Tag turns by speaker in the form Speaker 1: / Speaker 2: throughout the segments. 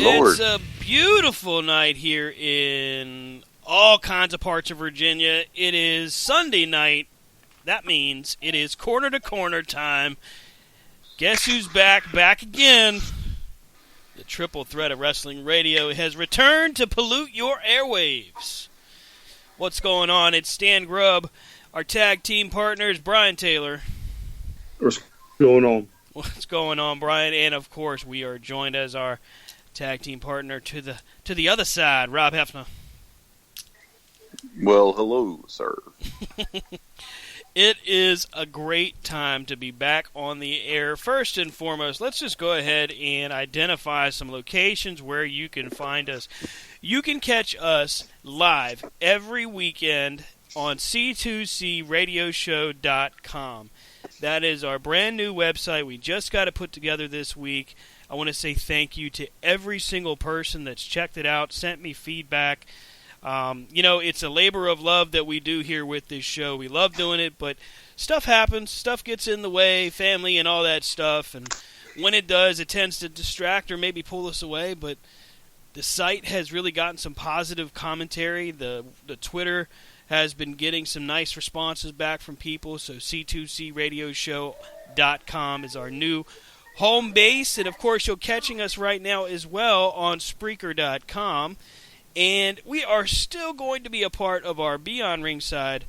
Speaker 1: Lord.
Speaker 2: It's a beautiful night here in all kinds of parts of Virginia. It is Sunday night. That means it is corner to corner time. Guess who's back? Back again. The triple threat of wrestling radio has returned to pollute your airwaves. What's going on? It's Stan Grubb. Our tag team partner is Brian Taylor.
Speaker 3: What's going on?
Speaker 2: What's going on, Brian? And of course, we are joined as our tag team partner to the other side, Rob Hefner.
Speaker 1: Well, hello, sir.
Speaker 2: It is a great time to be back on the air. First and foremost, let's just go ahead and identify some locations where you can find us. You can catch us live every weekend on C2C radioshow.com. That is our brand new website. We just got it put together this week. I want to say thank you to every single person that's checked it out, sent me feedback. It's a labor of love that we do here with this show. We love doing it, but stuff happens. Stuff gets in the way, family and all that stuff. And when it does, it tends to distract or maybe pull us away. But the site has really gotten some positive commentary. The Twitter has been getting some nice responses back from people. So C2CRadioshow.com is our new home base. And, of course, you're catching us right now as well on Spreaker.com. And we are still going to be a part of our Beyond Ringside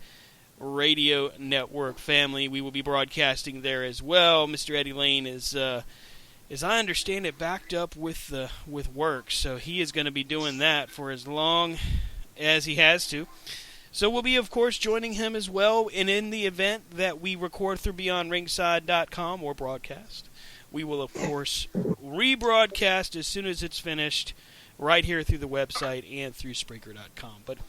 Speaker 2: radio network family. We will be broadcasting there as well. Mr. Eddie Lane is, as I understand it, backed up with work. So he is going to be doing that for as long as he has to. So we'll be, of course, joining him as well. And in the event that we record through BeyondRingside.com or broadcast, we will, of course, rebroadcast as soon as it's finished right here through the website and through Spreaker.com. But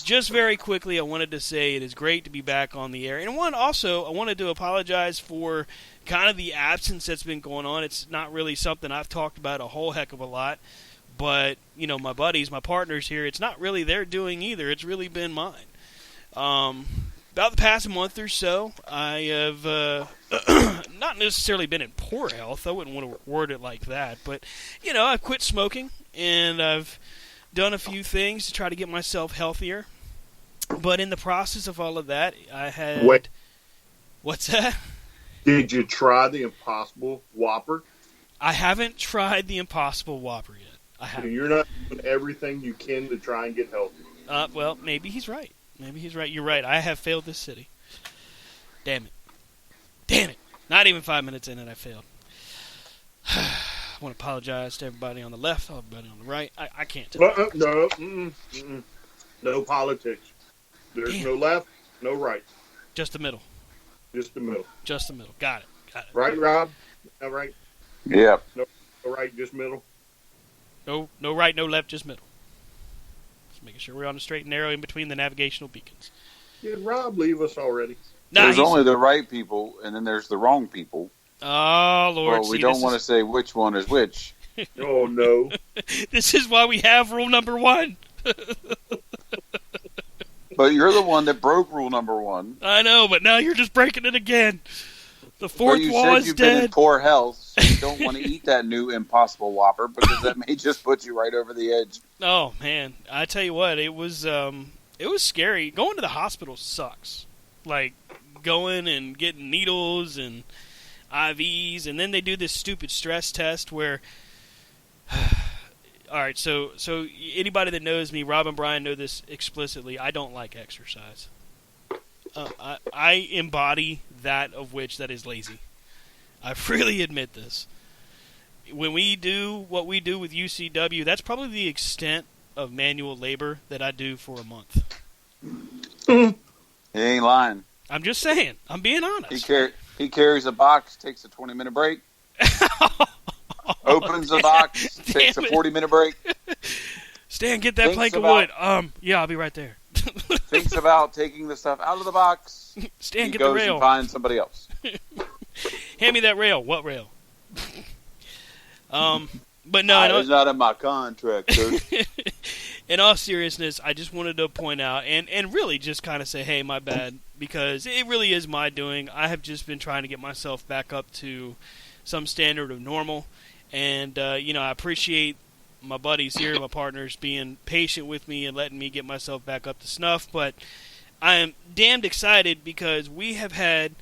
Speaker 2: just very quickly, I wanted to say it is great to be back on the air. And I wanted to apologize for kind of the absence that's been going on. It's not really something I've talked about a whole heck of a lot. But, my buddies, my partners here, it's not really their doing either. It's really been mine. About the past month or so, I have not necessarily been in poor health. I wouldn't want to word it like that. But, I've quit smoking, and I've done a few things to try to get myself healthier. But in the process of all of that, I had...
Speaker 3: Wait.
Speaker 2: What's that?
Speaker 3: Did you try the Impossible Whopper?
Speaker 2: I haven't tried the Impossible Whopper yet. I haven't.
Speaker 3: You're not doing everything you can to try and get healthy.
Speaker 2: Well, maybe he's right. You're right. I have failed this city. Damn it. Not even 5 minutes in and I failed. I want to apologize to everybody on the left, everybody on the right. I can't tell.
Speaker 3: No politics. There's no left, no right.
Speaker 2: Just the middle.
Speaker 3: Just the middle.
Speaker 2: Got it.
Speaker 3: Right, Rob? All right?
Speaker 1: Yeah.
Speaker 3: No right, just middle?
Speaker 2: No right, no left, just middle. Just making sure we're on the straight and narrow in between the navigational beacons.
Speaker 3: Did Rob leave us already?
Speaker 1: There's only the right people, and then there's the wrong people.
Speaker 2: Oh, Lord.
Speaker 1: Well, we don't want to say which one is which.
Speaker 3: Oh, no.
Speaker 2: This is why we have rule number 1.
Speaker 1: But you're the one that broke rule number 1.
Speaker 2: I know, but now you're just breaking it again. The fourth wall is
Speaker 1: you've
Speaker 2: dead.
Speaker 1: Been in poor health, so you don't want to eat that new Impossible Whopper because that may just put you right over the edge.
Speaker 2: Oh man, I tell you what, it was scary. Going to the hospital sucks. Like going and getting needles and IVs, and then they do this stupid stress test where. All right, so anybody that knows me, Rob and Brian know this explicitly. I don't like exercise. I embody that of which that is lazy. I freely admit this. When we do what we do with UCW, that's probably the extent of manual labor that I do for a month.
Speaker 1: He ain't lying.
Speaker 2: I'm just saying. I'm being honest.
Speaker 1: He carries a box, takes a 20-minute break, opens the box, takes a 40-minute break.
Speaker 2: Stan, get that plank of wood. Yeah, I'll be right there.
Speaker 1: Thinks about taking the stuff out of the box.
Speaker 2: Stan, get the rail.
Speaker 1: He goes and finds somebody else.
Speaker 2: Hand me that rail. What rail? But no,
Speaker 1: it's not in my contract, sir.
Speaker 2: In all seriousness, I just wanted to point out and really just kind of say, hey, my bad, because it really is my doing. I have just been trying to get myself back up to some standard of normal, And, I appreciate my buddies here, my partners, being patient with me and letting me get myself back up to snuff. But I am damned excited because we have had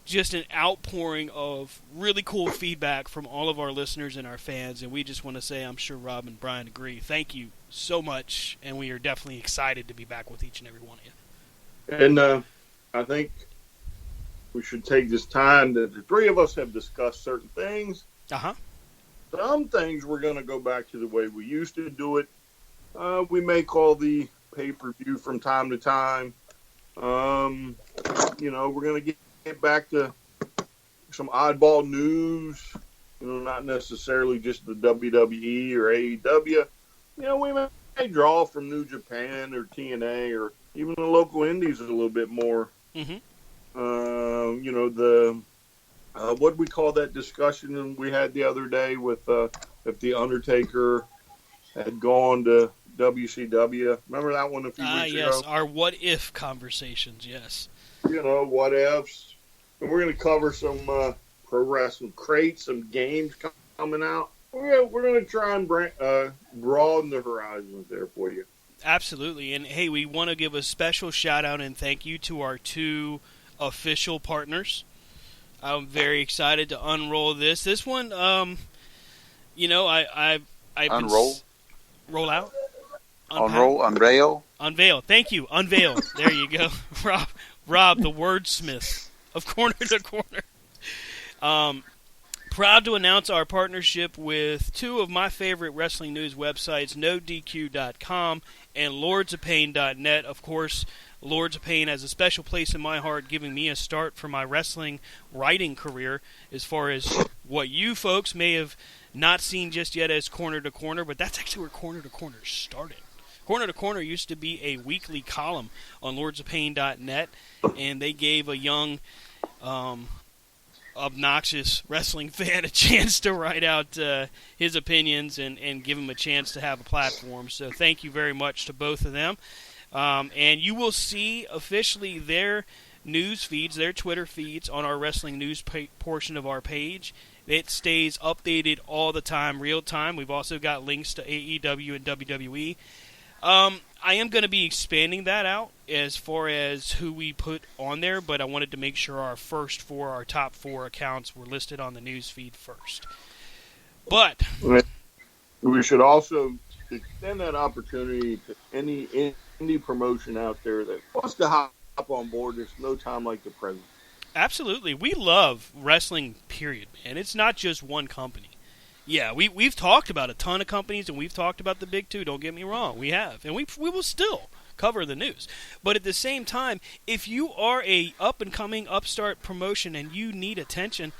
Speaker 2: just an outpouring of really cool feedback from all of our listeners and our fans. And we just want to say, I'm sure Rob and Brian agree, thank you so much. And we are definitely excited to be back with each and every one of you.
Speaker 3: And I think we should take this time that the three of us have discussed certain things.
Speaker 2: Uh-huh.
Speaker 3: Some things we're going to go back to the way we used to do it. We may call the pay-per-view from time to time. We're going to get back to some oddball news, not necessarily just the WWE or AEW. We may draw from New Japan or TNA or even the local indies a little bit more.
Speaker 2: Mm-hmm.
Speaker 3: What we call that discussion we had the other day with if the Undertaker had gone to WCW. Remember that one a few weeks
Speaker 2: yes,
Speaker 3: ago?
Speaker 2: our what if conversations, yes.
Speaker 3: What ifs. And we're going to cover some pro wrestling crates, some games coming out. We're going to try and broaden the horizons there for you.
Speaker 2: Absolutely. And, hey, we want to give a special shout-out and thank you to our two official partners. I'm very excited to unroll this. This one, I've
Speaker 1: Unroll?
Speaker 2: Roll out?
Speaker 1: Unroll? Unveil?
Speaker 2: Unveil. Thank you. Unveil. There you go. Rob, the wordsmith of Corner to Corner. Proud to announce our partnership with two of my favorite wrestling news websites, NoDQ.com and LordsOfPain.net. Of course, Lords of Pain has a special place in my heart, giving me a start for my wrestling writing career as far as what you folks may have not seen just yet as Corner to Corner, but that's actually where Corner to Corner started. Corner to Corner used to be a weekly column on LordsOfPain.net, and they gave a young, obnoxious wrestling fan a chance to write out his opinions and give him a chance to have a platform. So thank you very much to both of them. And you will see officially their news feeds, their Twitter feeds on our wrestling news portion of our page. It stays updated all the time, real time. We've also got links to AEW and WWE. I am going to be expanding that out as far as who we put on there, but I wanted to make sure our top four accounts were listed on the news feed first. But
Speaker 3: we should also extend that opportunity to any indie promotion out there that wants to hop on board. There's no time like the present.
Speaker 2: Absolutely. We love wrestling, period, man. It's not just one company. Yeah, we've talked about a ton of companies, and we've talked about the big two. Don't get me wrong. We have. And we will still cover the news. But at the same time, if you are a up-and-coming upstart promotion and you need attention,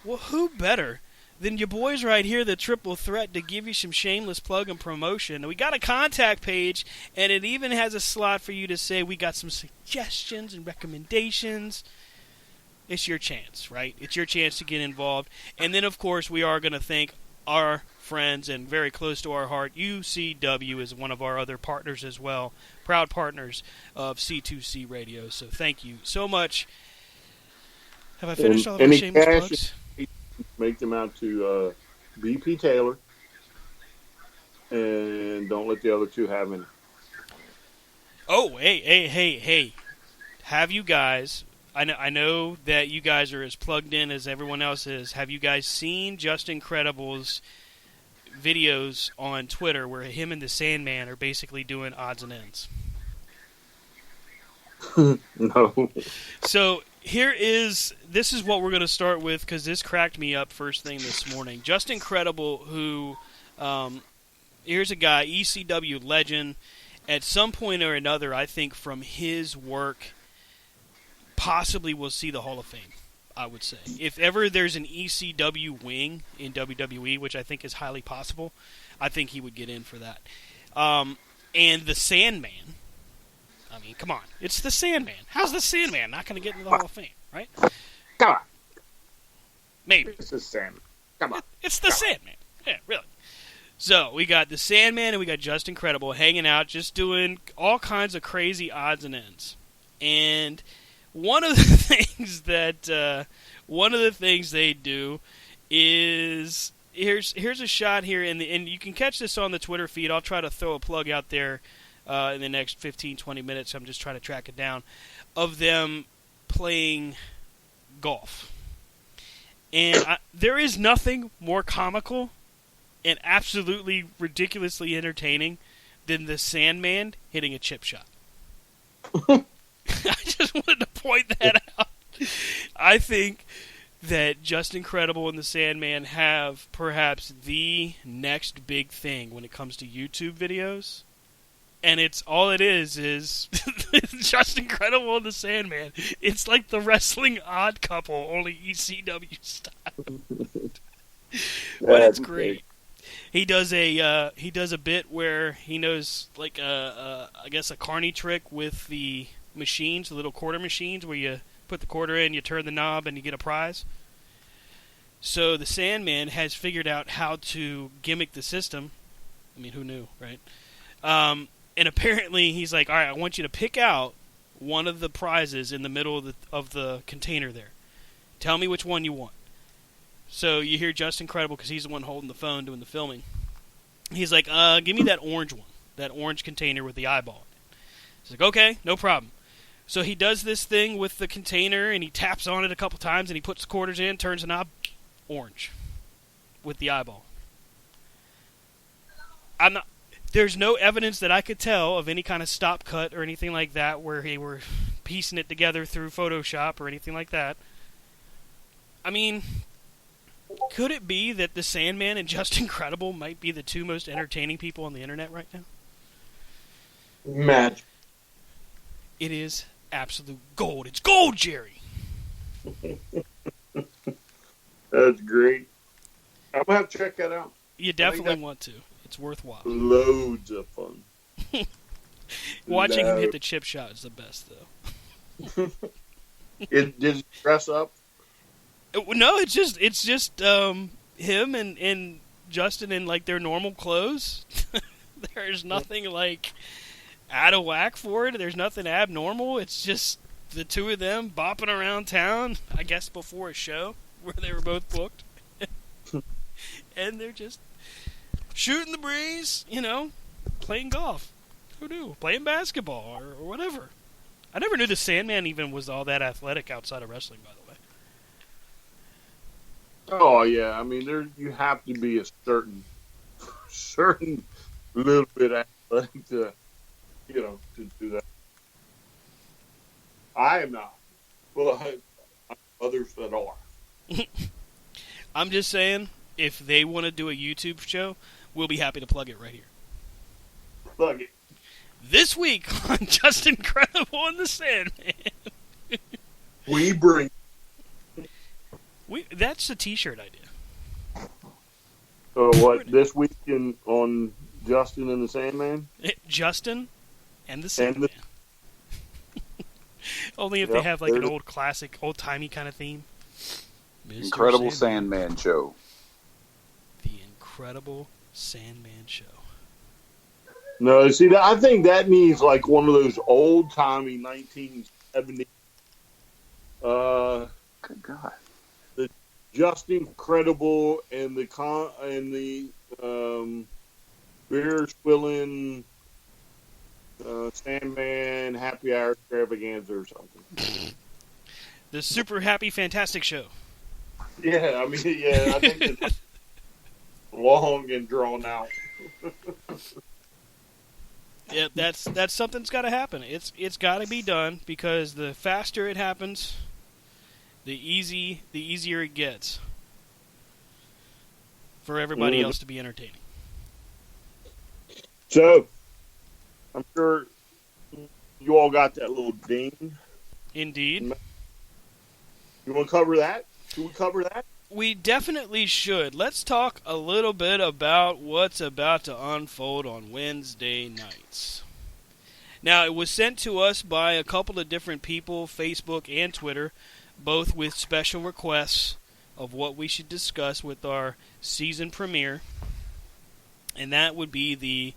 Speaker 2: well, who better than your boys right here, the Triple Threat, to give you some shameless plug and promotion? And we got a contact page, and it even has a slot for you to say we got some suggestions and recommendations. It's your chance, right? It's your chance to get involved. And then, of course, we are going to thank our friends and very close to our heart, UCW is one of our other partners as well, proud partners of C2C Radio. So thank you so much. Have I finished all of our shameless plugs?
Speaker 3: Make them out to BP Taylor, and don't let the other two have any.
Speaker 2: Oh, hey. Have you guys... I know that you guys are as plugged in as everyone else is. Have you guys seen Just Incredible's videos on Twitter where him and the Sandman are basically doing odds and ends?
Speaker 3: No.
Speaker 2: So this is what we're going to start with because this cracked me up first thing this morning. Just Incredible, who, here's a guy, ECW legend. At some point or another, I think from his work, possibly will see the Hall of Fame, I would say. If ever there's an ECW wing in WWE, which I think is highly possible, I think he would get in for that. And the Sandman, I mean, come on. It's the Sandman. How's the Sandman not going to get into the Hall of Fame, right?
Speaker 3: Come on.
Speaker 2: Maybe.
Speaker 3: It's the Sandman. Come on.
Speaker 2: It's the Sandman. Yeah, really. So, we got the Sandman and we got Just Incredible hanging out, just doing all kinds of crazy odds and ends. And one of the things they do is here's a shot here, and you can catch this on the Twitter feed. I'll try to throw a plug out there in the next 15, 20 minutes. I'm just trying to track it down, of them playing golf. And there is nothing more comical and absolutely ridiculously entertaining than the Sandman hitting a chip shot. I just wanted to point that out. I think that Just Incredible and the Sandman have perhaps the next big thing when it comes to YouTube videos. And all it is Just Incredible and the Sandman. It's like the Wrestling Odd Couple, only ECW style. But it's great. He does a bit where he knows, like, I guess a carny trick with the machines, the little quarter machines, where you put the quarter in, you turn the knob, and you get a prize. So the Sandman has figured out how to gimmick the system. I mean, who knew, right? And apparently he's like, all right, I want you to pick out one of the prizes in the middle of the container there. Tell me which one you want. So you hear Just Incredible, because he's the one holding the phone doing the filming. He's like, give me that orange one, that orange container with the eyeball in it. He's like, okay, no problem. So he does this thing with the container, and he taps on it a couple times, and he puts the quarters in, turns the knob, orange, with the eyeball. There's no evidence that I could tell of any kind of stop cut or anything like that where they were piecing it together through Photoshop or anything like that. I mean, could it be that the Sandman and Just Incredible might be the two most entertaining people on the internet right now?
Speaker 3: Magic.
Speaker 2: It is absolute gold. It's gold, Jerry.
Speaker 3: That's great. I'm gonna have to check that out.
Speaker 2: You definitely want to. It's worthwhile.
Speaker 3: Loads of fun.
Speaker 2: Watching him hit the chip shot is the best, though.
Speaker 3: Did he dress up?
Speaker 2: No, it's just him and Justin in, like, their normal clothes. There's nothing, like, out of whack for it. There's nothing abnormal. It's just the two of them bopping around town, I guess before a show where they were both booked. And they're just shooting the breeze, playing golf. Who knew? Playing basketball or whatever. I never knew the Sandman even was all that athletic outside of wrestling, by the way.
Speaker 3: Oh yeah, I mean, you have to be a certain little bit athletic to do that. I am not. Well, others that are.
Speaker 2: I'm just saying, if they want to do a YouTube show, we'll be happy to plug it right here.
Speaker 3: Plug it.
Speaker 2: This week on Just Incredible and the Sandman.
Speaker 3: We bring.
Speaker 2: That's a T-shirt idea.
Speaker 3: So what? This week on Justin and the Sandman?
Speaker 2: Justin and the Sandman. Only if they have like an old classic, old-timey kind of theme. Mr.
Speaker 1: Incredible Sandman Show.
Speaker 2: The Incredible Sandman Show.
Speaker 3: No, see, I think that needs like one of those old-timey 1970s.
Speaker 1: Good God.
Speaker 3: The Just Incredible and the beer swilling Sandman Happy Hour extravaganza or something.
Speaker 2: The Super Happy Fantastic Show.
Speaker 3: Yeah, I mean, I think it's long and drawn out.
Speaker 2: Yeah, that's something's got to happen. It's got to be done, because the faster it happens, the easier it gets for everybody else to be entertaining.
Speaker 3: So, I'm sure you all got that little ding.
Speaker 2: Indeed.
Speaker 3: You want to cover that? Should we cover that?
Speaker 2: We definitely should. Let's talk a little bit about what's about to unfold on Wednesday nights. Now, it was sent to us by a couple of different people, Facebook and Twitter, both with special requests of what we should discuss with our season premiere. And that would be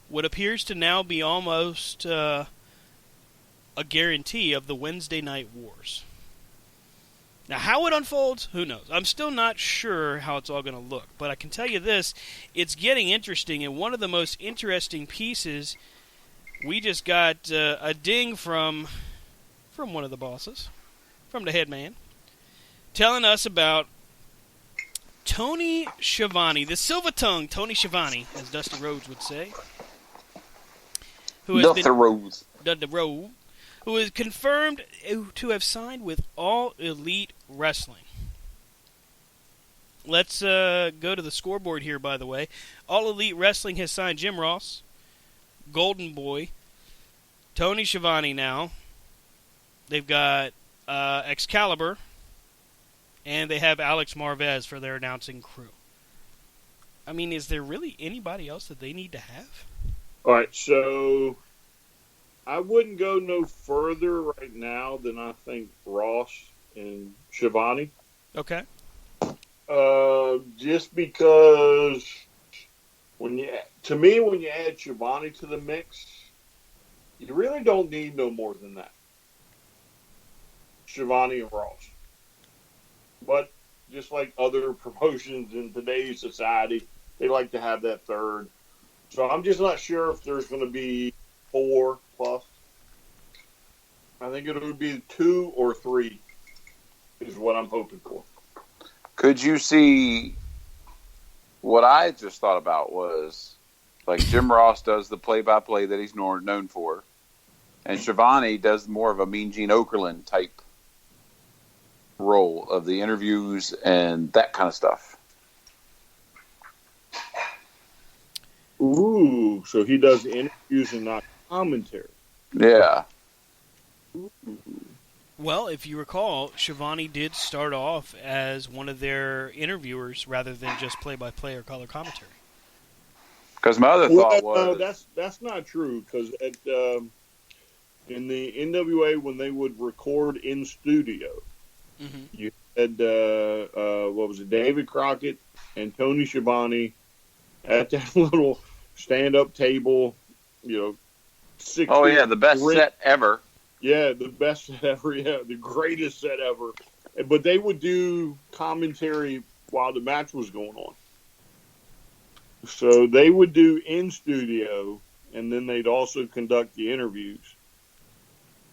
Speaker 2: what appears to now be almost a guarantee of the Wednesday Night Wars. Now, how it unfolds, who knows? I'm still not sure how it's all going to look. But I can tell you this, it's getting interesting. And one of the most interesting pieces, we just got a ding from one of the bosses, from the head man, telling us about Tony Schiavone, the silver-tongued Tony Schiavone, as Dusty Rhodes would say, who has
Speaker 1: Dusty Rhodes.
Speaker 2: Who is confirmed to have signed with All Elite Wrestling. Let's go to the scoreboard here, by the way. All Elite Wrestling has signed Jim Ross, Golden Boy, Tony Schiavone now. They've got Excalibur, and they have Alex Marvez for their announcing crew. I mean, is there really anybody else that they need to have?
Speaker 3: All right, so I wouldn't go no further right now than I think Ross and Schiavone.
Speaker 2: Okay.
Speaker 3: Just because when you add Schiavone to the mix, you really don't need no more than that. Schiavone and Ross. But just like other promotions in today's society, they like to have that third. So I'm just not sure if there's going to be 4 plus. I think it would be 2 or 3 is what I'm hoping for.
Speaker 1: Could you see what I just thought about was like Jim Ross does the play-by-play that he's known for, and Schiavone does more of a Mean Gene Okerlund type role of the interviews and that kind of stuff.
Speaker 3: Ooh, so he does the interviews and not commentary.
Speaker 1: Yeah.
Speaker 2: Well, if you recall, Schiavone did start off as one of their interviewers rather than just play-by-play or color commentary.
Speaker 1: Because my other thought was...
Speaker 3: No, that's not true, because in the NWA, when they would record in studio, you had, what was it, David Crockett and Tony Schiavone at that little stand-up table, 60.
Speaker 1: Oh, yeah, the best set ever.
Speaker 3: Yeah, the best set ever. Yeah, the greatest set ever. But they would do commentary while the match was going on. So they would do in studio, and then they'd also conduct the interviews.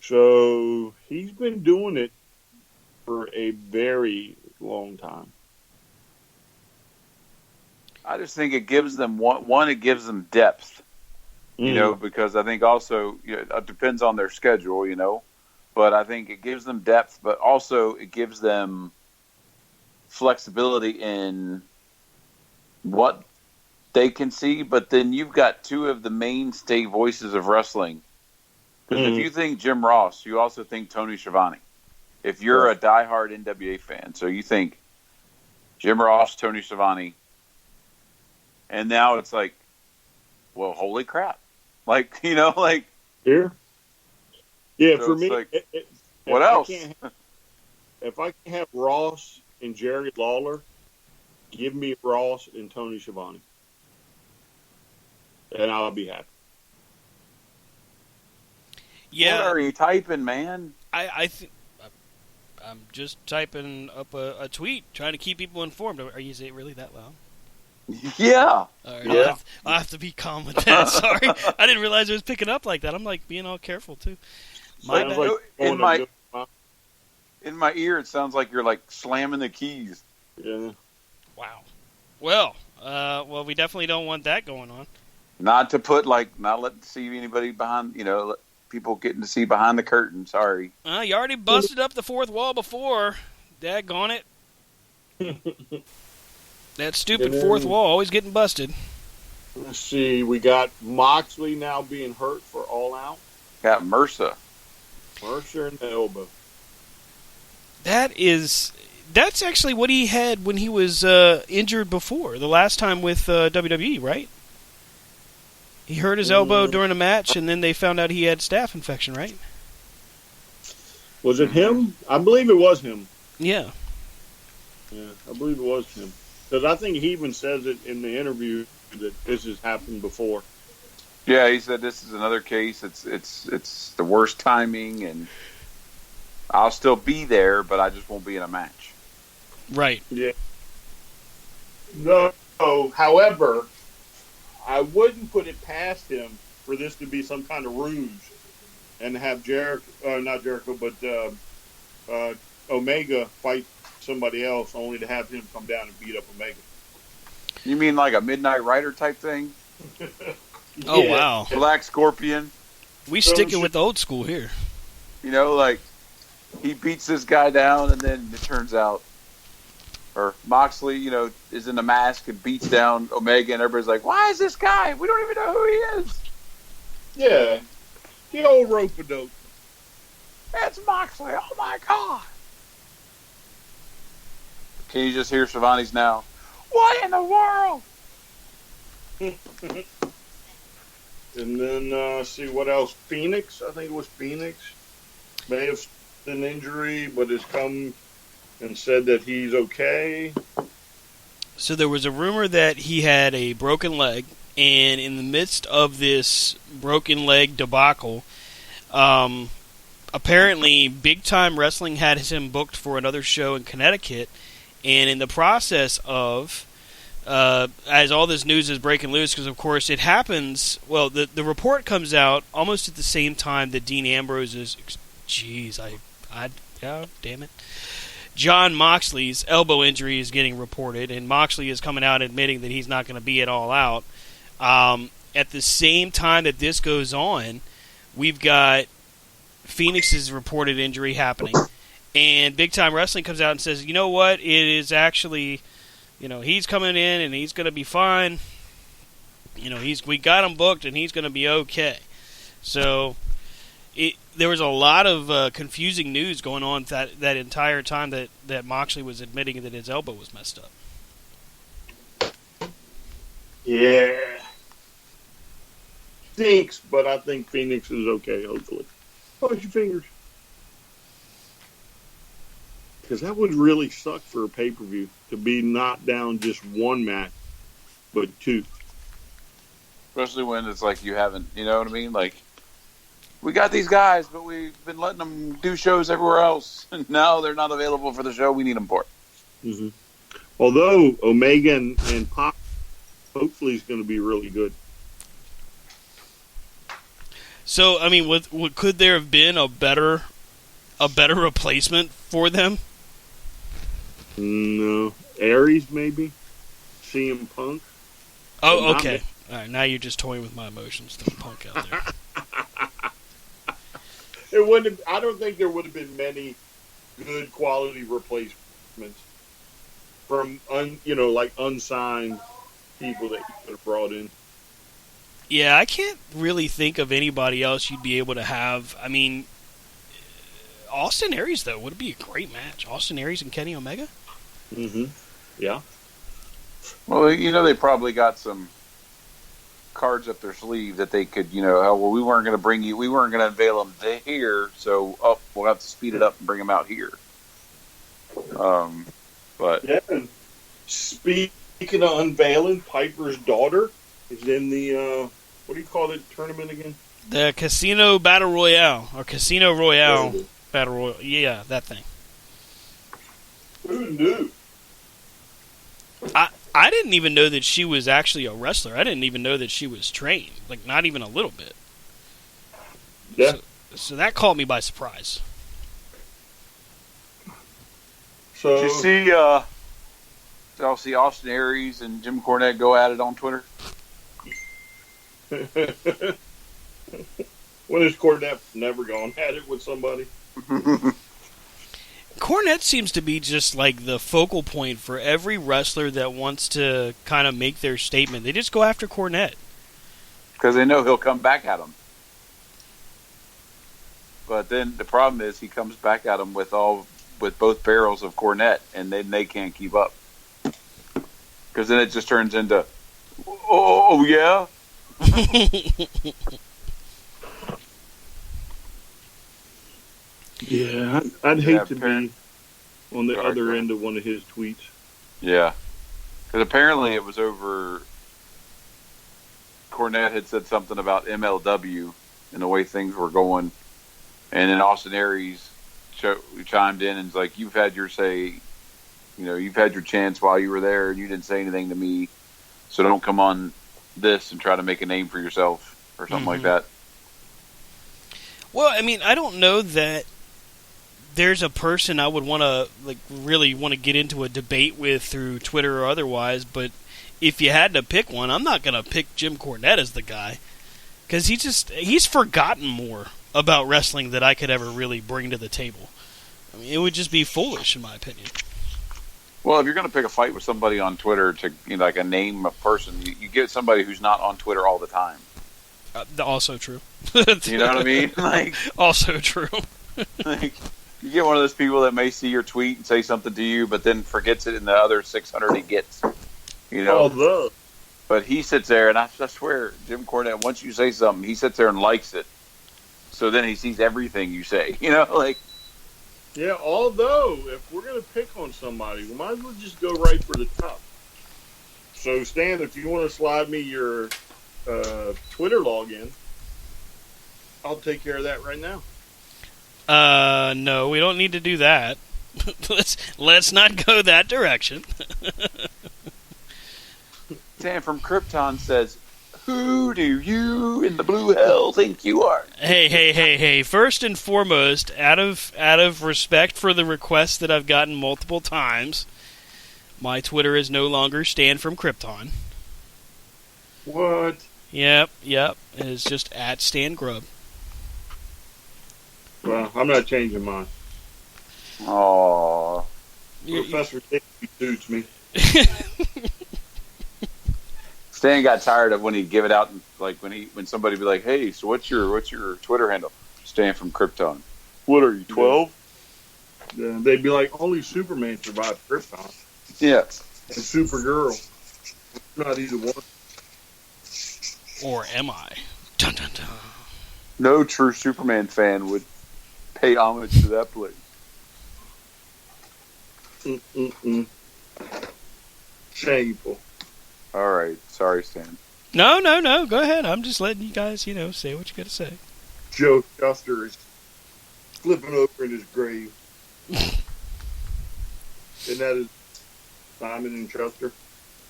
Speaker 3: So he's been doing it for a very long time.
Speaker 1: I just think it gives them it gives them depth. Because I think also it depends on their schedule, but I think it gives them depth, but also it gives them flexibility in what they can see. But then you've got 2 of the mainstay voices of wrestling. Because if you think Jim Ross, you also think Tony Schiavone. If you're a diehard NWA fan, so you think Jim Ross, Tony Schiavone, and now it's like, well, holy crap. Like,
Speaker 3: Here? Yeah, so for me,
Speaker 1: like, what else?
Speaker 3: If I can have Ross and Jerry Lawler, give me Ross and Tony Schiavone. And I'll be happy.
Speaker 2: Yeah.
Speaker 1: What are you typing, man?
Speaker 2: I'm just typing up a tweet, trying to keep people informed. Are you really that loud?
Speaker 1: Yeah.
Speaker 2: All right,
Speaker 3: yeah.
Speaker 2: I'll have to be calm with that. Sorry. I didn't realize it was picking up like that. I'm like being all careful too.
Speaker 1: In my ear, it sounds like you're like slamming the keys.
Speaker 3: Yeah.
Speaker 2: Wow. Well, we definitely don't want that going on.
Speaker 1: Not letting see anybody behind, people getting to see behind the curtain. Sorry.
Speaker 2: You already busted up the 4th wall before. Daggone it. That stupid 4th wall always getting busted.
Speaker 3: Let's see. We got Moxley now being hurt for All Out.
Speaker 1: Got Mercer
Speaker 3: in the elbow.
Speaker 2: That's actually what he had when he was injured before. The last time with WWE, right? He hurt his elbow during a match, and then they found out he had staph infection, right?
Speaker 3: Was it him? I believe it was him.
Speaker 2: Yeah.
Speaker 3: Yeah, I believe it was him. Because I think he even says it in the interview that this has happened before.
Speaker 1: Yeah, he said this is another case. It's the worst timing, and I'll still be there, but I just won't be in a match.
Speaker 2: Right.
Speaker 3: Yeah. No. However, I wouldn't put it past him for this to be some kind of ruse and have not Jericho, but Omega fight somebody else only to have him come down and beat up Omega.
Speaker 1: You mean like a Midnight Rider type thing?
Speaker 2: Oh, wow.
Speaker 1: Black Scorpion.
Speaker 2: We sticking with the old school here.
Speaker 1: You know, like, he beats this guy down, and then it turns out, or Moxley, you know, is in the mask and beats down Omega, and everybody's like, why is this guy? We don't even know who he is.
Speaker 3: Yeah. The old rope-a-dope.
Speaker 1: That's Moxley. Oh, my God. Can you just hear Shivani's now? What in the world?
Speaker 3: And then, see what else? Phoenix, I think it was Phoenix. May have an injury, but has come and said that he's okay.
Speaker 2: So there was a rumor that he had a broken leg, and in the midst of this broken leg debacle, apparently Big Time Wrestling had him booked for another show in Connecticut, and in the process of, as all this news is breaking loose, because of course it happens, well, the report comes out almost at the same time that Dean Ambrose is, damn it. John Moxley's elbow injury is getting reported, and Moxley is coming out admitting that he's not going to be at All Out. At the same time that this goes on, we've got Phoenix's reported injury happening, and Big Time Wrestling comes out and says, you know what, it is actually, you know, he's coming in and he's going to be fine. You know, we got him booked and he's going to be okay. So there was a lot of confusing news going on that entire time that Moxley was admitting that his elbow was messed up.
Speaker 3: Yeah. Stinks, but I think Phoenix is okay, hopefully. Cross your fingers. Because that would really suck for a pay-per-view to be not down just one match, but two.
Speaker 1: Especially when it's like you haven't, you know what I mean? Like, we got these guys, but we've been letting them do shows everywhere else. And now they're not available for the show we need them for.
Speaker 3: Mm-hmm. Although Omega and Pop hopefully is going to be really good.
Speaker 2: So, I mean, could there have been a better replacement for them?
Speaker 3: No. Aries, maybe? CM Punk?
Speaker 2: Oh, okay. All right, now you're just toying with my emotions. Throwing Punk out there.
Speaker 3: I don't think there would have been many good quality replacements from unsigned people that you could have brought in.
Speaker 2: Yeah, I can't really think of anybody else you'd be able to have. I mean, Austin Aries, though, would be a great match. Austin Aries and Kenny Omega?
Speaker 3: Mm-hmm. Yeah.
Speaker 1: Well, you know, they probably got some cards up their sleeve that they could, we weren't going to unveil them here, so we'll have to speed it up and bring them out here. But
Speaker 3: yeah. Speaking of unveiling, Piper's daughter is in the what do you call it tournament again?
Speaker 2: The Casino Battle Royale or Casino Royale Battle Royale. Yeah, that thing.
Speaker 3: Who knew?
Speaker 2: I didn't even know that she was actually a wrestler. I didn't even know that she was trained. Like, not even a little bit.
Speaker 3: Yeah.
Speaker 2: So that caught me by surprise.
Speaker 3: So,
Speaker 1: did you see, y'all see Austin Aries and Jim Cornette go at it on Twitter?
Speaker 3: when has Cornette never gone at it with somebody?
Speaker 2: Cornette seems to be just like the focal point for every wrestler that wants to kind of make their statement. They just go after Cornette.
Speaker 1: Because they know he'll come back at them. But then the problem is he comes back at them with both barrels of Cornette, and then they can't keep up. Because then it just turns into, oh yeah?
Speaker 3: Yeah, I'd hate to be on the other end of one of his tweets.
Speaker 1: Yeah. Because apparently it was over, Cornette had said something about MLW and the way things were going. And then Austin Aries chimed in and was like, "You've had your say, you've had your chance while you were there, and you didn't say anything to me. So don't come on this and try to make a name for yourself or something like that."
Speaker 2: Well, I mean, I don't know that there's a person I would want to really want to get into a debate with through Twitter or otherwise, but if you had to pick one, I'm not going to pick Jim Cornette as the guy, because he's forgotten more about wrestling that I could ever really bring to the table. I mean, it would just be foolish, in my opinion.
Speaker 1: Well, if you're going to pick a fight with somebody on Twitter to like a name a person, you get somebody who's not on Twitter all the time.
Speaker 2: Also true.
Speaker 1: You know what I mean? Like,
Speaker 2: also true.
Speaker 1: Like, you get one of those people that may see your tweet and say something to you, but then forgets it in the other 600 he gets. But he sits there, and I swear, Jim Cornette, once you say something, he sits there and likes it. So then he sees everything you say. Like.
Speaker 3: Yeah, although, if we're going to pick on somebody, we might as well just go right for the top. So, Stan, if you want to slide me your Twitter login, I'll take care of that right now.
Speaker 2: No, we don't need to do that. Let's not go that direction.
Speaker 1: Stan from Krypton says, "Who do you in the blue hell think you are?"
Speaker 2: Hey. First and foremost, out of respect for the request that I've gotten multiple times, my Twitter is no longer Stan from Krypton.
Speaker 3: What?
Speaker 2: Yep. It is just at Stan Grubb.
Speaker 3: Well, I'm not changing mine.
Speaker 1: Aww.
Speaker 3: Professor Dick suits me.
Speaker 1: Stan got tired of when he'd give it out, like when somebody would be like, "Hey, so what's your Twitter handle?" Stan from Krypton. What are you, 12?
Speaker 3: Yeah, they'd be like, "Only Superman survived Krypton."
Speaker 1: Yeah.
Speaker 3: And Supergirl. Not either one.
Speaker 2: Or am I? Dun dun dun.
Speaker 1: No true Superman fan would pay homage to that place.
Speaker 3: Shameful.
Speaker 1: All right. Sorry, Stan.
Speaker 2: No. Go ahead. I'm just letting you guys, say what you got to say.
Speaker 3: Joe Shuster is flipping over in his grave. Isn't that his Simon and Schuster?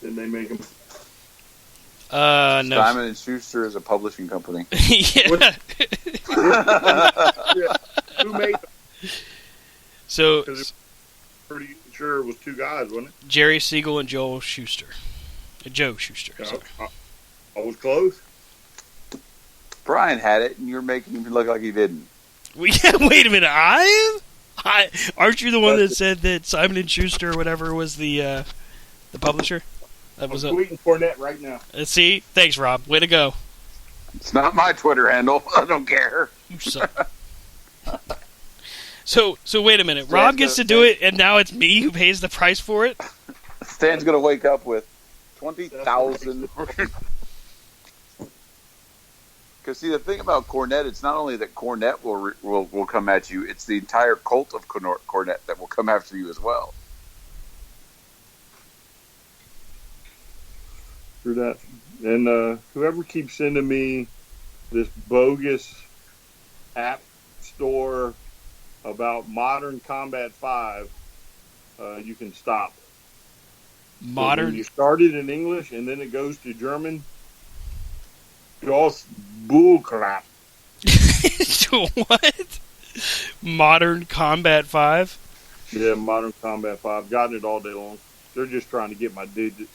Speaker 3: Didn't they make him?
Speaker 2: No.
Speaker 1: Simon and Schuster is a publishing company.
Speaker 2: Yeah.
Speaker 3: Who made them?
Speaker 2: So,
Speaker 3: pretty sure it was two guys, wasn't it?
Speaker 2: Jerry Siegel and Joe Shuster. Joe Shuster.
Speaker 3: I was close.
Speaker 1: Brian had it, and you're making him look like he didn't.
Speaker 2: Wait a minute. Aren't you the one that said that Simon and Schuster or whatever was the publisher? That was
Speaker 3: I'm tweeting Cornette right now.
Speaker 2: See? Thanks, Rob. Way to go.
Speaker 1: It's not my Twitter handle. I don't care.
Speaker 2: You suck. So wait a minute. Rob gets to do it, and now it's me who pays the price for it?
Speaker 1: Stan's going to wake up with 20,000. Because see, the thing about Cornette, it's not only that Cornette will come at you; it's the entire cult of Cornette that will come after you as well.
Speaker 3: For that, and whoever keeps sending me this bogus app store about Modern Combat 5, you can stop.
Speaker 2: Modern.
Speaker 3: So you started in English and then it goes to German. Just bullcrap.
Speaker 2: What? Modern Combat 5?
Speaker 3: Yeah, Modern Combat 5. Gotten it all day long. They're just trying to get my digits.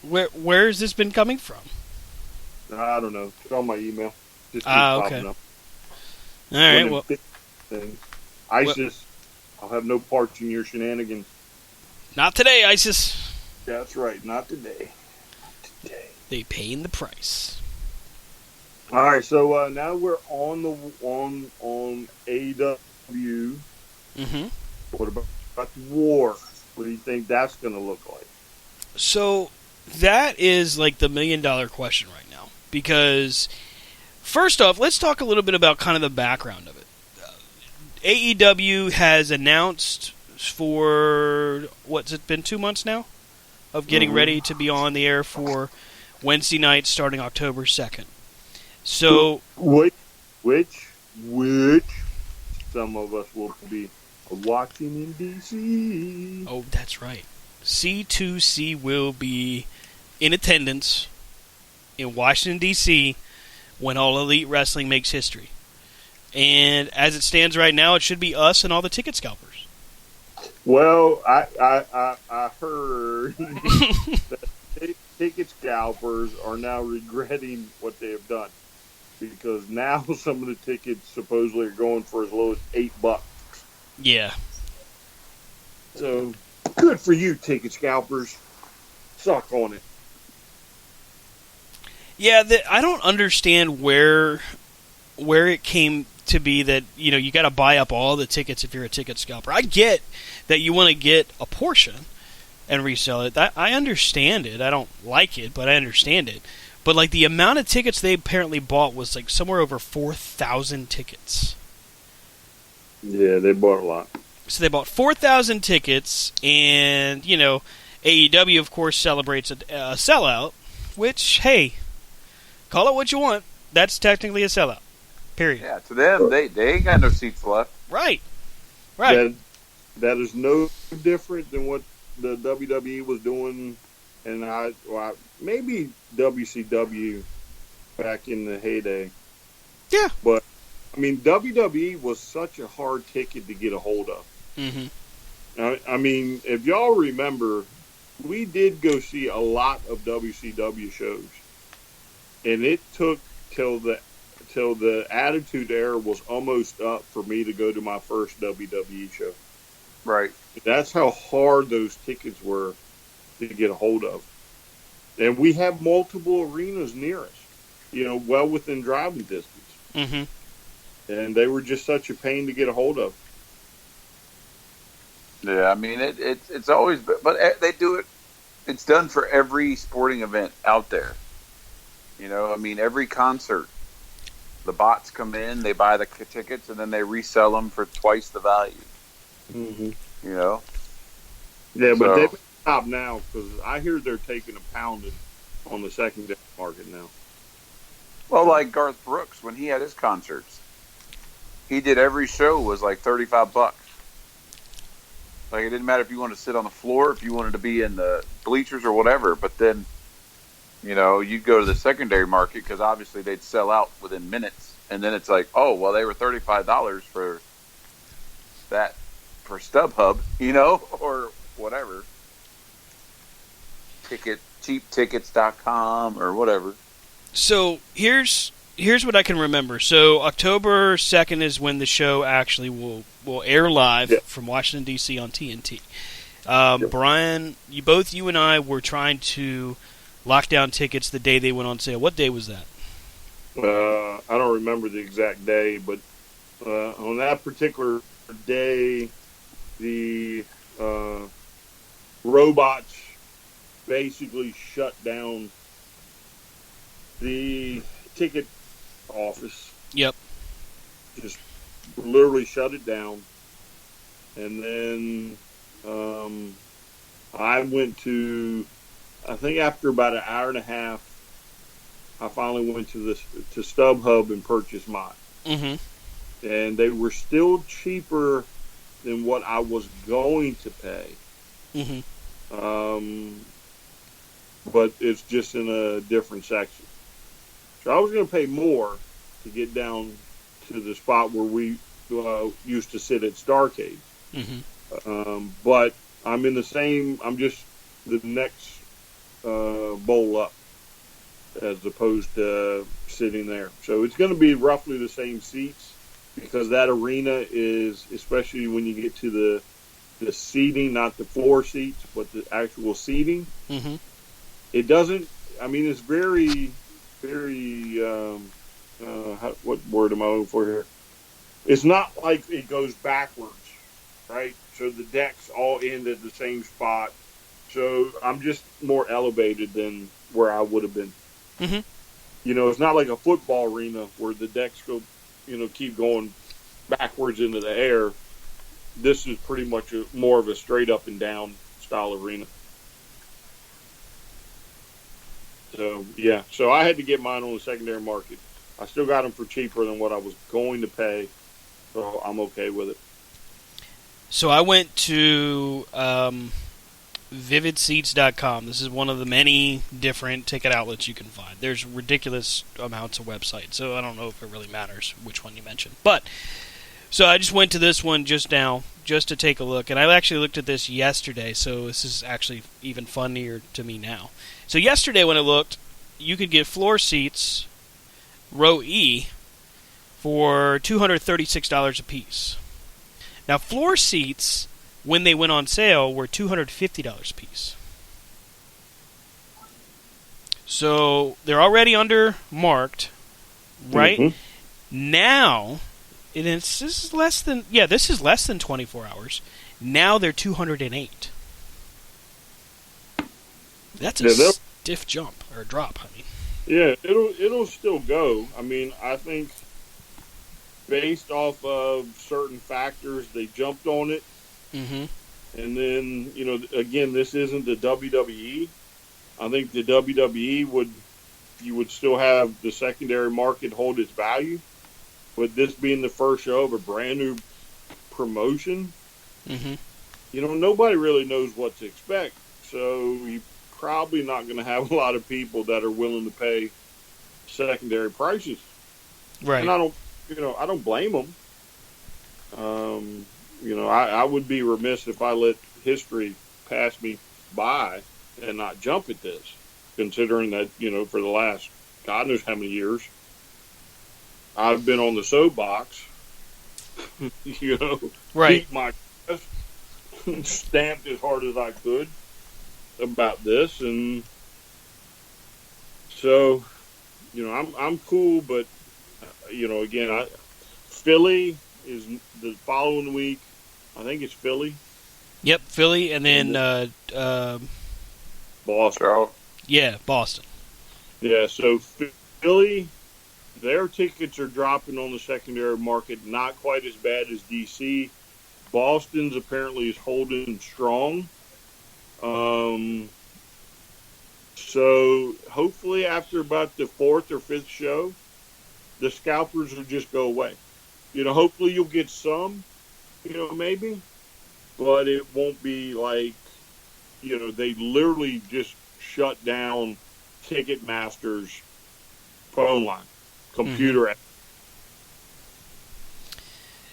Speaker 2: Where has this been coming from?
Speaker 3: I don't know. It's on my email. Just keep
Speaker 2: okay.
Speaker 3: popping up.
Speaker 2: All right, well.
Speaker 3: Things. ISIS, I'll have no parts in your shenanigans.
Speaker 2: Not today, ISIS.
Speaker 3: That's right. Not today. Not today.
Speaker 2: They paying the price.
Speaker 3: All right, so now we're on AEW.
Speaker 2: Mm-hmm.
Speaker 3: What about the war? What do you think that's going to look like?
Speaker 2: So that is like the $1 million question right now. Because first off, let's talk a little bit about kind of the background of it. AEW has announced for, what's it been, 2 months now? Of getting ready to be on the air for Wednesday night starting October 2nd. So
Speaker 3: which some of us will be watching in DC.
Speaker 2: Oh, that's right. C2C will be in attendance in Washington, D.C. when All Elite Wrestling makes history. And as it stands right now, it should be us and all the ticket scalpers.
Speaker 3: Well, I heard that ticket scalpers are now regretting what they have done, because now some of the tickets supposedly are going for as low as $8.
Speaker 2: Yeah.
Speaker 3: So good for you, ticket scalpers. Suck on it.
Speaker 2: Yeah, I don't understand where it came to be that, you got to buy up all the tickets if you're a ticket scalper. I get that you want to get a portion and resell it. I understand it. I don't like it, but I understand it. But like the amount of tickets they apparently bought was like somewhere over 4,000 tickets.
Speaker 3: Yeah, they bought a lot.
Speaker 2: So they bought 4,000 tickets, and AEW of course celebrates a sellout, which, hey, call it what you want. That's technically a sellout. Period.
Speaker 1: Yeah, to them, they ain't got no seats left.
Speaker 2: Right.
Speaker 3: That is no different than what the WWE was doing, and maybe WCW back in the heyday.
Speaker 2: Yeah.
Speaker 3: But I mean, WWE was such a hard ticket to get a hold of.
Speaker 2: Mm-hmm.
Speaker 3: I mean, if y'all remember, we did go see a lot of WCW shows, and it took till the Attitude Era was almost up for me to go to my first WWE show.
Speaker 1: Right.
Speaker 3: That's how hard those tickets were to get a hold of. And we have multiple arenas near us, well within driving distance.
Speaker 2: Mm-hmm.
Speaker 3: And they were just such a pain to get a hold of.
Speaker 1: Yeah, I mean, it's always, but they do it. It's done for every sporting event out there. I mean, every concert, the bots come in, they buy the tickets, and then they resell them for twice the value.
Speaker 3: Mm-hmm.
Speaker 1: Yeah,
Speaker 3: but they stop now, because I hear they're taking a pounding on the secondary market now.
Speaker 1: Well, like Garth Brooks, when he had his concerts, he did every show was like $35. Like, it didn't matter if you wanted to sit on the floor, if you wanted to be in the bleachers or whatever. But then, you'd go to the secondary market, because obviously they'd sell out within minutes. And then it's like, oh, well, they were $35 for that, for StubHub, or whatever. Cheaptickets.com or whatever.
Speaker 2: So here's what I can remember. So October 2nd is when the show actually will air live from Washington, D.C. on TNT. Brian, you and I were trying to lock down tickets the day they went on sale. What day was that?
Speaker 3: I don't remember the exact day, but on that particular day, the robots basically shut down the ticket office.
Speaker 2: Yep.
Speaker 3: Just literally shut it down. And then I went to, I think after about an hour and a half, I finally went to StubHub and purchased mine.
Speaker 2: Mm-hmm.
Speaker 3: And they were still cheaper than what I was going to pay.
Speaker 2: Mm-hmm.
Speaker 3: But it's just in a different section. So I was going to pay more to get down to the spot where we used to sit at Starcade.
Speaker 2: Mm-hmm.
Speaker 3: But I'm just the next bowl up as opposed to sitting there. So it's going to be roughly the same seats, because that arena is, especially when you get to the seating, not the floor seats, but the actual seating.
Speaker 2: Mm-hmm.
Speaker 3: It doesn't, it's very, very, what word am I looking for here? It's not like it goes backwards, right? So the decks all end at the same spot. So I'm just more elevated than where I would have been.
Speaker 2: Mm-hmm.
Speaker 3: It's not like a football arena where the decks go, keep going backwards into the air. This is pretty much more of a straight up and down style arena. So, yeah. So I had to get mine on the secondary market. I still got them for cheaper than what I was going to pay. so I'm okay with it.
Speaker 2: So I went to vividseats.com. This is one of the many different ticket outlets you can find. There's ridiculous amounts of websites, so I don't know if it really matters which one you mention. But so I just went to this one just now, just to take a look, and I actually looked at this yesterday, so this is actually even funnier to me now. So yesterday when I looked, you could get floor seats, row E, for $236 a piece. Now, floor seats, when they went on sale, were $250 a piece. So they're already under marked, right?
Speaker 3: Mm-hmm.
Speaker 2: Now, this is less than 24 hours. Now they're 208. That's a stiff jump or drop. I mean,
Speaker 3: yeah, it'll still go. I mean, I think based off of certain factors, they jumped on it.
Speaker 2: mm-hmm.
Speaker 3: And then, again, this isn't the WWE. I think the WWE you would still have the secondary market hold its value. But this being the first show of a brand new promotion,
Speaker 2: Mm-hmm.
Speaker 3: Nobody really knows what to expect. So you're probably not going to have a lot of people that are willing to pay secondary prices.
Speaker 2: Right.
Speaker 3: And I don't blame them. I would be remiss if I let history pass me by and not jump at this, considering that, for the last God knows how many years, I've been on the soapbox,
Speaker 2: right.
Speaker 3: beat my chest, stamped as hard as I could about this. And so, I'm cool, but, again, Philly is the following week. I think it's Philly.
Speaker 2: Yep, Philly, and then
Speaker 3: Boston.
Speaker 2: Yeah, Boston.
Speaker 3: Yeah, so Philly, their tickets are dropping on the secondary market, not quite as bad as DC. Boston's apparently is holding strong. So hopefully after about the fourth or fifth show, the scalpers will just go away. Hopefully you'll get some, maybe, but it won't be like, they literally just shut down Ticketmaster's phone line, computer.
Speaker 2: Mm-hmm.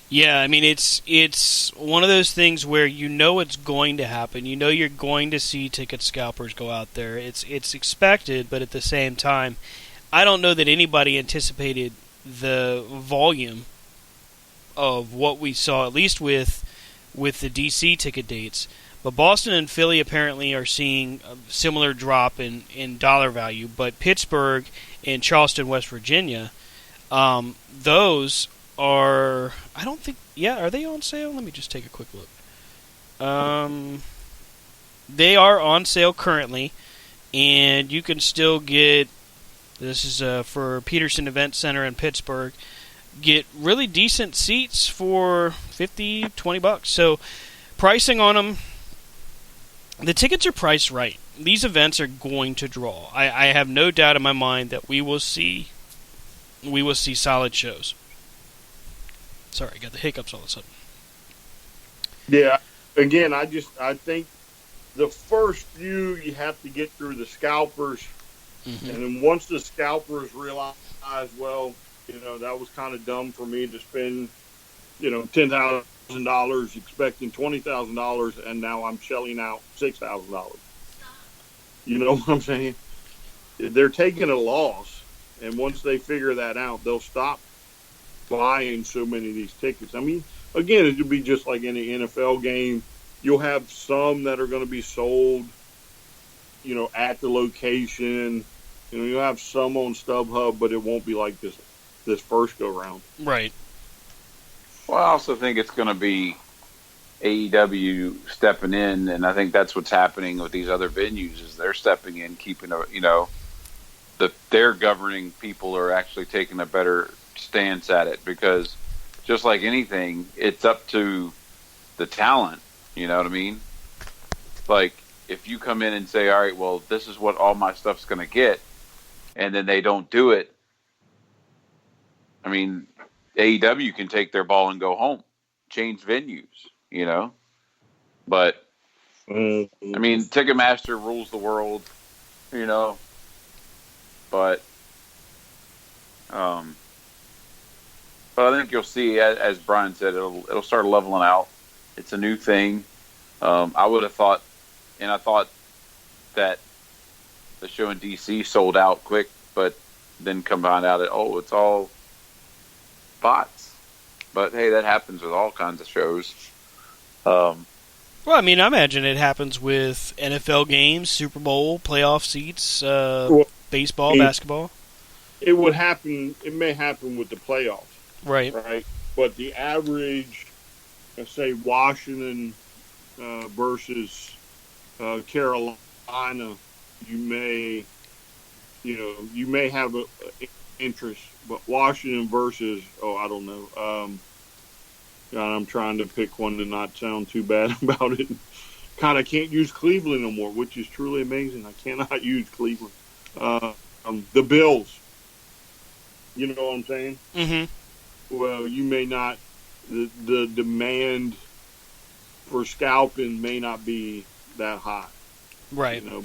Speaker 2: Yeah, I mean, it's one of those things where it's going to happen. You're going to see ticket scalpers go out there. It's expected, but at the same time, I don't know that anybody anticipated the volume of what we saw, at least with the DC ticket dates. But Boston and Philly apparently are seeing a similar drop in dollar value. But Pittsburgh and Charleston, West Virginia, those are, I don't think, are they on sale? Let me just take a quick look. They are on sale currently, and you can still get, this is for Peterson Event Center in Pittsburgh, get really decent seats for $20. So pricing on them, the tickets are priced right. These events are going to draw. I have no doubt in my mind that we will see solid shows. Sorry, I got the hiccups all of a sudden.
Speaker 3: Yeah, again, I think the first few you have to get through the scalpers,
Speaker 2: mm-hmm.
Speaker 3: and then once the scalpers realize, well, that was kind of dumb for me to spend, $10,000 expecting $20,000, and now I'm shelling out $6,000. You know what I'm saying? They're taking a loss, and once they figure that out, they'll stop buying so many of these tickets. I mean, again, it would be just like any NFL game. You'll have some that are going to be sold, at the location. You'll have some on StubHub, but it won't be like this first go round.
Speaker 2: Right.
Speaker 1: Well, I also think it's going to be AEW stepping in, and I think that's what's happening with these other venues is they're stepping in, keeping their governing people are actually taking a better stance at it, because just like anything, it's up to the talent. You know what I mean? Like, if you come in and say, all right, well, this is what all my stuff's going to get, and then they don't do it, I mean, AEW can take their ball and go home, change venues, you know. But I mean, Ticketmaster rules the world, you know. But but I think you'll see, as Brian said, it'll start leveling out. It's a new thing. I would have thought, and I thought that the show in DC sold out quick, but then come find out that it's all bots. But hey, that happens with all kinds of shows.
Speaker 2: Well, I mean, I imagine it happens with NFL games, Super Bowl, playoff seats, baseball, basketball.
Speaker 3: It would happen. It may happen with the playoffs,
Speaker 2: right?
Speaker 3: But the average, let's say Washington versus Carolina, you may have an interest, but Washington versus I don't know. God, I'm trying to pick one to not sound too bad about it. God, I can't use Cleveland no more, which is truly amazing. I cannot use Cleveland. The Bills. You know what I'm saying?
Speaker 2: Mm-hmm.
Speaker 3: Well, you may not. The demand for scalping may not be that high.
Speaker 2: Right.
Speaker 3: You know,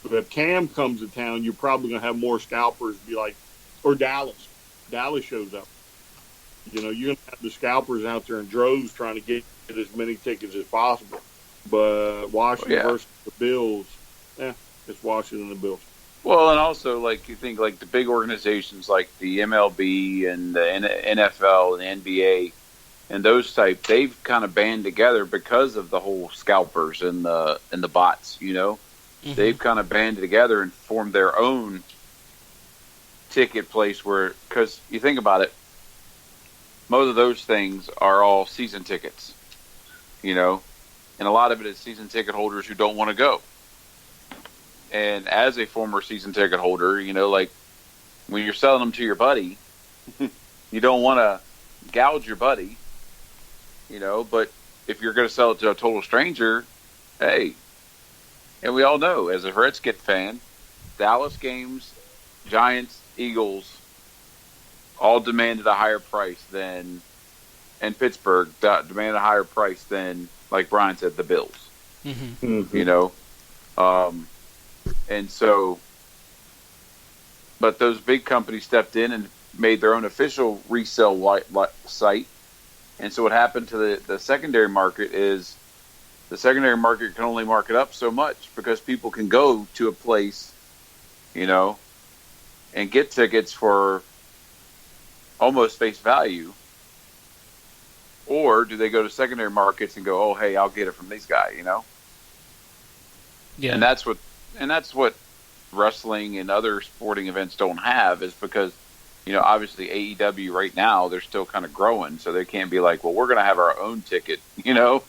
Speaker 3: but if Cam comes to town, you're probably going to have more scalpers be like, or Dallas. Dallas shows up. You know, you're going to have the scalpers out there in droves trying to get as many tickets as possible. But Washington versus the Bills, it's Washington and the Bills.
Speaker 1: Well, and also, like, you think, like, the big organizations like the MLB and the NFL and the NBA and those type, they've kind of band together because of the whole scalpers and the bots, you know? Mm-hmm. They've kind of banded together and formed their own ticket place where, because you think about it, most of those things are all season tickets, you know? And a lot of it is season ticket holders who don't want to go. And as a former season ticket holder, you know, like when you're selling them to your buddy, you don't want to gouge your buddy, you know, but if you're going to sell it to a total stranger, hey, and we all know as a Redskin fan, Dallas games, Giants, Eagles, all demanded a higher price than, and Pittsburgh demanded a higher price than, like Brian said, the Bills, you know. And so, but those big companies stepped in and made their own official resale site. And so what happened to the secondary market is the secondary market can only mark it up so much because people can go to a place, you know, and get tickets for almost face value. Or do they go to secondary markets and go, oh, hey, I'll get it from these guys, you know? Yeah. And that's what wrestling and other sporting events don't have is because, you know, obviously AEW right now, they're still kind of growing. So they can't be like, well, we're going to have our own ticket, you know?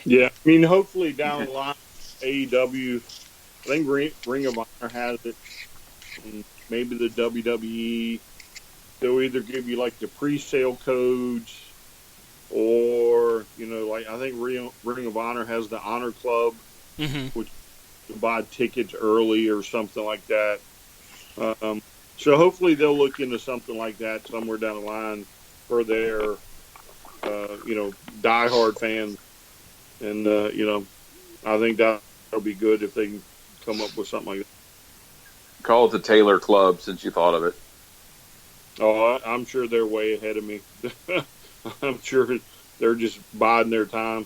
Speaker 3: Yeah. I mean, hopefully down the line, AEW, I think Ring of Honor has it. And maybe the WWE, they'll either give you like the pre-sale codes or, you know, like I think Ring of Honor has the Honor Club, which you buy tickets early or something like that. So hopefully they'll look into something like that somewhere down the line for their, you know, diehard fans. And, you know, I think that'll be good if they can come up with something like that.
Speaker 1: Call it the Taylor Club since you thought of it.
Speaker 3: Oh, I'm sure they're way ahead of me. I'm sure they're just biding their time.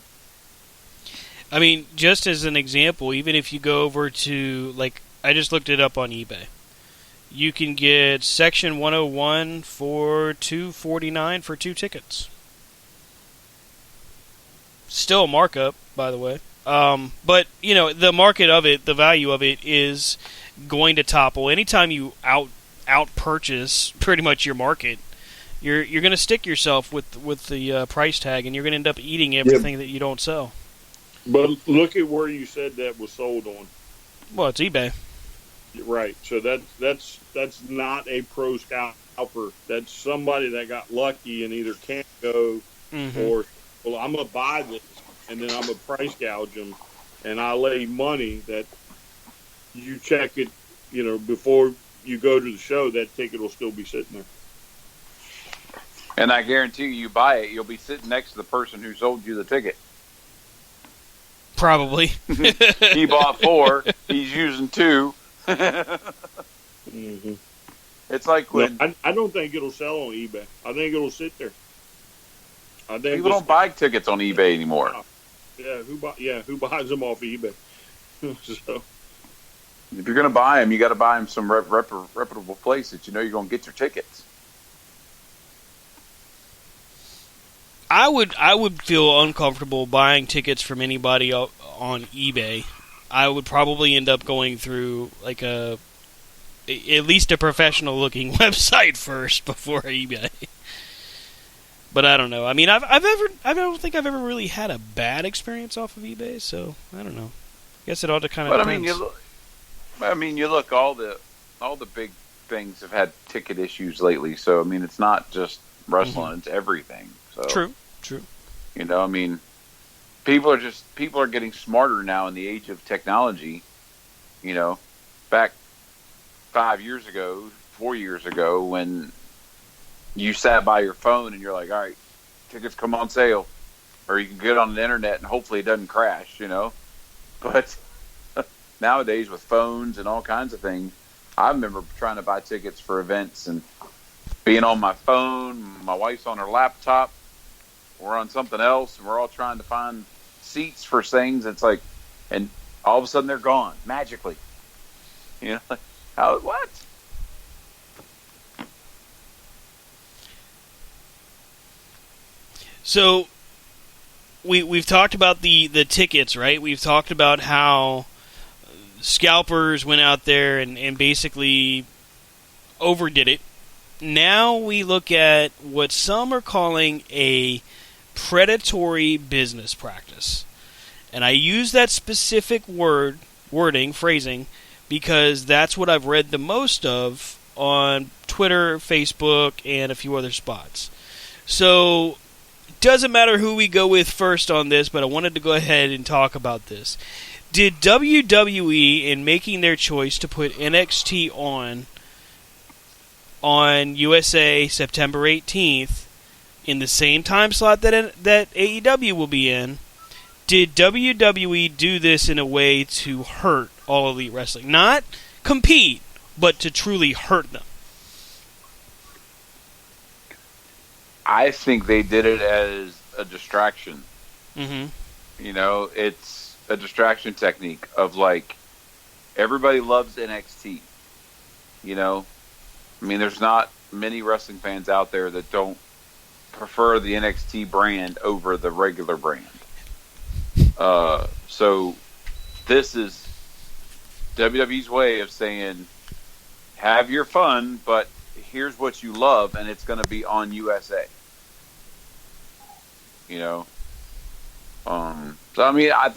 Speaker 2: I mean, just as an example, even if you go over to, like, I just looked it up on eBay. You can get Section 101 for $249 for 2 tickets. Still a markup, by the way. But, you know, the market of it, the value of it is going to topple. Anytime you out purchase pretty much your market, you're going to stick yourself with the price tag, and you're going to end up eating everything that you don't sell.
Speaker 3: But look at where you said that was sold on.
Speaker 2: Well, it's eBay.
Speaker 3: Right. So that's not a pro scalper. That's somebody that got lucky and either can't go or, well, I'm going to buy this and then I'm going to price gouge them, and I lay money that you check it, you know, before you go to the show, that ticket will still be sitting there.
Speaker 1: And I guarantee you buy it, you'll be sitting next to the person who sold you the ticket.
Speaker 2: Probably.
Speaker 1: He bought 4. He's using 2.
Speaker 3: Mm-hmm.
Speaker 1: It's like when
Speaker 3: I don't think it'll sell on eBay. I think it'll sit there. I think
Speaker 1: people don't buy tickets on eBay anymore.
Speaker 3: Who buys them off eBay? So,
Speaker 1: if you're going to buy them, you got to buy them some reputable place that you know you're going to get your tickets.
Speaker 2: I would feel uncomfortable buying tickets from anybody on eBay. I would probably end up going through like at least a professional looking website first before eBay. But I don't know. I mean, I don't think I've ever really had a bad experience off of eBay. So I don't know. I guess it ought to kind of.
Speaker 1: But
Speaker 2: depends.
Speaker 1: you look all the big things have had ticket issues lately. So I mean, it's not just wrestling;
Speaker 2: Mm-hmm.
Speaker 1: it's everything. So
Speaker 2: True.
Speaker 1: You know, I mean, people are getting smarter now in the age of technology. You know, back 5 years ago, 4 years ago, when you sat by your phone and you're like, all right, tickets come on sale, or you can get on the internet and hopefully it doesn't crash, you know. But nowadays with phones and all kinds of things, I remember trying to buy tickets for events and being on my phone, my wife's on her laptop, we're on something else, and we're all trying to find seats for things. It's like, and all of a sudden they're gone magically. You know, like, how? What?
Speaker 2: So we've talked about the tickets, right? We've talked about how scalpers went out there and basically overdid it. Now we look at what some are calling a predatory business practice. And I use that specific phrasing, because that's what I've read the most of on Twitter, Facebook, and a few other spots. So, it doesn't matter who we go with first on this, but I wanted to go ahead and talk about this. Did WWE, in making their choice to put NXT on USA September 18th, in the same time slot that AEW will be in, did WWE do this in a way to hurt All Elite Wrestling? Not compete, but to truly hurt them.
Speaker 1: I think they did it as a distraction.
Speaker 2: Mm-hmm.
Speaker 1: You know, it's a distraction technique of like, everybody loves NXT. You know, I mean, there's not many wrestling fans out there that don't prefer the NXT brand over the regular brand. So this is WWE's way of saying, have your fun, but here's what you love, and it's going to be on USA. You know? So, I mean, I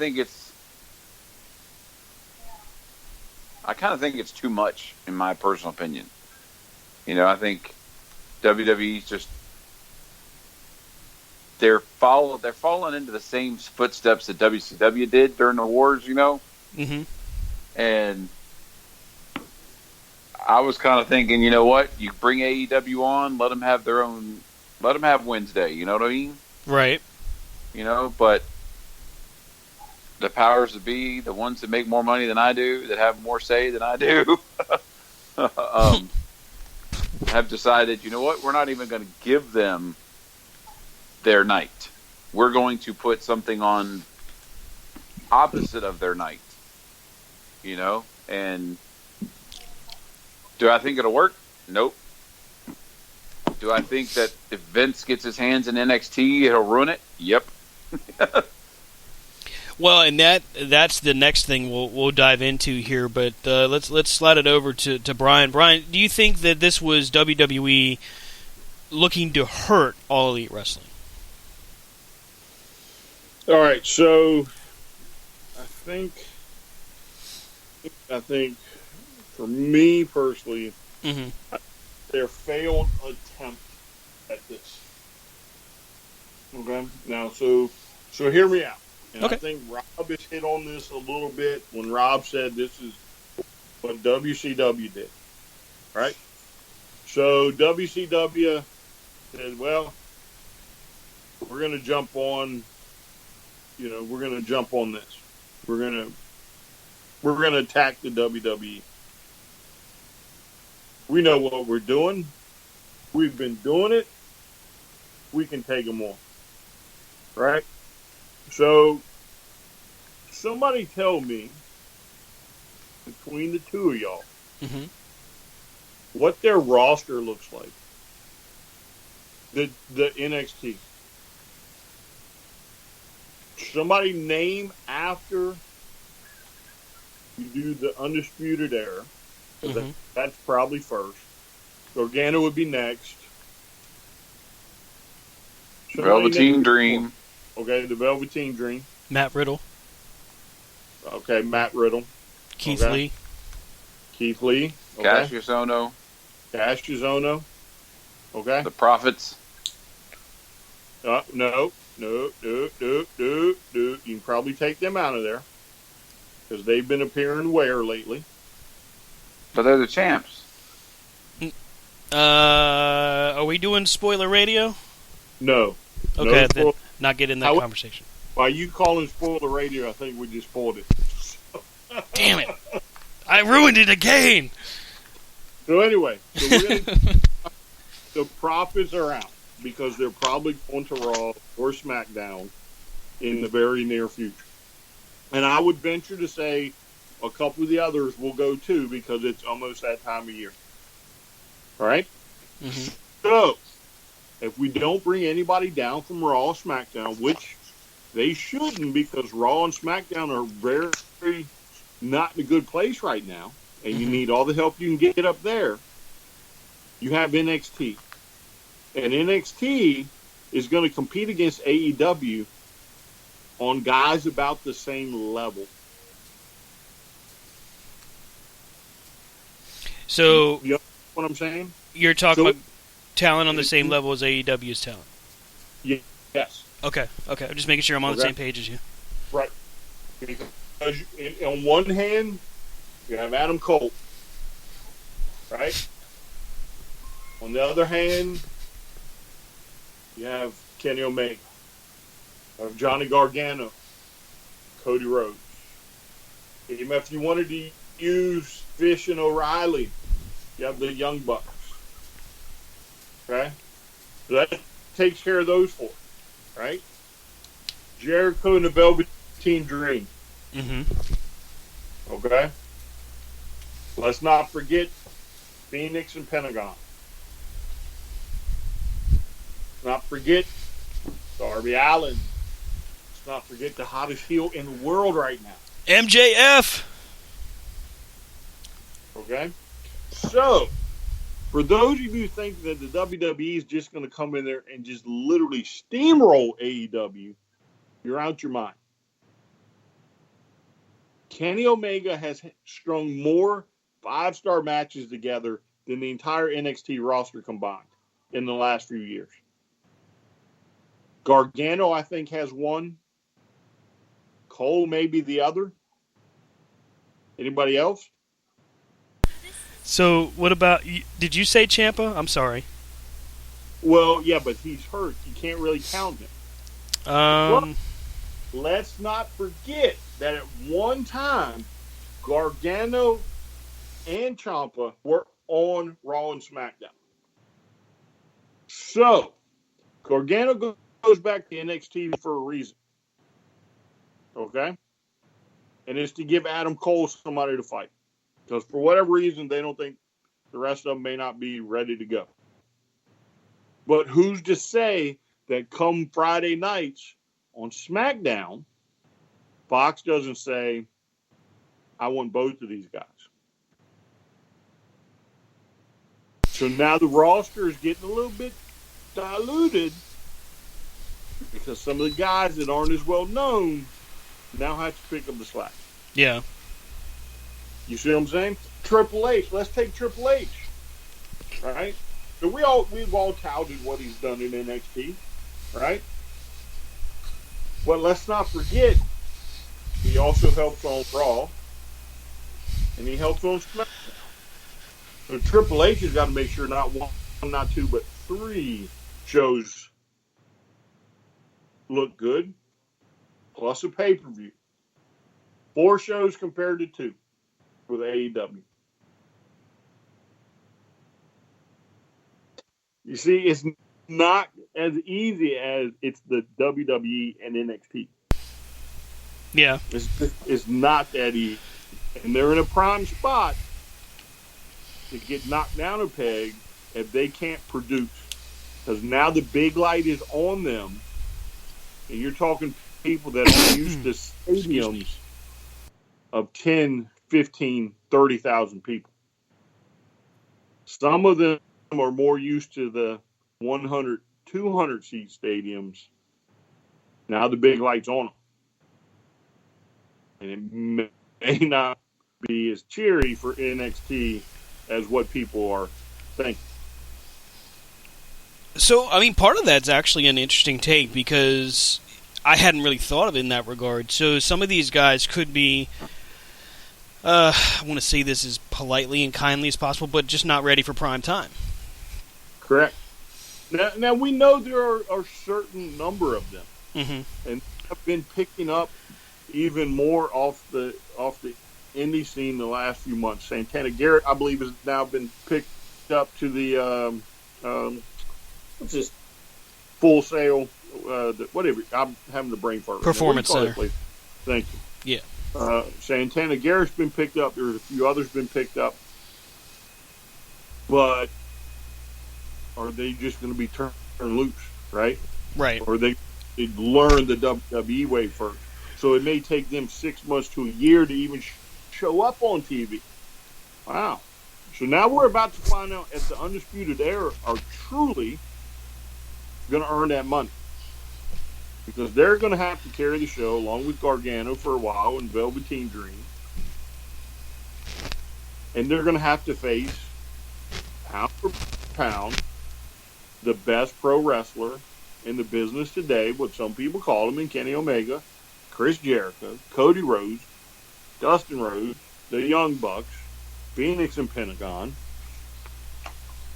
Speaker 1: kind of think it's too much, in my personal opinion. You know, I think WWE's just, they're falling into the same footsteps that WCW did during the wars, you know?
Speaker 2: Mm-hmm.
Speaker 1: And I was kind of thinking, you know what? You bring AEW on, let them have Wednesday, you know what I mean?
Speaker 2: Right.
Speaker 1: You know, but the powers that be, the ones that make more money than I do, that have more say than I do, have decided, you know what? We're not even going to give them their night. We're going to put something on opposite of their night. You know? And do I think it'll work? Nope. Do I think that if Vince gets his hands in NXT, it'll ruin it? Yep.
Speaker 2: Well, and that's the next thing we'll dive into here. But let's slide it over to Brian. Brian, do you think that this was WWE looking to hurt All Elite Wrestling?
Speaker 3: All right, so I think for me personally,
Speaker 2: Mm-hmm.
Speaker 3: their failed attempt at this. Okay, now so hear me out. And
Speaker 2: Okay.
Speaker 3: I think Rob has hit on this a little bit when Rob said this is what WCW did. right? So WCW said, well, we're going to jump on, we're going to jump on this. We're going to attack the WWE. We know what we're doing. We've been doing it. We can take them on. Right? So somebody tell me, between the two of y'all, what their roster looks like. The NXT. Somebody name after you do the Undisputed Era. That's probably first. Gargano would be next.
Speaker 1: Velveteen Dream.
Speaker 3: Okay, the Velveteen Dream.
Speaker 2: Matt Riddle.
Speaker 3: Okay, Matt Riddle.
Speaker 2: Keith Lee.
Speaker 3: Keith Lee. Okay.
Speaker 1: Cassius Ohno.
Speaker 3: Cassius Ohno. Okay.
Speaker 1: The Prophets.
Speaker 3: No. You can probably take them out of there because they've been appearing where lately?
Speaker 1: But they're the champs.
Speaker 2: Are we doing spoiler radio?
Speaker 3: No.
Speaker 2: Okay, then not get in that conversation.
Speaker 3: By you calling spoiler radio, I think we just spoiled it.
Speaker 2: Damn it. I ruined it again.
Speaker 3: So anyway, the Profits are out because they're probably going to Raw or SmackDown in the very near future. And I would venture to say a couple of the others will go too because it's almost that time of year. All right? So, if we don't bring anybody down from Raw or SmackDown, which they shouldn't because Raw and SmackDown are very not in a good place right now, and you need all the help you can get up there, you have NXT. And NXT is going to compete against AEW on guys about the same level.
Speaker 2: So,
Speaker 3: you know what I'm saying?
Speaker 2: You're talking about talent on the same level as AEW's talent?
Speaker 3: Yes.
Speaker 2: Okay. I'm just making sure I'm on the same page as you.
Speaker 3: Right. Because on one hand, you have Adam Cole. Right? On the other hand, you have Kenny Omega. You have Johnny Gargano. Cody Rhodes. Even if you wanted to use Fish and O'Reilly, you have the Young Bucks. Okay? So that takes care of those four. Right? Jericho and the Velveteen Dream. Okay? Let's not forget Phoenix and Pentagon. Let's not forget Darby Allin. Let's not forget the hottest heel in the world right now.
Speaker 2: MJF!
Speaker 3: Okay? So, for those of you who think that the WWE is just going to come in there and just literally steamroll AEW, you're out your mind. Kenny Omega has strung more 5-star matches together than the entire NXT roster combined in the last few years. Gargano, I think, has one. Cole may be the other. Anybody else?
Speaker 2: So, what about... Did you say Ciampa? I'm sorry.
Speaker 3: Well, yeah, but he's hurt. You can't really count him. Well, let's not forget that at one time, Gargano and Ciampa were on Raw and SmackDown. So, Gargano goes back to NXT for a reason. Okay? And it's to give Adam Cole somebody to fight. Because for whatever reason, they don't think the rest of them may not be ready to go. But who's to say that come Friday nights on SmackDown, Fox doesn't say, I want both of these guys. So now the roster is getting a little bit diluted because some of the guys that aren't as well known now have to pick up the slack.
Speaker 2: Yeah.
Speaker 3: You see what I'm saying? Triple H. Let's take Triple H. Right? So we've all touted what he's done in NXT. Right? But let's not forget, he also helps on Raw. And he helps on SmackDown. So Triple H has got to make sure not one, not two, but three shows look good, plus a pay-per-view. 4 shows compared to 2 with AEW. You see, it's not as easy as it's the WWE and NXT.
Speaker 2: Yeah.
Speaker 3: It's not that easy. And they're in a prime spot to get knocked down a peg if they can't produce. Because now the big light is on them. And you're talking people that are used to stadiums of 10, 15, 30,000 people. Some of them are more used to the 100, 200 seat stadiums. Now the big light's on them. And it may not be as cheery for NXT as what people are thinking.
Speaker 2: So, I mean, part of that's actually an interesting take because I hadn't really thought of it in that regard. So some of these guys could be, I want to say this as politely and kindly as possible, but just not ready for prime time.
Speaker 3: Correct. Now we know there are a certain number of them, and have been picking up even more off the indie scene the last few months. Santana Garrett, I believe, has now been picked up to the what's this Full Sail, whatever. I'm having the brain fart.
Speaker 2: Performance Center.
Speaker 3: Thank you.
Speaker 2: Yeah.
Speaker 3: Santana Garrett's been picked up. There's a few others been picked up, but are they just going to be turned loose, right?
Speaker 2: Right.
Speaker 3: Or they learn the WWE way first. So it may take them 6 months to a year to even show up on TV. Wow. So now we're about to find out if the Undisputed Era are truly going to earn that money. Because they're going to have to carry the show along with Gargano for a while and Velveteen Dream. And they're going to have to face, pound for pound, the best pro wrestler in the business today, what some people call him, in Kenny Omega, Chris Jericho, Cody Rhodes, Dustin Rhodes, the Young Bucks, Phoenix and Pentagon,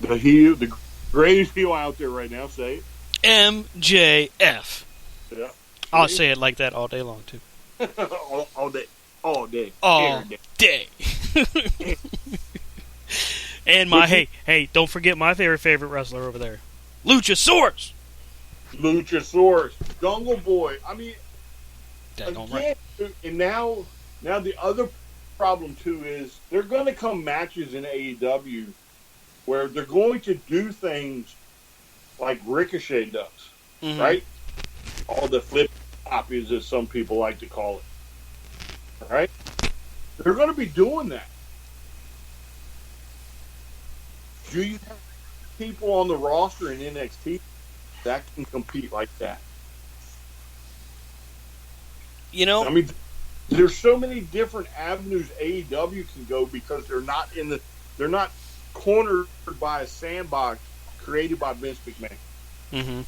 Speaker 3: the greatest heel out there right now, say it.
Speaker 2: MJF.
Speaker 3: Yeah.
Speaker 2: I'll say it like that all day long, too.
Speaker 3: all day. All day.
Speaker 2: All day. And hey, don't forget my favorite wrestler over there. Luchasaurus.
Speaker 3: Jungle Boy. I mean,
Speaker 2: right.
Speaker 3: And now the other problem, too, is they're going to come matches in AEW where they're going to do things like Ricochet does, right? All the flip-floppies, as some people like to call it, right? They're going to be doing that. Do you have people on the roster in NXT that can compete like that?
Speaker 2: You know,
Speaker 3: I mean, there's so many different avenues AEW can go because they're not cornered by a sandbox created by Vince McMahon.
Speaker 2: Mm-hmm.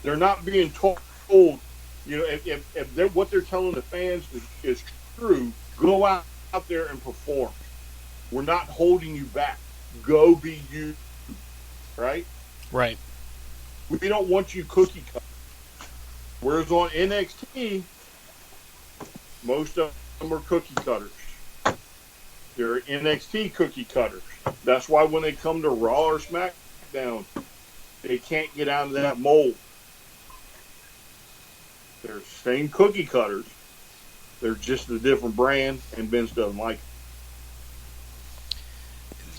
Speaker 3: They're not being told, you know, if what they're telling the fans is true, go out there and perform. We're not holding you back. Go be you, right?
Speaker 2: Right.
Speaker 3: We don't want you cookie cutter. Whereas on NXT, most of them are cookie cutters. They're NXT cookie cutters. That's why when they come to Raw or SmackDown, they can't get out of that mold. They're the same cookie cutters. They're just a different brand, and Vince doesn't like it.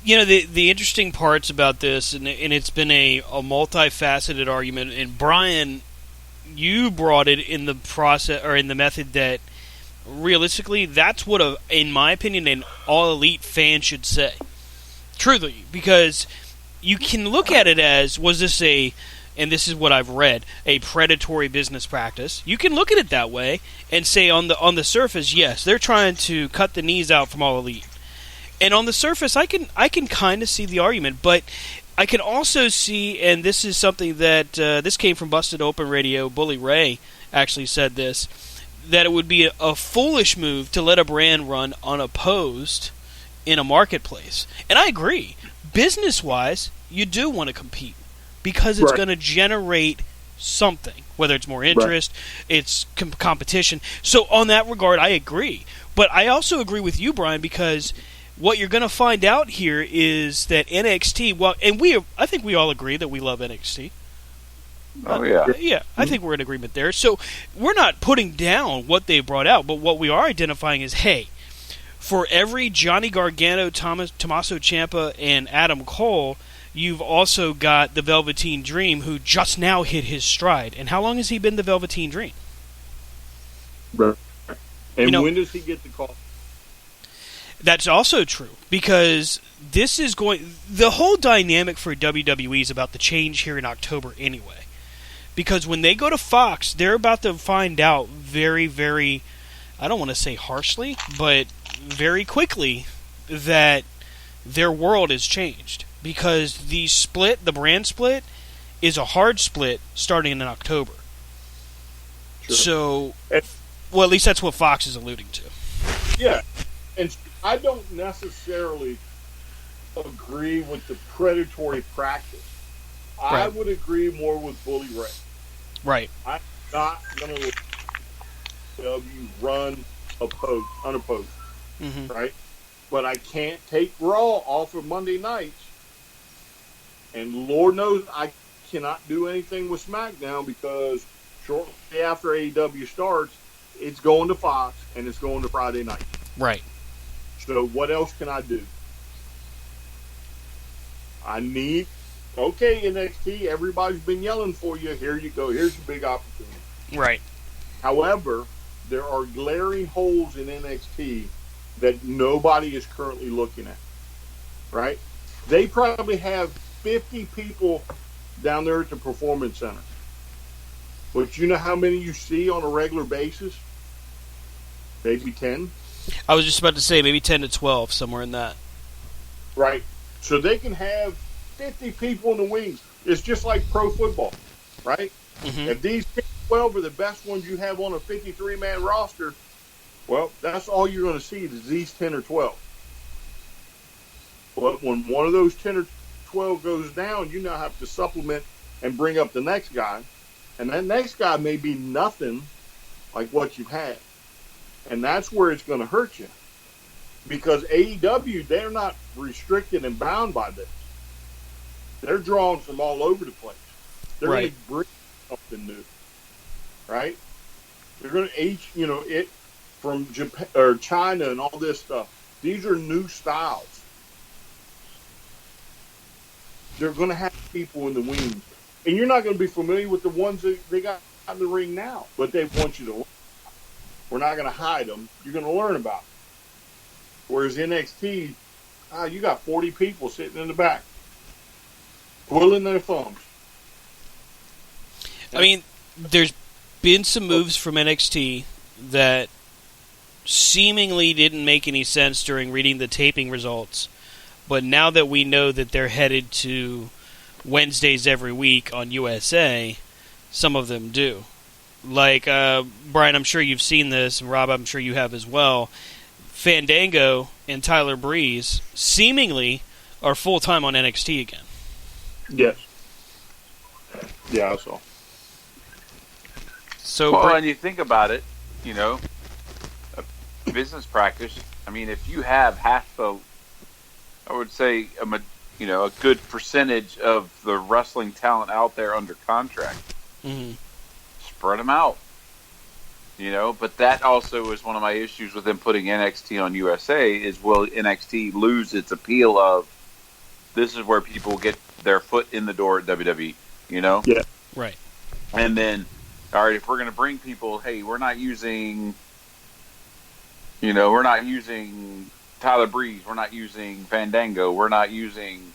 Speaker 2: You know, the interesting parts about this, and it's been a multifaceted argument, and Brian, you brought it in the process, or in the method that, realistically, that's what, in my opinion, an all-elite fan should say. Truly, because you can look at it as, was this and this is what I've read, a predatory business practice. You can look at it that way and say on the surface, yes, they're trying to cut the knees out from all elite. And on the surface, I can kind of see the argument, but I can also see, and this is something that this came from Busted Open Radio. Bully Ray actually said this, that it would be a foolish move to let a brand run unopposed in a marketplace. And I agree. Business-wise, you do want to compete because it's going to generate something, whether it's more interest, it's competition. So on that regard, I agree. But I also agree with you, Brian, because what you're going to find out here is that NXT, well, and I think we all agree that we love NXT.
Speaker 1: Oh, yeah.
Speaker 2: Yeah, I think we're in agreement there. So we're not putting down what they brought out, but what we are identifying is, hey, for every Johnny Gargano, Tommaso Ciampa, and Adam Cole, you've also got the Velveteen Dream, who just now hit his stride. And how long has he been the Velveteen Dream?
Speaker 3: Right. And when does he get the call?
Speaker 2: That's also true, because this is the whole dynamic for WWE is about to change here in October anyway. Because when they go to Fox, they're about to find out very, very, I don't want to say harshly, but very quickly that their world has changed. Because the brand split, is a hard split starting in October. Sure. So, well, at least that's what Fox is alluding to.
Speaker 3: Yeah, and I don't necessarily agree with the predatory practice. Right. I would agree more with Bully Ray.
Speaker 2: Right.
Speaker 3: I'm not going to run unopposed, right? But I can't take Raw off of Monday nights, and Lord knows I cannot do anything with SmackDown because shortly after AEW starts, it's going to Fox and it's going to Friday night.
Speaker 2: Right.
Speaker 3: So what else can I do? Okay, NXT, everybody's been yelling for you. Here you go. Here's your big opportunity.
Speaker 2: Right.
Speaker 3: However, there are glaring holes in NXT that nobody is currently looking at. Right? They probably have 50 people down there at the Performance Center. But you know how many you see on a regular basis? Maybe 10?
Speaker 2: I was just about to say maybe 10 to 12, somewhere in that.
Speaker 3: Right. So they can have 50 people in the wings. It's just like pro football, right? Mm-hmm. If these 12 are the best ones you have on a 53-man roster, well, that's all you're going to see is these 10 or 12. But when one of those 10 or 12 goes down, you now have to supplement and bring up the next guy. And that next guy may be nothing like what you've had. And that's where it's going to hurt you. Because AEW, they're not restricted and bound by this. They're drawn from all over the place. They're going to bring something new. Right? They're going to, from Japan or China and all this stuff. These are new styles. They're going to have people in the wings. And you're not going to be familiar with the ones that they got in the ring now. But they want you to learn. We're not going to hide them. You're going to learn about them. Whereas NXT, you got 40 people sitting in the back, twiddling their thumbs.
Speaker 2: I mean, there's been some moves from NXT that seemingly didn't make any sense during reading the taping results. But now that we know that they're headed to Wednesdays every week on USA, some of them do. Like, Brian, I'm sure you've seen this, and Rob, I'm sure you have as well. Fandango and Tyler Breeze seemingly are full-time on NXT again.
Speaker 3: Yes. Yeah, I saw.
Speaker 1: So, when you think about it, a business practice, I mean, if you have half the, I would say, a good percentage of the wrestling talent out there under contract, spread them out. But that also is one of my issues with them putting NXT on USA is, will NXT lose its appeal of this is where people get their foot in the door at WWE, Yeah.
Speaker 2: Right.
Speaker 1: And then, all right, if we're going to bring people, hey, we're not using Tyler Breeze, we're not using Fandango, we're not using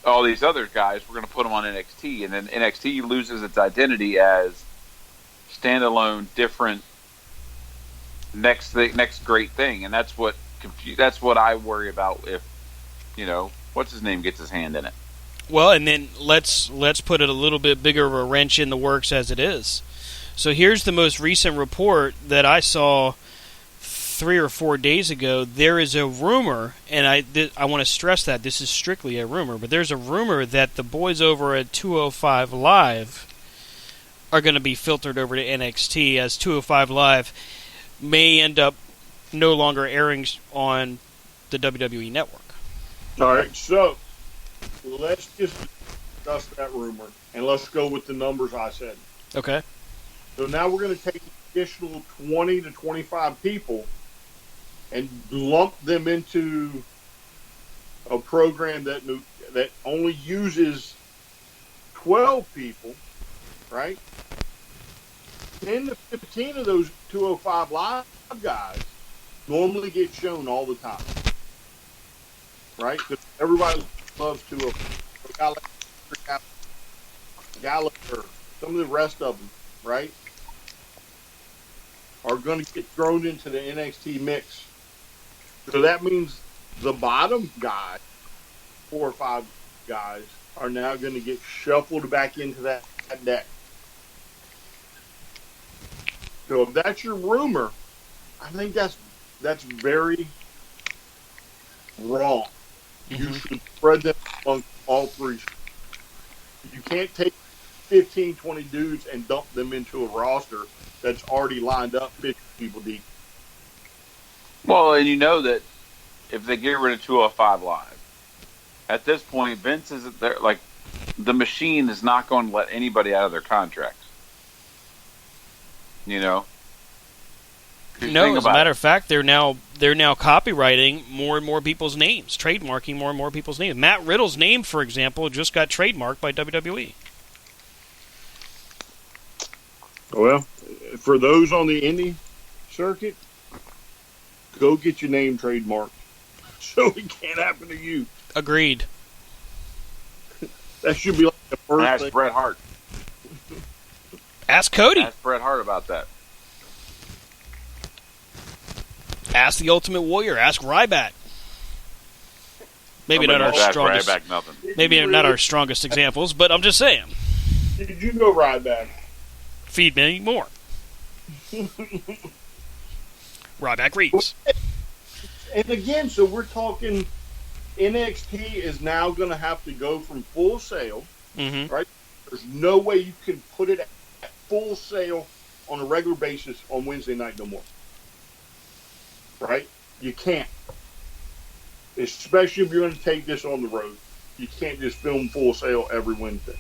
Speaker 1: all these other guys, we're going to put them on NXT, and then NXT loses its identity as standalone, different, next great thing, and that's what I worry about if what's his name gets his hand in it.
Speaker 2: Well, and then let's put it a little bit bigger of a wrench in the works as it is. So here's the most recent report that I saw 3 or 4 days ago, there is a rumor, and I want to stress that this is strictly a rumor, but there's a rumor that the boys over at 205 Live are going to be filtered over to NXT, as 205 Live may end up no longer airing on the WWE Network.
Speaker 3: All right, so let's just discuss that rumor, and let's go with the numbers I said.
Speaker 2: Okay.
Speaker 3: So now we're going to take an additional 20 to 25 people and lump them into a program that only uses 12 people, right? 10 to 15 of those 205 Live guys normally get shown all the time, right? Because everybody loves 205. Gallagher, some of the rest of them, right, are going to get thrown into the NXT mix. So that means the bottom guys, 4 or 5 guys, are now going to get shuffled back into that deck. So if that's your rumor, I think that's very wrong. Mm-hmm. You should spread them among all 3. You can't take 15, 20 dudes and dump them into a roster that's already lined up 50 people deep.
Speaker 1: Well, and you know that if they get rid of 205 Live, at this point, Vince isn't there. Like, the machine is not going to let anybody out of their contracts. You know?
Speaker 2: No, as a matter of fact, they're now copywriting more and more people's names, trademarking more and more people's names. Matt Riddle's name, for example, just got trademarked by WWE.
Speaker 3: Well, for those on the indie circuit, go get your name trademarked so it can't happen to you.
Speaker 2: Agreed.
Speaker 3: That should be like the first
Speaker 1: Ask
Speaker 3: thing.
Speaker 1: Bret Hart.
Speaker 2: Ask Cody.
Speaker 1: Ask Bret Hart about that.
Speaker 2: Ask the Ultimate Warrior. Ask Ryback. Maybe not our strongest.
Speaker 1: Ryback, nothing.
Speaker 2: Maybe not our strongest examples, but I'm just saying.
Speaker 3: Did you go Ryback?
Speaker 2: Feed me more. Ryback Reeves.
Speaker 3: And again, so we're talking NXT is now going to have to go from Full Sail, right? There's no way you can put it at Full Sail on a regular basis on Wednesday night no more. Right? You can't. Especially if you're going to take this on the road. You can't just film Full Sail every Wednesday.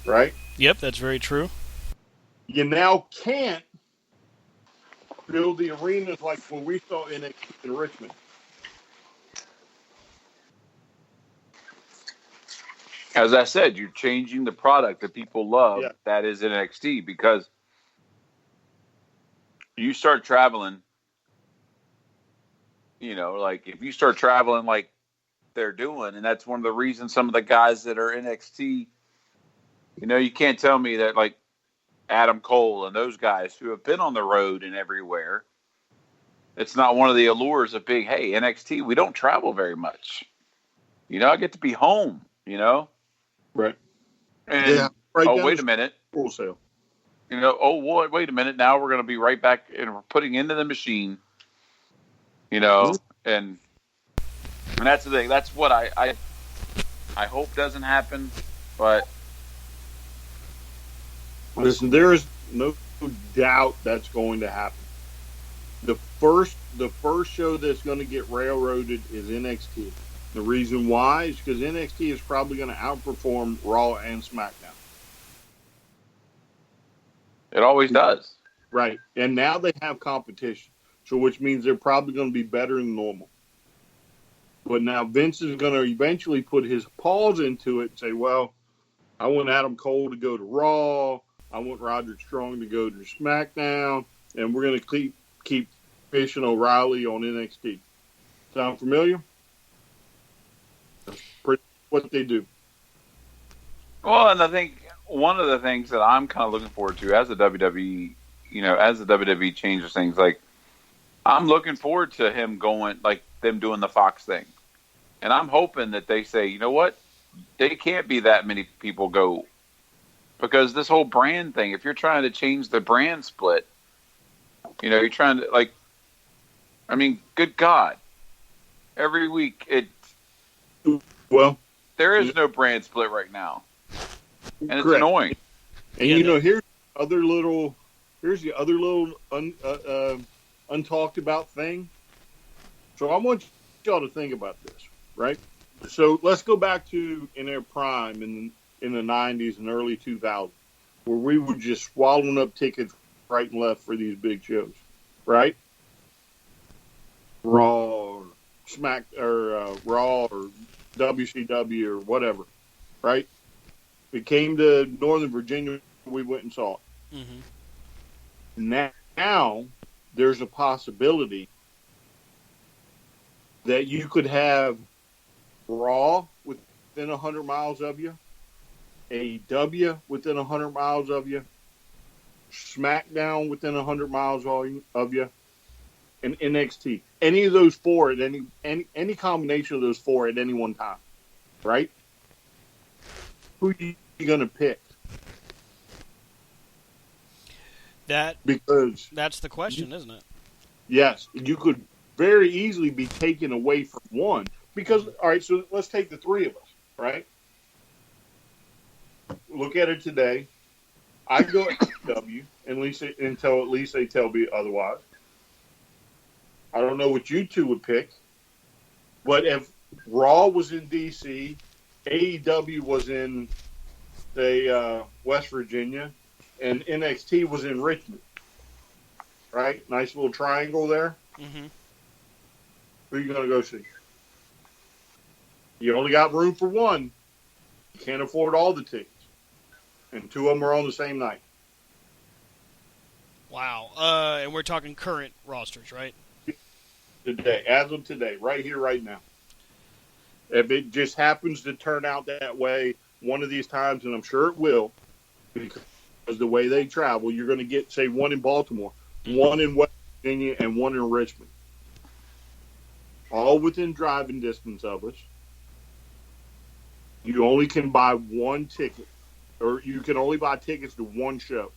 Speaker 3: Right?
Speaker 2: Yep, that's very true.
Speaker 3: You now can't build the arenas like when we saw NXT in Richmond.
Speaker 1: As I said, you're changing the product that people love.
Speaker 3: Yeah.
Speaker 1: That is NXT, because you start traveling, you know, like if you start traveling like they're doing, and that's one of the reasons some of the guys that are NXT, you know, you can't tell me that like Adam Cole and those guys who have been on the road and everywhere, it's not one of the allures of big, hey, NXT, we don't travel very much. You know, I get to be home, you know?
Speaker 3: Right.
Speaker 1: And,
Speaker 3: yeah, right.
Speaker 1: Oh, wait a minute.
Speaker 3: Full Sail.
Speaker 1: You know, oh, wait a minute. Now we're going to be right back and we're putting into the machine, you know, and that's the thing. That's what I hope doesn't happen, but
Speaker 3: listen, there is no doubt that's going to happen. The first show that's going to get railroaded is NXT. The reason why is because NXT is probably going to outperform Raw and SmackDown.
Speaker 1: It always does.
Speaker 3: Right. And now they have competition, so which means they're probably going to be better than normal. But now Vince is going to eventually put his paws into it and say, well, I want Adam Cole to go to Raw. I want Roderick Strong to go to SmackDown. And we're going to keep Fish and O'Reilly on NXT. Sound familiar? That's pretty what they do.
Speaker 1: Well, and I think one of the things that I'm kind of looking forward to as the WWE, you know, as the WWE changes things, like I'm looking forward to him going, like them doing the Fox thing. And I'm hoping that they say, you know what? They can't be that many people go, because this whole brand thing, if you're trying to change the brand split, you know, you're trying to, like, I mean, good God. Every week,
Speaker 3: Well,
Speaker 1: there is no brand split right now. And it's
Speaker 3: correct.
Speaker 1: annoying.
Speaker 3: And here's the other little untalked about thing. So I want y'all to think about this, right? So let's go back to in their prime in the 90s and early 2000s, where we were just swallowing up tickets right and left for these big shows, right? Raw, Raw or WCW or whatever, right? It came to Northern Virginia, we went and saw it.
Speaker 2: Mm-hmm.
Speaker 3: Now there's a possibility that you could have Raw within 100 miles of you, AEW within 100 miles of you, SmackDown within 100 miles of you, and NXT. Any of those four at any combination of those four at any one time, right? Who are you going to pick? Because
Speaker 2: that's the question, isn't it?
Speaker 3: Yes, you could very easily be taken away from one. Because, all right, so let's take the three of us, right? Look at it today. I go AEW until at least they tell me otherwise. I don't know what you two would pick. But if Raw was in D.C., AEW was in, say, West Virginia, and NXT was in Richmond, right? Nice little triangle there.
Speaker 2: Mm-hmm.
Speaker 3: Who are you going to go see? You only got room for one. You can't afford all the tickets. And two of them are on the same night.
Speaker 2: Wow. And we're talking current rosters, right?
Speaker 3: Today, as of today, right here, right now. If it just happens to turn out that way one of these times, and I'm sure it will, because the way they travel, you're going to get, say, one in Baltimore, one in West Virginia, and one in Richmond. All within driving distance of us. You only can buy one ticket, or you can only buy tickets to one show.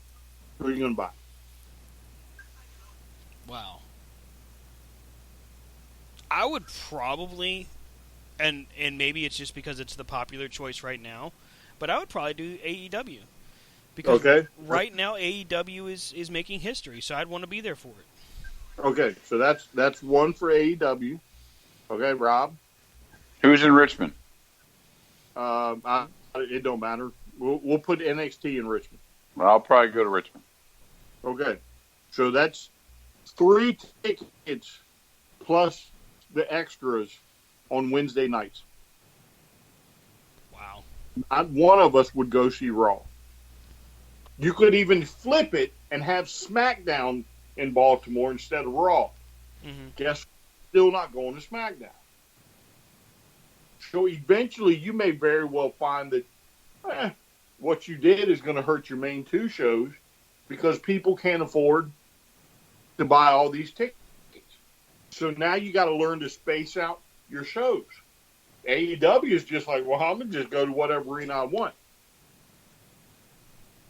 Speaker 3: Who are you going to buy?
Speaker 2: Wow. I would probably, and maybe it's just because it's the popular choice right now, but I would probably do AEW. Because right now AEW is making history, so I'd want to be there for it.
Speaker 3: Okay, so that's one for AEW. Okay, Rob?
Speaker 1: Who's in Richmond?
Speaker 3: It don't matter. We'll put NXT in Richmond.
Speaker 1: Well, I'll probably go to Richmond.
Speaker 3: Okay, so that's 3 tickets plus the extras on Wednesday nights.
Speaker 2: Wow.
Speaker 3: Not one of us would go see Raw. You could even flip it and have SmackDown in Baltimore instead of Raw.
Speaker 2: Mm-hmm.
Speaker 3: Guess still not going to SmackDown. So eventually you may very well find that what you did is going to hurt your main two shows because people can't afford to buy all these tickets. So now you got to learn to space out your shows. AEW is just like, well, I'm going to just go to whatever arena I want.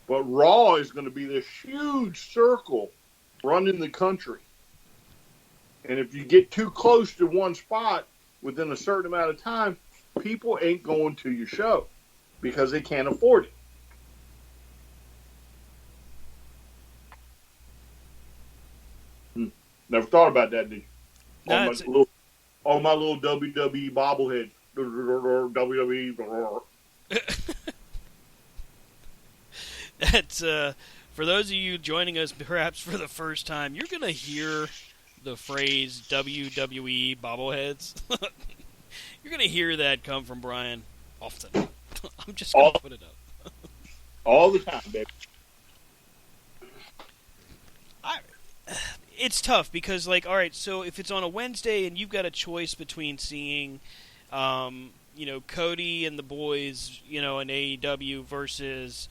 Speaker 3: But Raw is going to be this huge circle running the country. And if you get too close to one spot within a certain amount of time, people ain't going to your show because they can't afford it. Never thought about that, did you? All my little WWE bobbleheads. WWE.
Speaker 2: That's for those of you joining us perhaps for the first time, you're going to hear the phrase WWE bobbleheads. You're going to hear that come from Brian often. I'm just going to put it up.
Speaker 3: All the time, baby.
Speaker 2: It's tough because, like, all right, so if it's on a Wednesday and you've got a choice between seeing, Cody and the boys, in AEW versus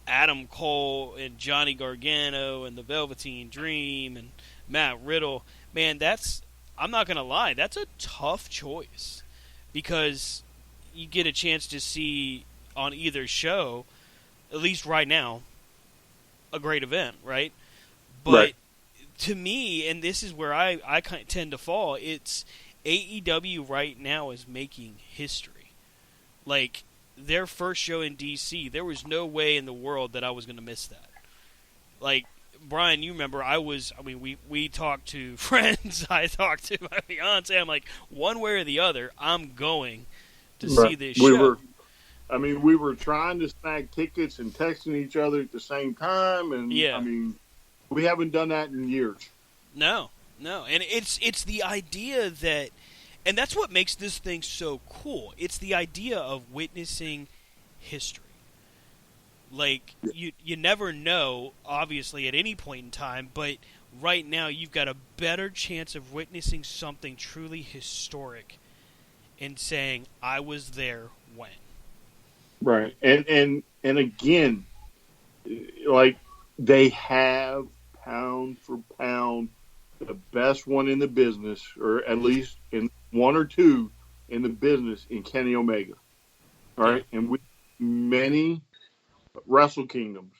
Speaker 2: Adam Cole and Johnny Gargano and the Velveteen Dream and Matt Riddle, man, I'm not going to lie, that's a tough choice because you get a chance to see on either show, at least right now, a great event, right? But to me, and this is where I kind of tend to fall, it's AEW right now is making history. Like, their first show in DC, there was no way in the world that I was going to miss that. Like, Brian, you remember, we talked to friends, I talked to my fiance, I'm like, one way or the other, I'm going to see this show.
Speaker 3: We were trying to snag tickets and texting each other at the same time, and
Speaker 2: yeah.
Speaker 3: We haven't done that in years.
Speaker 2: No, and it's the idea that, and that's what makes this thing so cool. It's the idea of witnessing history. Like, you never know, obviously, at any point in time, but right now you've got a better chance of witnessing something truly historic and saying, I was there when.
Speaker 3: Right. And again, like, they have pound for pound the best one in the business, or at least in one or two in the business, in Kenny Omega. All right. Yeah. And with many Wrestle Kingdoms,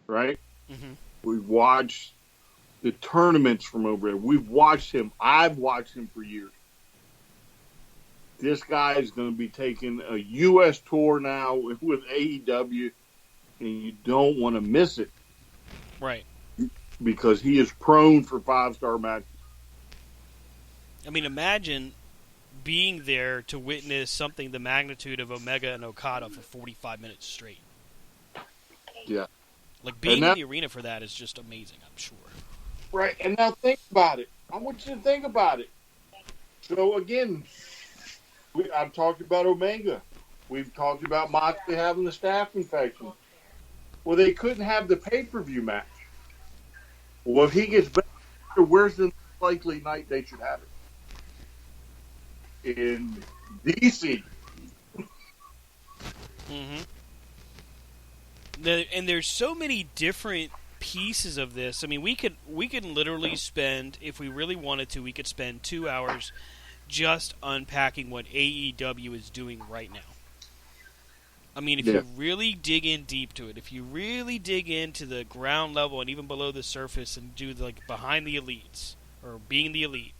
Speaker 3: right?
Speaker 2: Mm-hmm.
Speaker 3: We've watched the tournaments from over there. We've watched him. I've watched him for years. This guy is going to be taking a U.S. tour now with AEW, and you don't want to miss it.
Speaker 2: Right.
Speaker 3: Because he is prone for 5-star matches.
Speaker 2: I mean, imagine being there to witness something the magnitude of Omega and Okada for 45 minutes straight.
Speaker 3: Yeah.
Speaker 2: Like, being in the arena for that is just amazing, I'm sure.
Speaker 3: Right, and now think about it. I want you to think about it. So, again, I've talked about Omega. We've talked about Moxley having the staph infection. Well, they couldn't have the pay-per-view match. Well, if he gets better, where's the likely night they should have it? In DC.
Speaker 2: Mm-hmm. And there's so many different pieces of this. I mean, we could literally spend, if we really wanted to, we could spend 2 hours just unpacking what AEW is doing right now. I mean, if you really dig in deep to it, if you really dig into the ground level and even below the surface and do like behind the elites, or being the elite,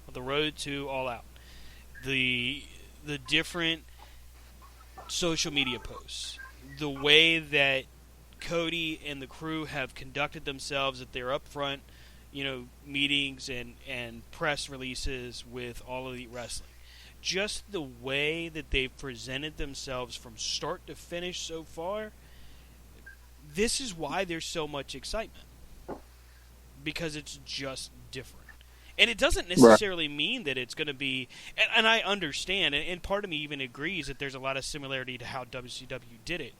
Speaker 2: or the road to All Out, the different social media posts, the way that Cody and the crew have conducted themselves at their upfront, meetings and press releases with All Elite Wrestling. Just the way that they've presented themselves from start to finish so far, this is why there's so much excitement. Because it's just different. And it doesn't necessarily mean that it's going to be... And I understand, and part of me even agrees that there's a lot of similarity to how WCW did it,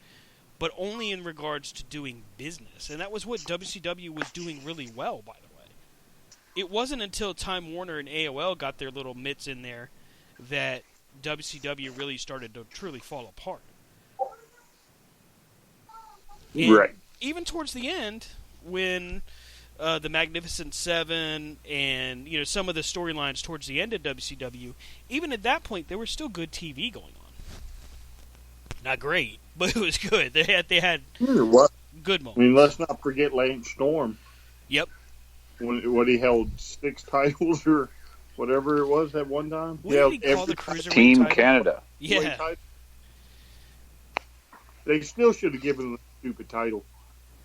Speaker 2: but only in regards to doing business. And that was what WCW was doing really well, by the way. It wasn't until Time Warner and AOL got their little mitts in there that WCW really started to truly fall apart. And even towards the end, when the Magnificent Seven and some of the storylines towards the end of WCW, even at that point, there was still good TV going on. Not great, but it was good. They had good moments.
Speaker 3: I mean, let's not forget Lance Storm.
Speaker 2: Yep.
Speaker 3: When he held 6 titles or whatever it was at one time.
Speaker 2: What did he call the Cruiserweight
Speaker 1: Team
Speaker 2: title?
Speaker 1: Canada.
Speaker 2: Yeah.
Speaker 3: They still should have given him a stupid title.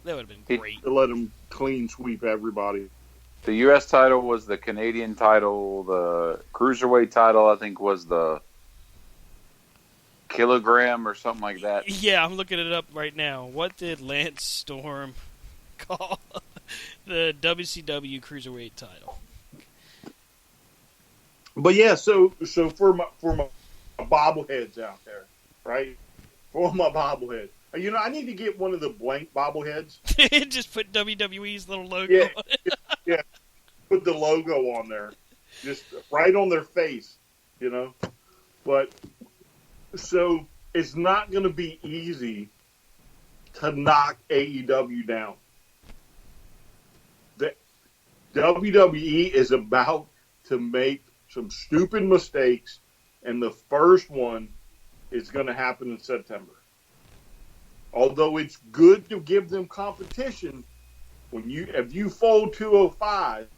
Speaker 2: That would have been great.
Speaker 3: To let him clean sweep everybody.
Speaker 1: The U.S. title was the Canadian title. The Cruiserweight title, I think, was the Kilogram or something like that.
Speaker 2: Yeah, I'm looking it up right now. What did Lance Storm call the WCW Cruiserweight title?
Speaker 3: But yeah, so for my bobbleheads out there, right? For my bobblehead, I need to get one of the blank bobbleheads.
Speaker 2: Just put WWE's little logo.
Speaker 3: Yeah,
Speaker 2: on it.
Speaker 3: Yeah. Put the logo on there, just right on their face, But so it's not going to be easy to knock AEW down. The WWE is about to make some stupid mistakes, and the first one is going to happen in September. Although it's good to give them competition, if you fold 205,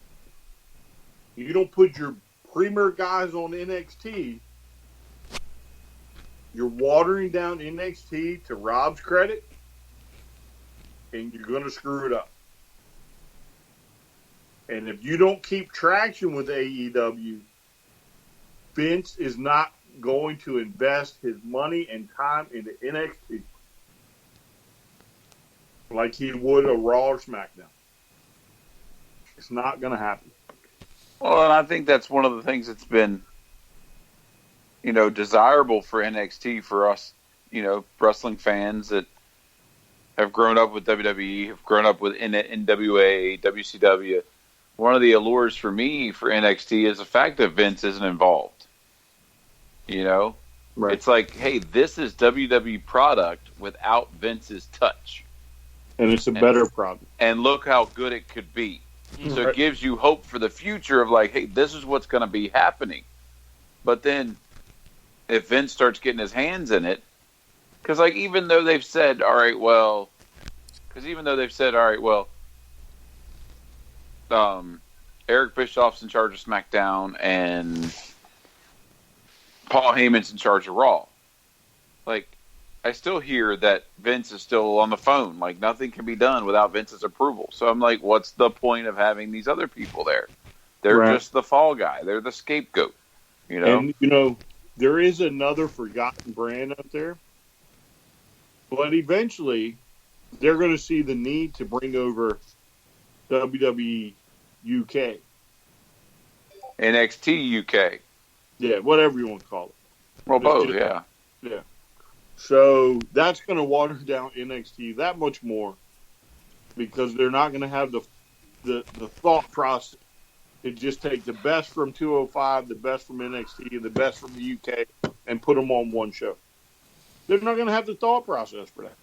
Speaker 3: you don't put your premier guys on NXT. You're watering down NXT to Rob's credit, and you're going to screw it up. And if you don't keep traction with AEW, Vince is not going to invest his money and time into NXT like he would a Raw or SmackDown. It's not going to happen.
Speaker 1: Well, and I think that's one of the things that's been, desirable for NXT for us, wrestling fans that have grown up with WWE, have grown up with NWA, WCW. One of the allures for me for NXT is the fact that Vince isn't involved.
Speaker 3: Right.
Speaker 1: It's like, hey, this is WWE product without Vince's touch.
Speaker 3: And it's a better product.
Speaker 1: And look how good it could be. So it gives you hope for the future of like, hey, this is what's going to be happening. But then if Vince starts getting his hands in it, because like even though they've said, all right, well, Eric Bischoff's in charge of SmackDown and Paul Heyman's in charge of Raw. Like, I still hear that Vince is still on the phone. Like, nothing can be done without Vince's approval. So I'm like, what's the point of having these other people there? They're just the fall guy. They're the scapegoat.
Speaker 3: And, there is another forgotten brand out there. But eventually, they're going to see the need to bring over WWE UK.
Speaker 1: NXT UK.
Speaker 3: Yeah, whatever you want to call it.
Speaker 1: Well, both, yeah.
Speaker 3: Yeah. So that's going to water down NXT that much more because they're not going to have the thought process to just take the best from 205, the best from NXT, and the best from the UK and put them on one show. They're not going to have the thought process for that.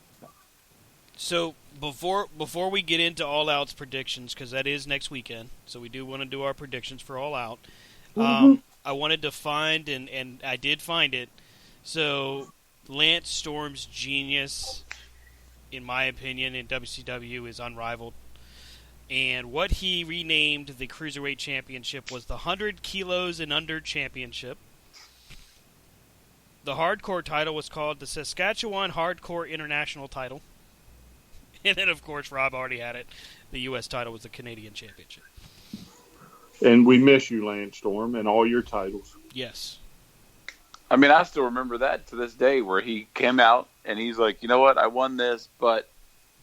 Speaker 2: So before we get into All Out's predictions, because that is next weekend, so we do want to do our predictions for All Out. I wanted to find, and I did find it. So Lance Storm's genius, in my opinion, in WCW is unrivaled. And what he renamed the Cruiserweight Championship was the 100 Kilos and Under Championship. The Hardcore title was called the Saskatchewan Hardcore International title. And then, of course, Rob already had it. The U.S. title was the Canadian Championship.
Speaker 3: And we miss you, Lance Storm, and all your titles.
Speaker 2: Yes.
Speaker 1: I mean, I still remember that to this day where he came out and he's like, you know what, I won this, but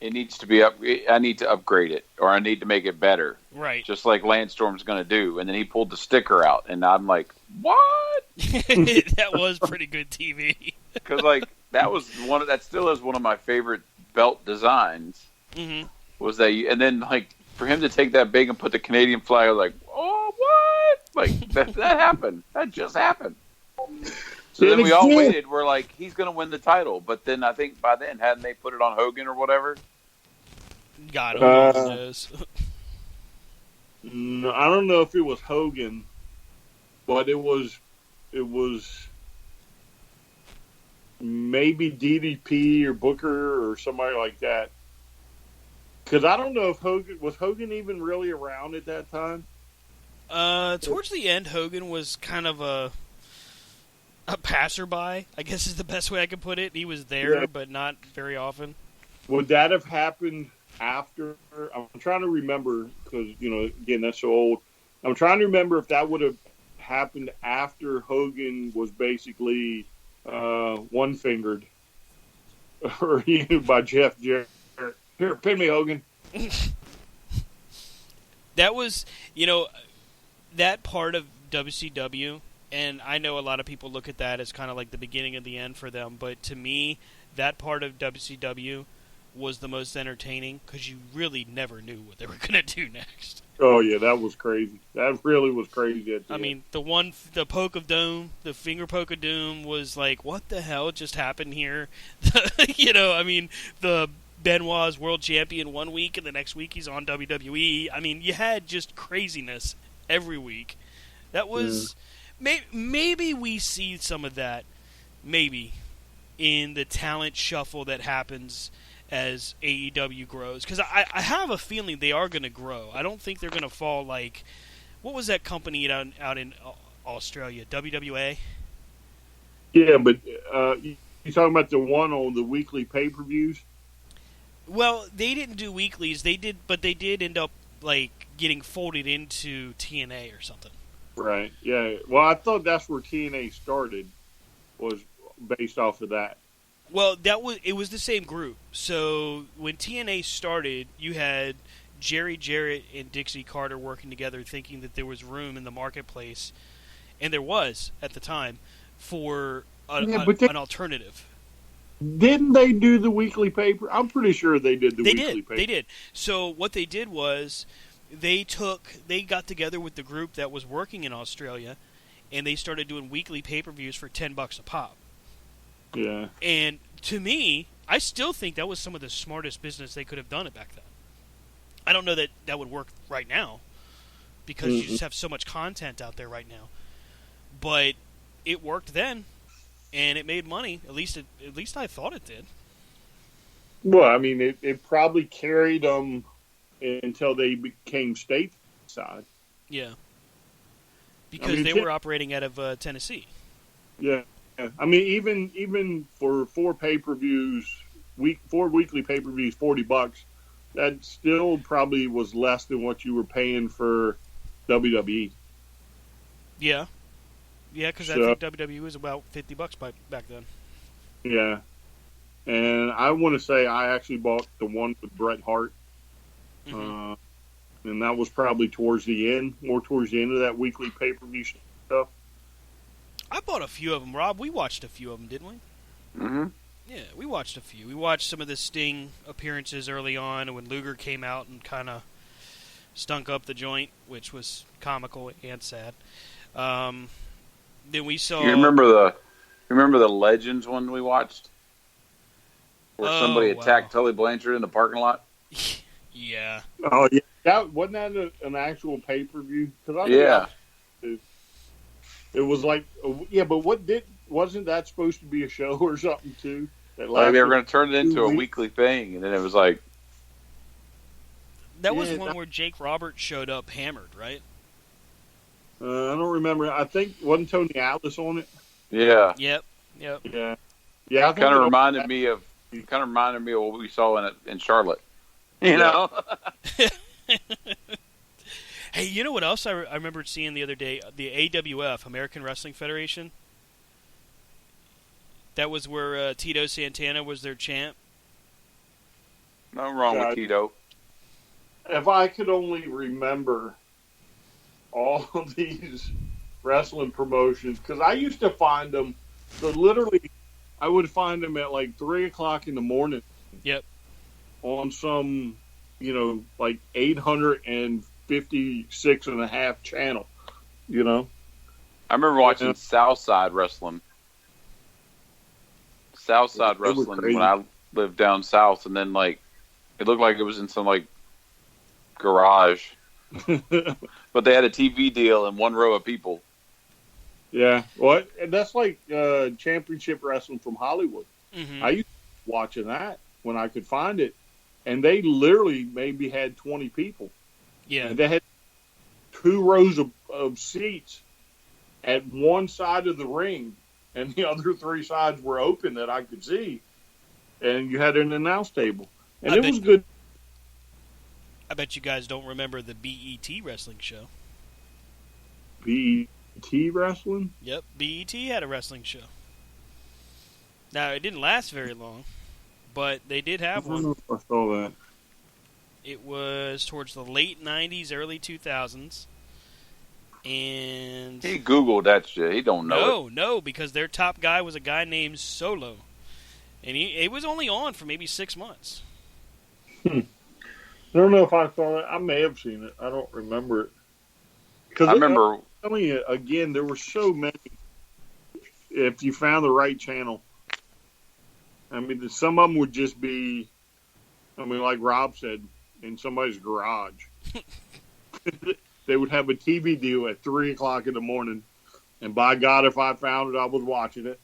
Speaker 1: it needs to be up. I need to upgrade it or I need to make it better.
Speaker 2: Right.
Speaker 1: Just like Lance Storm's going to do. And then he pulled the sticker out and I'm like, what?
Speaker 2: That was pretty good TV.
Speaker 1: Because, like, that still is one of my favorite belt designs.
Speaker 2: Mm-hmm.
Speaker 1: Was that, and then, like, for him to take that big and put the Canadian flag, I was like, oh, what? Like, that happened. That just happened. So then we all waited. We're like, he's going to win the title. But then I think by then, hadn't they put it on Hogan or whatever?
Speaker 2: God only knows.
Speaker 3: No, I don't know if it was Hogan, but it was maybe DDP or Booker or somebody like that. Because I don't know if Hogan even really around at that time?
Speaker 2: Towards the end, Hogan was kind of a passerby, I guess is the best way I could put it. He was there, but not very often.
Speaker 3: Would that have happened after? I'm trying to remember because, again, that's so old. I'm trying to remember if that would have happened after Hogan was basically one-fingered or by Jeff Jarrett. Here, pin me, Hogan.
Speaker 2: That was, that part of WCW, and I know a lot of people look at that as kind of like the beginning of the end for them, but to me, that part of WCW was the most entertaining because you really never knew what they were going to do next.
Speaker 3: Oh, yeah, that was crazy. That really was crazy.
Speaker 2: I mean, the poke of doom, the finger poke of doom was like, what the hell just happened here? The Benoit's world champion one week, and the next week he's on WWE. I mean, you had just craziness every week. That was... Maybe we see some of that, maybe, in the talent shuffle that happens as AEW grows, because I have a feeling they are going to grow. I don't think they're going to fall like, what was that company out in Australia, WWA?
Speaker 3: Yeah, but you talking about the one on the weekly pay-per-views?
Speaker 2: Well, they didn't do weeklies. They did end up like getting folded into TNA or something.
Speaker 3: Right. Yeah. Well, I thought that's where TNA started, was based off of that.
Speaker 2: Well, it was the same group. So when TNA started, you had Jerry Jarrett and Dixie Carter working together, thinking that there was room in the marketplace, and there was at the time for an alternative.
Speaker 3: Didn't they do the weekly paper? I'm pretty sure they did the weekly paper.
Speaker 2: They did. So what they did was they got together with the group that was working in Australia, and they started doing weekly pay-per-views for $10 a pop.
Speaker 3: Yeah.
Speaker 2: And to me, I still think that was some of the smartest business they could have done it back then. I don't know that that would work right now because you just have so much content out there right now. But it worked then, and it made money. At least I thought it did.
Speaker 3: Well, I mean, it probably carried them until they became stateside.
Speaker 2: Yeah. Because they were operating out of Tennessee.
Speaker 3: Yeah. I mean, even for four pay-per-views, four weekly pay-per-views, $40, that still probably was less than what you were paying for WWE.
Speaker 2: Yeah. Yeah, because I think WWE was about $50 back then.
Speaker 3: Yeah. And I want to say I actually bought the one with Bret Hart. Mm-hmm. And that was probably more towards the end of that weekly pay-per-view stuff.
Speaker 2: I bought a few of them, Rob. We watched a few of them, didn't we?
Speaker 1: Mm-hmm.
Speaker 2: Yeah, we watched a few. We watched some of the Sting appearances early on when Luger came out and kind of stunk up the joint, which was comical and sad. Then we saw...
Speaker 1: You remember the Legends one we watched? Where somebody attacked Tully Blanchard in the parking lot?
Speaker 2: Yeah.
Speaker 3: Oh, yeah. Wasn't that an actual pay-per-view?
Speaker 1: Yeah.
Speaker 3: It was like, but wasn't that supposed to be a show or something too?
Speaker 1: Like they were going to turn it into a weekly thing, and then it was like...
Speaker 2: That was one where Jake Roberts showed up hammered, right?
Speaker 3: I don't remember. I think, wasn't Tony Atlas on it?
Speaker 1: Yeah.
Speaker 2: Yep.
Speaker 3: Yeah.
Speaker 1: It kind of reminded me of what we saw in Charlotte. You know?
Speaker 2: Hey, you know what else I remembered seeing the other day? The AWF, American Wrestling Federation. That was where Tito Santana was their champ.
Speaker 1: Nothing wrong with Tito.
Speaker 3: If I could only remember all of these wrestling promotions, because I used to find them, so literally I would find them at like 3 o'clock in the morning.
Speaker 2: Yep. On
Speaker 3: some, like 856 and a half channel, I
Speaker 1: remember watching Southside Wrestling. Southside Wrestling when I lived down south, and then it looked like it was in some garage. But they had a TV deal and one row of people.
Speaker 3: Yeah, well, that's like championship wrestling from Hollywood.
Speaker 2: Mm-hmm.
Speaker 3: I used to watching that when I could find it, and they literally maybe had 20 people.
Speaker 2: Yeah,
Speaker 3: and they had 2 rows of seats at one side of the ring, and the other 3 sides were open that I could see, and you had an announce table, and it was good.
Speaker 2: I bet you guys don't remember the BET wrestling show.
Speaker 3: BET wrestling?
Speaker 2: Yep, BET had a wrestling show. Now, it didn't last very long, but they did have one.
Speaker 3: I don't know if I saw that.
Speaker 2: It was towards the late 90s, early 2000s. And
Speaker 1: he Googled that shit. He don't know.
Speaker 2: No, because their top guy was a guy named Solo. And he was only on for maybe 6 months.
Speaker 3: I don't know if I saw it. I may have seen it. I don't remember it.
Speaker 1: I remember.
Speaker 3: I'm telling you, again, there were so many. If you found the right channel. I mean, some of them would just be, like Rob said, in somebody's garage. They would have a TV deal at 3 o'clock in the morning. And by God, if I found it, I was watching it.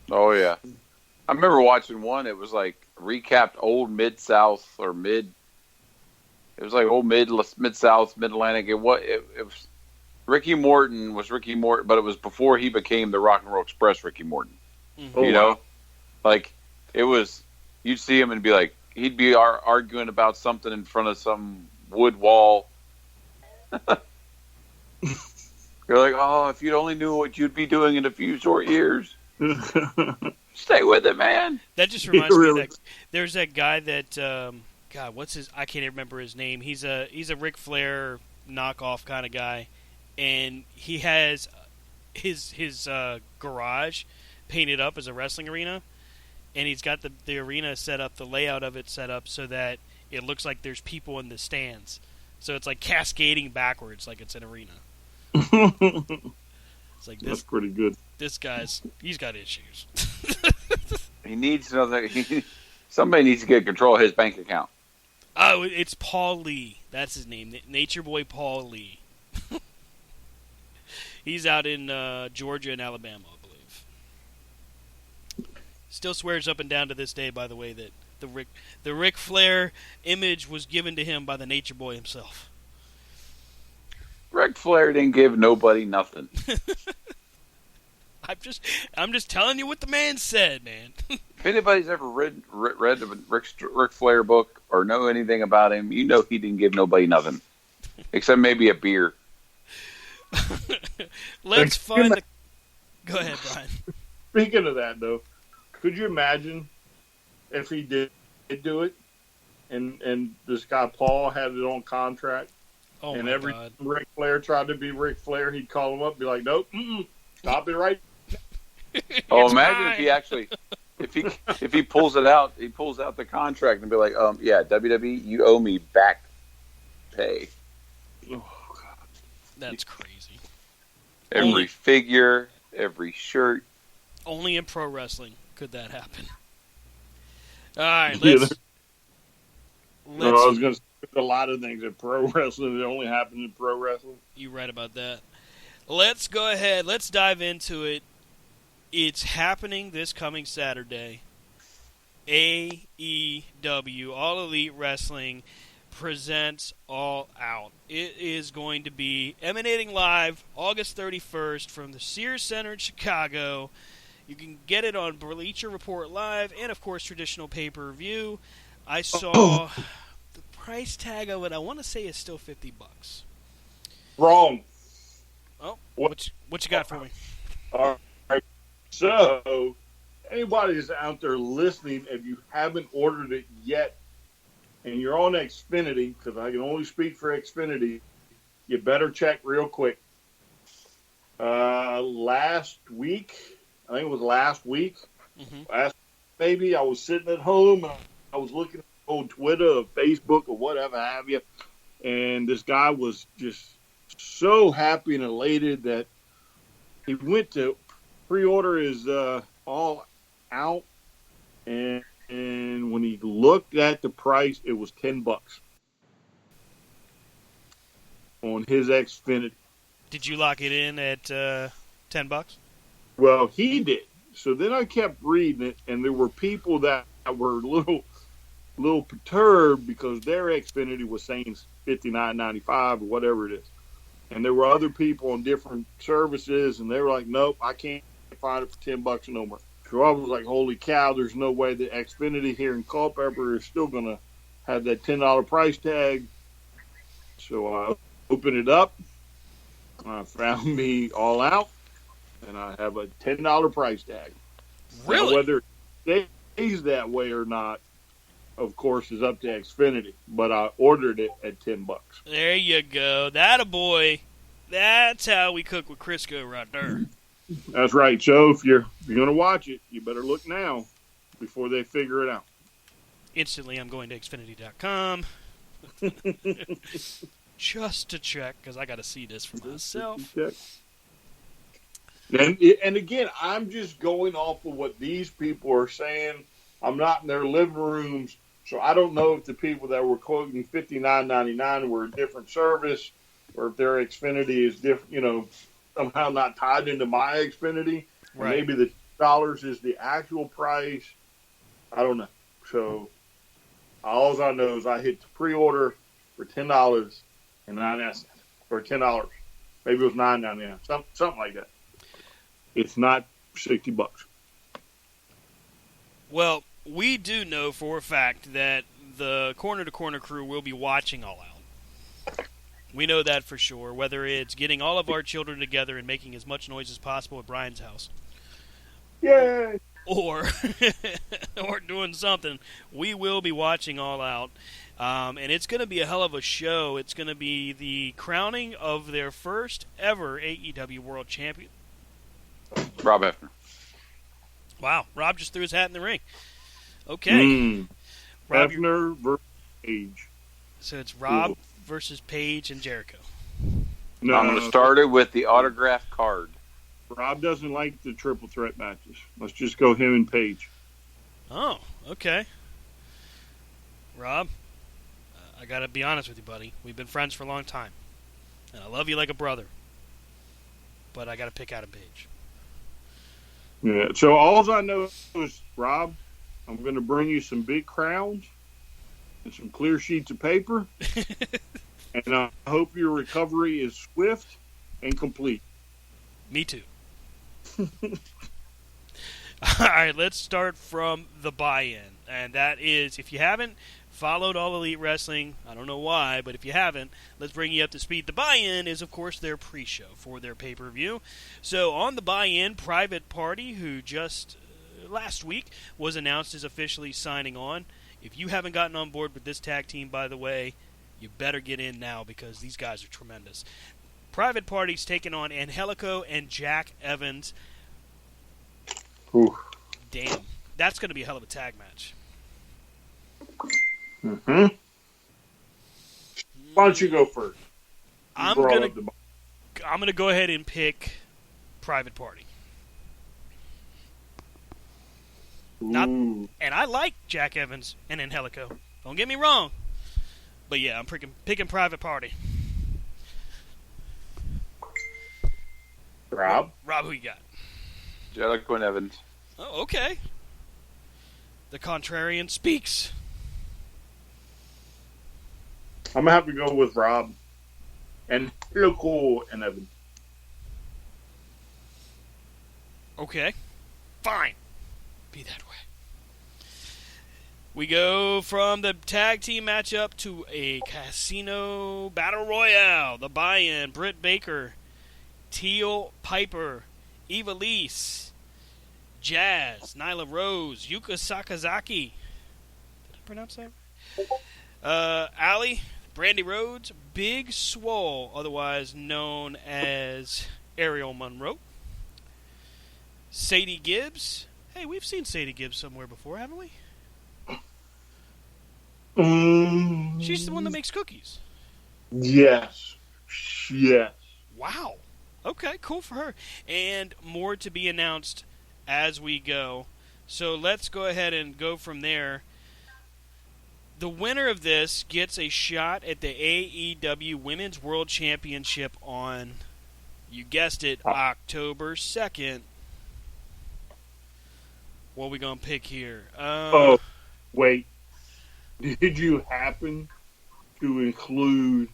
Speaker 1: Oh, yeah. I remember watching one. It was like recapped old Mid South or mid. It was like old Mid South, Mid Atlantic. It was Ricky Morton was Ricky Morton, but it was before he became the Rock and Roll Express Ricky Morton.
Speaker 2: Mm-hmm.
Speaker 1: You know, like it was. You'd see him and be like, he'd be arguing about something in front of some wood wall. You're like, oh, if you'd only knew what you'd be doing in a few short years. Stay with it, man.
Speaker 2: That just reminds me of that. There's that guy that, God, what's his? I can't even remember his name. He's a Ric Flair knockoff kind of guy, and he has his garage painted up as a wrestling arena, and he's got the arena set up, the layout of it set up so that it looks like there's people in the stands. So it's like cascading backwards, like it's an arena. It's like this.
Speaker 3: That's pretty good.
Speaker 2: This he's got issues.
Speaker 1: He needs somebody needs to get control of his bank account.
Speaker 2: Oh, it's Paul Lee. That's his name. Nature Boy Paul Lee. He's out in Georgia and Alabama, I believe. Still swears up and down to this day, by the way, that the Ric Flair image was given to him by the Nature Boy himself.
Speaker 1: Ric Flair didn't give nobody nothing.
Speaker 2: I'm just telling you what the man said, man.
Speaker 1: If anybody's ever read the Ric Flair book or know anything about him, you know he didn't give nobody nothing, except maybe a beer.
Speaker 2: Let's find the. Go ahead, Brian.
Speaker 3: Speaking of that, though, could you imagine if he did do it, and this guy Paul had it on contract?
Speaker 2: Oh,
Speaker 3: and
Speaker 2: my
Speaker 3: every
Speaker 2: God.
Speaker 3: time Ric Flair tried to be Ric Flair, he'd call him up and be like, nope, stop it right.
Speaker 1: Oh, imagine if he actually, if he pulls it out, he pulls out the contract and be like, yeah, WWE, you owe me back pay.
Speaker 3: Oh, God.
Speaker 2: That's crazy.
Speaker 1: Every figure, every shirt.
Speaker 2: Only in pro wrestling could that happen. All right, let's.
Speaker 3: No, I was going to say there's a lot of things in pro wrestling that only happen in pro wrestling.
Speaker 2: You're right about that. Let's go ahead. Let's dive into it. It's happening this coming Saturday. AEW, All Elite Wrestling, presents All Out. It is going to be emanating live August 31st from the Sears Center in Chicago. You can get it on Bleacher Report Live and, of course, traditional pay-per-view. I saw the price tag of it. I want to say it's still $50.
Speaker 3: Wrong.
Speaker 2: Oh, what you got for me?
Speaker 3: All right. So, anybody that's out there listening, if you haven't ordered it yet, and you're on Xfinity, because I can only speak for Xfinity, you better check real quick. Last week, I think it was last week, maybe I was sitting at home and I was looking on Twitter or Facebook or whatever have you, and this guy was just so happy and elated that he went to pre-order his All Out, and when he looked at the price, it was $10 on his Xfinity.
Speaker 2: Did you lock it in at $10?
Speaker 3: Well, he did. So then I kept reading it, and there were people that were a little perturbed because their Xfinity was saying $59.95 or whatever it is. And there were other people on different services, and they were like, nope, I can't find it for $10 no more. So I was like, holy cow, there's no way that Xfinity here in Culpeper is still going to have that $10 price tag. So I opened it up. I found me All Out, and I have a $10 price tag.
Speaker 2: Really?
Speaker 3: Now, whether it stays that way or not, of course, is up to Xfinity. But I ordered it at $10.
Speaker 2: There you go. That a boy. That's how we cook with Crisco right there.
Speaker 3: That's right. So if you're going to watch it, you better look now before they figure it out.
Speaker 2: Instantly, I'm going to Xfinity.com just to check, because I got to see this for myself.
Speaker 3: And again, I'm just going off of what these people are saying. I'm not in their living rooms, so I don't know if the people that were quoting $59.99 were a different service, or if their Xfinity is different, somehow not tied into my Xfinity.
Speaker 2: Right.
Speaker 3: Maybe the $10 is the actual price. I don't know. So all I know is I hit the pre-order for $10.99 or $10. Maybe it was $9.99, something like that. It's not $60.
Speaker 2: Well, we do know for a fact that the Corner to Corner crew will be watching All Out. We know that for sure, whether it's getting all of our children together and making as much noise as possible at Brian's house.
Speaker 3: Yay!
Speaker 2: Or or doing something. We will be watching All Out. And it's going to be a hell of a show. It's going to be the crowning of their first ever AEW World Champion.
Speaker 1: Rob Hefner.
Speaker 2: Wow, Rob just threw his hat in the ring. Okay. Rob,
Speaker 3: Hefner versus Page.
Speaker 2: So it's Rob versus Page and Jericho.
Speaker 1: No, I'm going to start it with the autograph card.
Speaker 3: Rob doesn't like the triple threat matches. Let's just go him and Page.
Speaker 2: Oh, okay. Rob, I got to be honest with you, buddy. We've been friends for a long time. And I love you like a brother. But I got to pick Adam Page.
Speaker 3: Yeah, so all I know is, Rob, I'm going to bring you some big crowns and some clear sheets of paper. And I hope your recovery is swift and complete.
Speaker 2: Me too. All right, let's start from the buy-in. And that is, if you haven't followed All Elite Wrestling, I don't know why, but if you haven't, let's bring you up to speed. The buy-in is, of course, their pre-show for their pay-per-view. So on the buy-in, Private Party, who just last week was announced as officially signing on. If you haven't gotten on board with this tag team, by the way, you better get in now because these guys are tremendous. Private Party's taking on Angelico and Jack Evans.
Speaker 3: Ooh.
Speaker 2: Damn. That's going to be a hell of a tag match.
Speaker 3: Mm-hmm. Why don't you go first?
Speaker 2: I'm gonna go ahead and pick Private Party. And I like Jack Evans and Angelico. Don't get me wrong. But yeah, I'm picking Private Party.
Speaker 3: Rob,
Speaker 2: who you got?
Speaker 1: Angelico and Evans.
Speaker 2: Oh, okay. The contrarian speaks.
Speaker 3: I'm going to have to go with Rob and Angelico and Evans.
Speaker 2: Okay. Fine. Be that way. We go from the tag team matchup to a casino battle royale. The buy-in, Britt Baker, Teal Piper, Eva Lise, Jazz, Nyla Rose, Yuka Sakazaki. Did I pronounce that right? Allie, Brandy Rhodes, Big Swole, otherwise known as Ariel Monroe. Sadie Gibbs. Hey, we've seen Sadie Gibbs somewhere before, haven't we? She's the one that makes cookies.
Speaker 3: Yes.
Speaker 2: Wow. Okay, cool for her. And more to be announced as we go. So let's go ahead and go from there. The winner of this gets a shot at the AEW Women's World Championship on, you guessed it, October 2nd. What are we going to pick here?
Speaker 3: Wait. Did you happen to include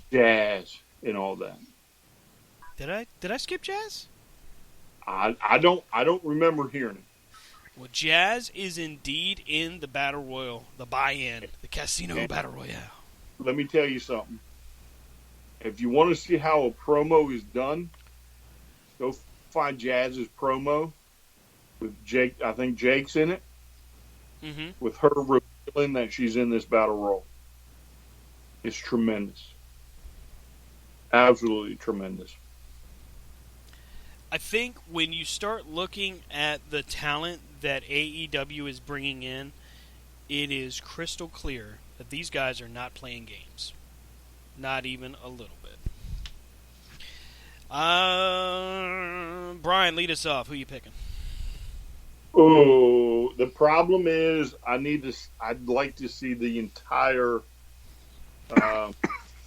Speaker 3: Jazz in all that?
Speaker 2: Did I skip Jazz?
Speaker 3: I don't remember hearing it.
Speaker 2: Well, Jazz is indeed in the Battle Royal, the buy-in, the Casino Battle Royale.
Speaker 3: Let me tell you something. If you want to see how a promo is done, go find Jazz's promo with Jake. I think Jake's in it. Mm-hmm. With her revealing that she's in this battle royal. It's tremendous. Absolutely tremendous.
Speaker 2: I think when you start looking at the talent that AEW is bringing in, it is crystal clear that these guys are not playing games. Not even a little bit. Brian, lead us off. Who are you picking?
Speaker 3: Oh, the problem is I'd like to see the entire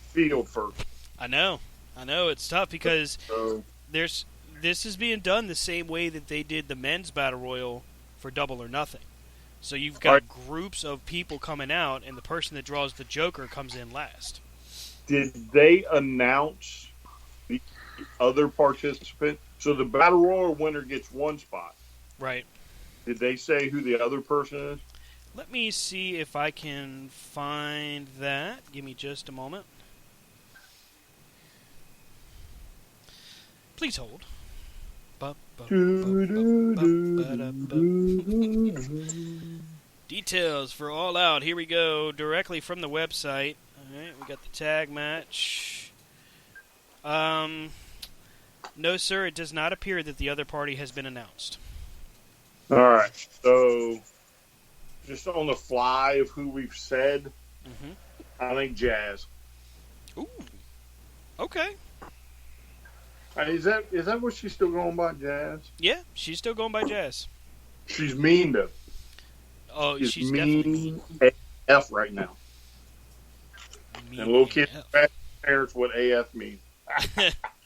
Speaker 3: field first.
Speaker 2: I know it's tough because this is being done the same way that they did the men's battle royal for Double or Nothing. So you've
Speaker 3: All
Speaker 2: got
Speaker 3: right.
Speaker 2: groups of people coming out, and the person that draws the Joker comes in last.
Speaker 3: Did they announce the other participant? So the Battle Royal winner gets one spot.
Speaker 2: Right.
Speaker 3: Did they say who the other person is?
Speaker 2: Let me see if I can find that. Give me just a moment. Please hold. Details for All Out. Here we go. Directly from the website. Alright, we got the tag match. No, sir, it does not appear that the other party has been announced.
Speaker 3: All right. So, just on the fly of who we've said, I think Jazz.
Speaker 2: Ooh. Okay.
Speaker 3: Is that what she's still going by, Jazz?
Speaker 2: Yeah, she's still going by Jazz.
Speaker 3: She's mean though.
Speaker 2: Oh,
Speaker 3: She's
Speaker 2: she's
Speaker 3: mean
Speaker 2: definitely
Speaker 3: AF right now.
Speaker 2: mean.
Speaker 3: And little kids ask parents what AF means.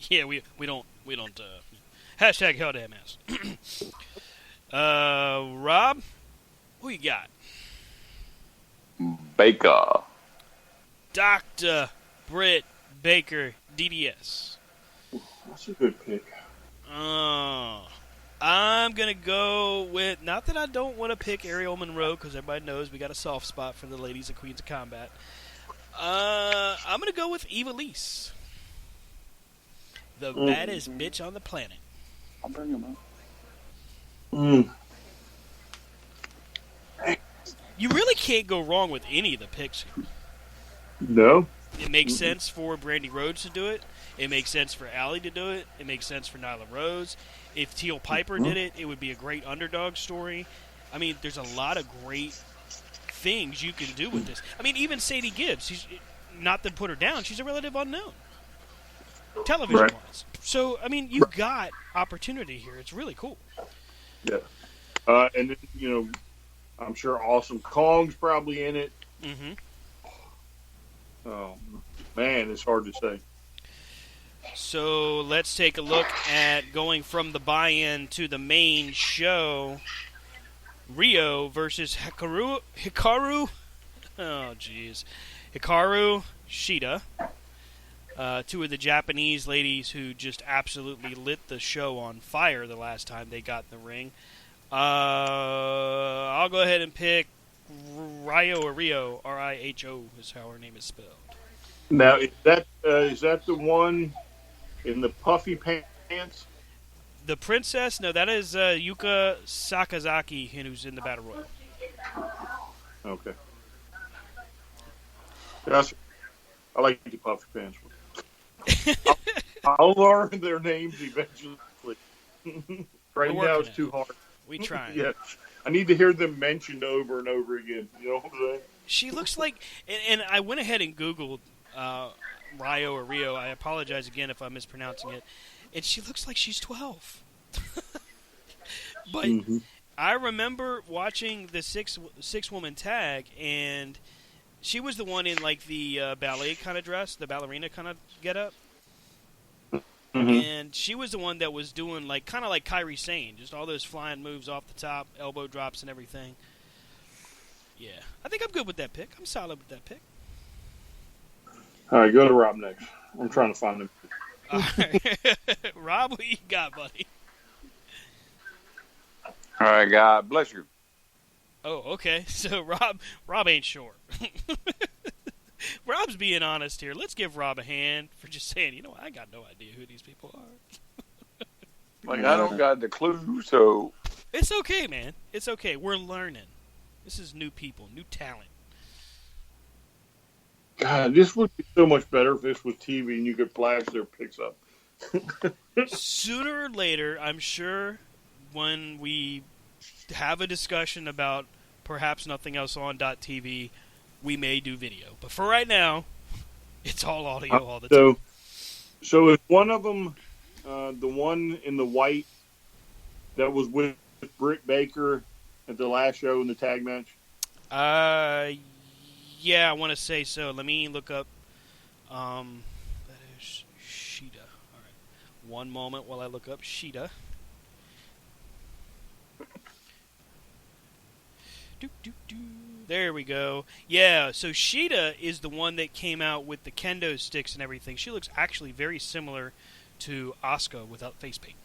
Speaker 2: Yeah, we don't hashtag hell damn ass. Rob, who you got?
Speaker 1: Baker.
Speaker 2: Dr. Britt Baker, DDS.
Speaker 3: That's a good pick.
Speaker 2: I'm going to go with, not that I don't want to pick Ariel Monroe, because everybody knows we got a soft spot for the ladies of Queens of Combat. I'm going to go with Eva Lise. The baddest bitch on the planet.
Speaker 1: I'll bring him up.
Speaker 2: You really can't go wrong with any of the picks here.
Speaker 3: No.
Speaker 2: It makes sense for Brandy Rhodes to do it. It makes sense for Allie to do it. It makes sense for Nyla Rose. If Teal Piper did it, it would be a great underdog story. I mean, there's a lot of great things you can do with this. I mean, even Sadie Gibbs, she's not to put her down, she's a relative unknown. Television-wise. Right. So, I mean, you've got opportunity here. It's really cool.
Speaker 3: Yeah. And then, I'm sure Awesome Kong's probably in it.
Speaker 2: Mm-hmm.
Speaker 3: Oh, man, it's hard to say.
Speaker 2: So let's take a look at going from the buy-in to the main show. Rio versus Hikaru. Oh, jeez. Hikaru Shida. Two of the Japanese ladies who just absolutely lit the show on fire the last time they got in the ring. I'll go ahead and pick Rio or Rio. R-I-H-O is how her name is spelled.
Speaker 3: Now, is that the one in the puffy pants?
Speaker 2: The princess? No, that is Yuka Sakazaki, who's in the Battle Royal.
Speaker 3: Okay. That's, I like the puffy pants one. I'll learn their names eventually. Right now it's too hard.
Speaker 2: We try.
Speaker 3: Yeah, I need to hear them mentioned over and over again. You know what I'm saying?
Speaker 2: She looks like, and I went ahead and Googled Rio or Rio. I apologize again if I'm mispronouncing it. And she looks like she's 12. But I remember watching the six-woman tag, and she was the one in like the ballet kind of dress, the ballerina kind of get-up. And she was the one that was doing like kind of like Kairi Sane, just all those flying moves off the top, elbow drops and everything. Yeah, I think I'm good with that pick. I'm solid with that pick.
Speaker 3: All right, go to Rob next. I'm trying to find him.
Speaker 2: All right. Rob, what you got, buddy?
Speaker 1: All right, God bless you.
Speaker 2: Oh, okay. So Rob ain't sure. Rob's being honest here. Let's give Rob a hand for just saying, I got no idea who these people are.
Speaker 1: Like, I don't got the clue, so...
Speaker 2: It's okay, man. It's okay. We're learning. This is new people, new talent.
Speaker 3: God, this would be so much better if this was TV and you could flash their picks up.
Speaker 2: Sooner or later, I'm sure when we have a discussion about perhaps nothing else on .tv, we may do video. But for right now, it's all audio all the time.
Speaker 3: So is one of them the one in the white that was with Britt Baker at the last show in the tag match?
Speaker 2: Yeah, I want to say so. Let me look up. That is Shida. All right. One moment while I look up Shida. There we go. Yeah, so Sheeta is the one that came out with the kendo sticks and everything. She looks actually very similar to Asuka without face paint.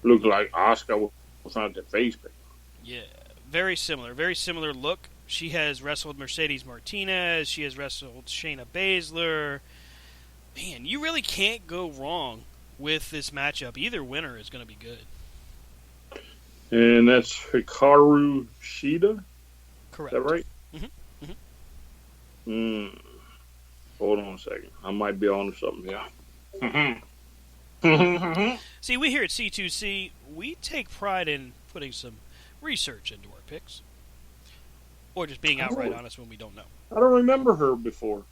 Speaker 3: Looks like Asuka without the face paint.
Speaker 2: Yeah, very similar. Very similar look. She has wrestled Mercedes Martinez. She has wrestled Shayna Baszler. Man, you really can't go wrong with this matchup. Either winner is going to be good.
Speaker 3: And that's Hikaru Shida?
Speaker 2: Correct.
Speaker 3: Is that right?
Speaker 2: Mm-hmm.
Speaker 3: Hold on a second. I might be on to something. Yeah.
Speaker 2: See, we here at C2C, we take pride in putting some research into our picks. Or just being outright honest when we don't know.
Speaker 3: I don't remember her before.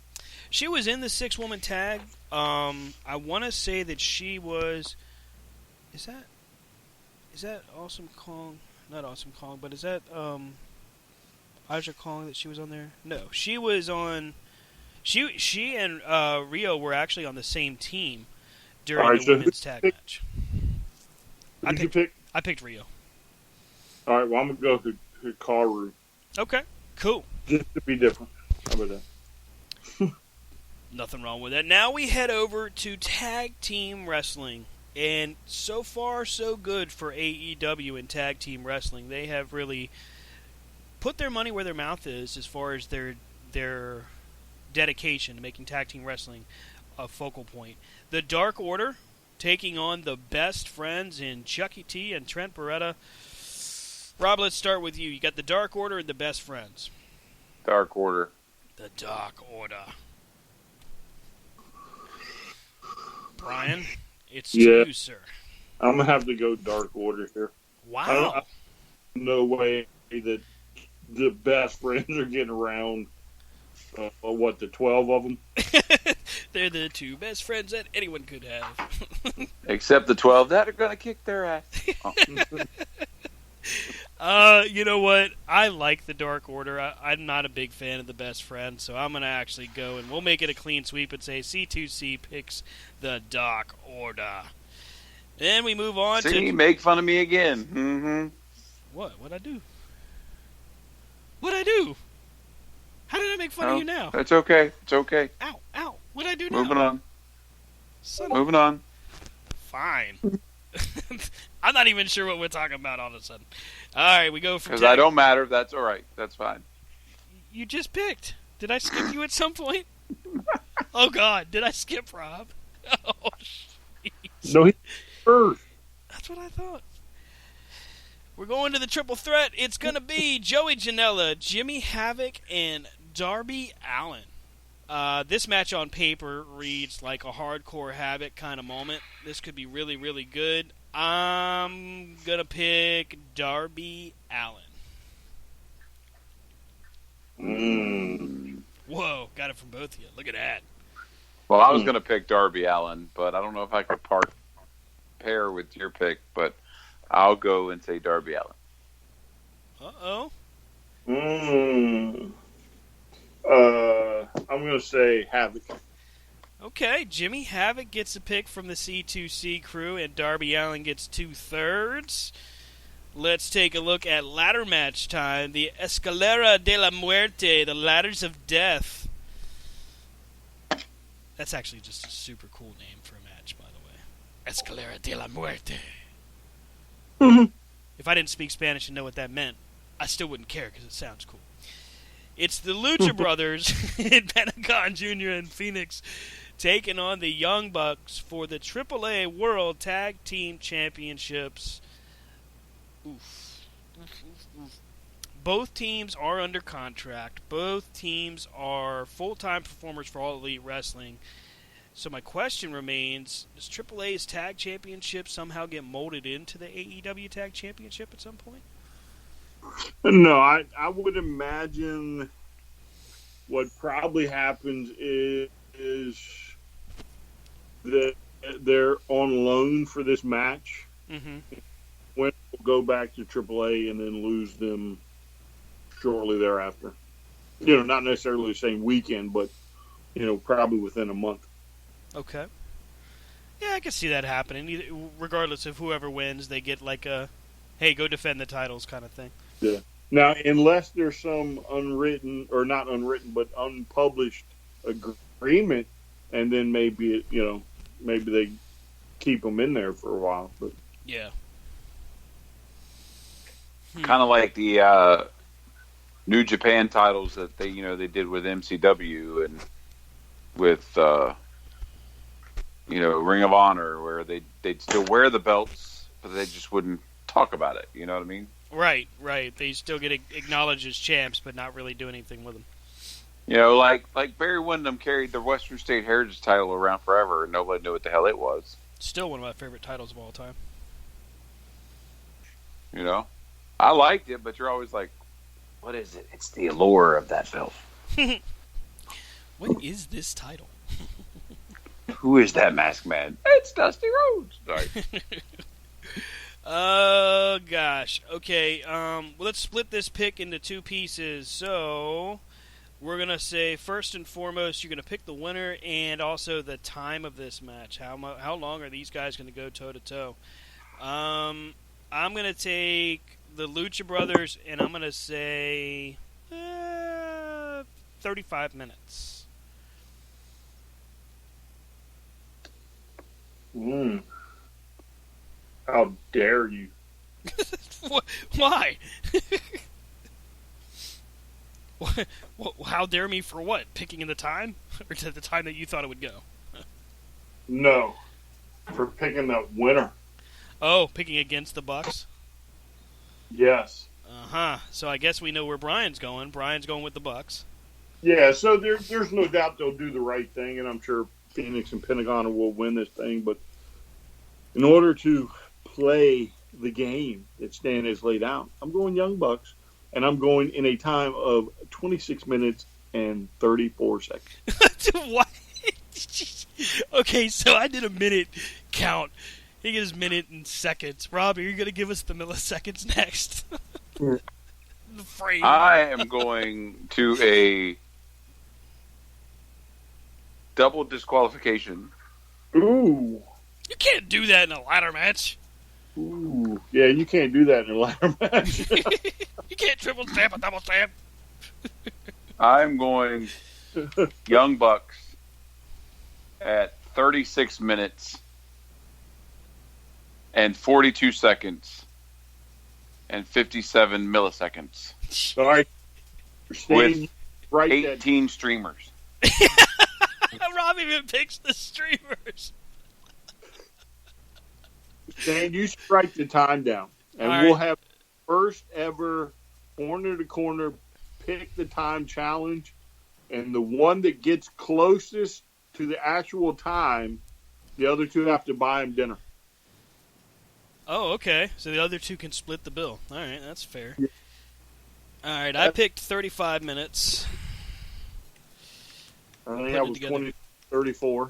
Speaker 2: She was in the 6-woman tag. I want to say that she was... Is that Awesome Kong? Not Awesome Kong, but is that Aja Kong that she was on there? No, she was on... She and Rio were actually on the same team during the women's tag match.
Speaker 3: Who did you pick?
Speaker 2: I picked Rio.
Speaker 3: All right, well, I'm going to go Hikaru.
Speaker 2: Okay, cool.
Speaker 3: Just to be different. How about that?
Speaker 2: Nothing wrong with that. Now we head over to tag team wrestling. And so far, so good for AEW in tag team wrestling. They have really put their money where their mouth is as far as their dedication to making tag team wrestling a focal point. The Dark Order taking on the Best Friends in Chucky T and Trent Beretta. Rob, let's start with you. You got the Dark Order and the Best Friends.
Speaker 1: Dark Order.
Speaker 2: The Dark Order. Brian, it's to you, sir.
Speaker 3: I'm going to have to go Dark Order here.
Speaker 2: Wow.
Speaker 3: No way that the Best Friends are getting around, the 12 of them?
Speaker 2: They're the two best friends that anyone could have.
Speaker 1: Except the 12 that are going to kick their ass.
Speaker 2: You know what? I like the Dark Order. I'm not a big fan of the Best Friend, so I'm going to actually go and we'll make it a clean sweep and say C2C picks the Dark Order. Then we move on
Speaker 1: to... make fun of me again.
Speaker 2: Mm-hmm. What? What'd I do? What'd I do? How did I make fun of you now?
Speaker 1: It's okay. It's okay.
Speaker 2: Ow, ow. What'd I do now?
Speaker 1: Moving on.
Speaker 2: Moving on. Fine. I'm not even sure what we're talking about all of a sudden. All right, we go from...
Speaker 1: Because I don't matter. That's all right. That's fine.
Speaker 2: You just picked. Did I skip you at some point? Oh, God. Did I skip Rob? Oh, jeez.
Speaker 3: No, he first.
Speaker 2: That's what I thought. We're going to the triple threat. It's going to be Joey Janela, Jimmy Havoc, and Darby Allin. This match on paper reads like a hardcore Havoc kind of moment. This could be really, really good. I'm going to pick Darby Allin. Whoa, got it from both of you. Look at that.
Speaker 1: Well, I was going to pick Darby Allin, but I don't know if I could pair with your pick, but I'll go and say Darby Allin.
Speaker 2: Uh-oh.
Speaker 3: I'm going to say Havoc.
Speaker 2: Okay, Jimmy Havoc gets a pick from the C2C crew, and Darby Allin gets 2/3. Let's take a look at ladder match time. The Escalera de la Muerte, the Ladders of Death. That's actually just a super cool name for a match, by the way. Escalera de la Muerte. If I didn't speak Spanish and know what that meant, I still wouldn't care because it sounds cool. It's the Lucha Brothers, Pentagon Jr. and Phoenix, taking on the Young Bucks for the AAA World Tag Team Championships. Oof. Both teams are under contract. Both teams are full-time performers for All Elite Wrestling. So my question remains, does AAA's Tag Championship somehow get molded into the AEW Tag Championship at some point?
Speaker 3: No, I would imagine what probably happens is that they're on loan for this match.
Speaker 2: Mm-hmm.
Speaker 3: When we'll go back to AAA and then lose them shortly thereafter. Not necessarily the same weekend, but, probably within a month.
Speaker 2: Okay. Yeah, I can see that happening. Regardless of whoever wins, they get like a, hey, go defend the titles kind of thing.
Speaker 3: Yeah. Now, unless there's some unwritten, or not unwritten, but unpublished agreement, and then maybe maybe they keep them in there for a while. But
Speaker 2: yeah,
Speaker 1: kind of like the New Japan titles that they did with MCW and with Ring of Honor, where they'd still wear the belts, but they just wouldn't talk about it. You know what I mean?
Speaker 2: Right. They still get acknowledged as champs, but not really do anything with them.
Speaker 1: Like Barry Windham carried the Western State Heritage title around forever, and nobody knew what the hell it was.
Speaker 2: Still one of my favorite titles of all time.
Speaker 1: I liked it, but you're always like, what is it? It's the allure of that belt.
Speaker 2: What is this title?
Speaker 1: Who is that masked man? It's Dusty Rhodes. Sorry.
Speaker 2: Oh, gosh. Okay, let's split this pick into two pieces. So, we're going to say, first and foremost, you're going to pick the winner and also the time of this match. How long are these guys going to go toe-to-toe? I'm going to take the Lucha Brothers, and I'm going to say 35 minutes.
Speaker 3: How dare you?
Speaker 2: Why? How dare me for what? Picking in the time? Or to the time that you thought it would go?
Speaker 3: No. For picking the winner.
Speaker 2: Oh, picking against the Bucks?
Speaker 3: Yes.
Speaker 2: Uh-huh. So I guess we know where Brian's going. Brian's going with the Bucks.
Speaker 3: Yeah, so there's no doubt they'll do the right thing, and I'm sure Phoenix and Pentagon will win this thing, but in order to play the game that Stan has laid out, I'm going Young Bucks, and I'm going in a time of 26 minutes and 34 seconds.
Speaker 2: What? Okay, so I did a minute count. He gives minute and seconds. Rob, are you going to give us the milliseconds next? The frame.
Speaker 1: I am going to a double disqualification.
Speaker 3: Ooh.
Speaker 2: You can't do that in a ladder match.
Speaker 3: Ooh. Yeah, you can't do that in a ladder match.
Speaker 2: You can't triple stamp a double stamp.
Speaker 1: I'm going Young Bucks at 36 minutes and 42 seconds and 57 milliseconds.
Speaker 3: Sorry.
Speaker 1: With
Speaker 3: right
Speaker 1: 18 streamers.
Speaker 2: Rob even picks the streamers.
Speaker 3: Stan, you write the time down. And we'll have first ever corner to corner pick the time challenge. And the one that gets closest to the actual time, the other two have to buy him dinner.
Speaker 2: Oh, okay. So the other two can split the bill. All right, that's fair.
Speaker 3: Yeah.
Speaker 2: All right, I picked 35 minutes.
Speaker 3: I think that was 34.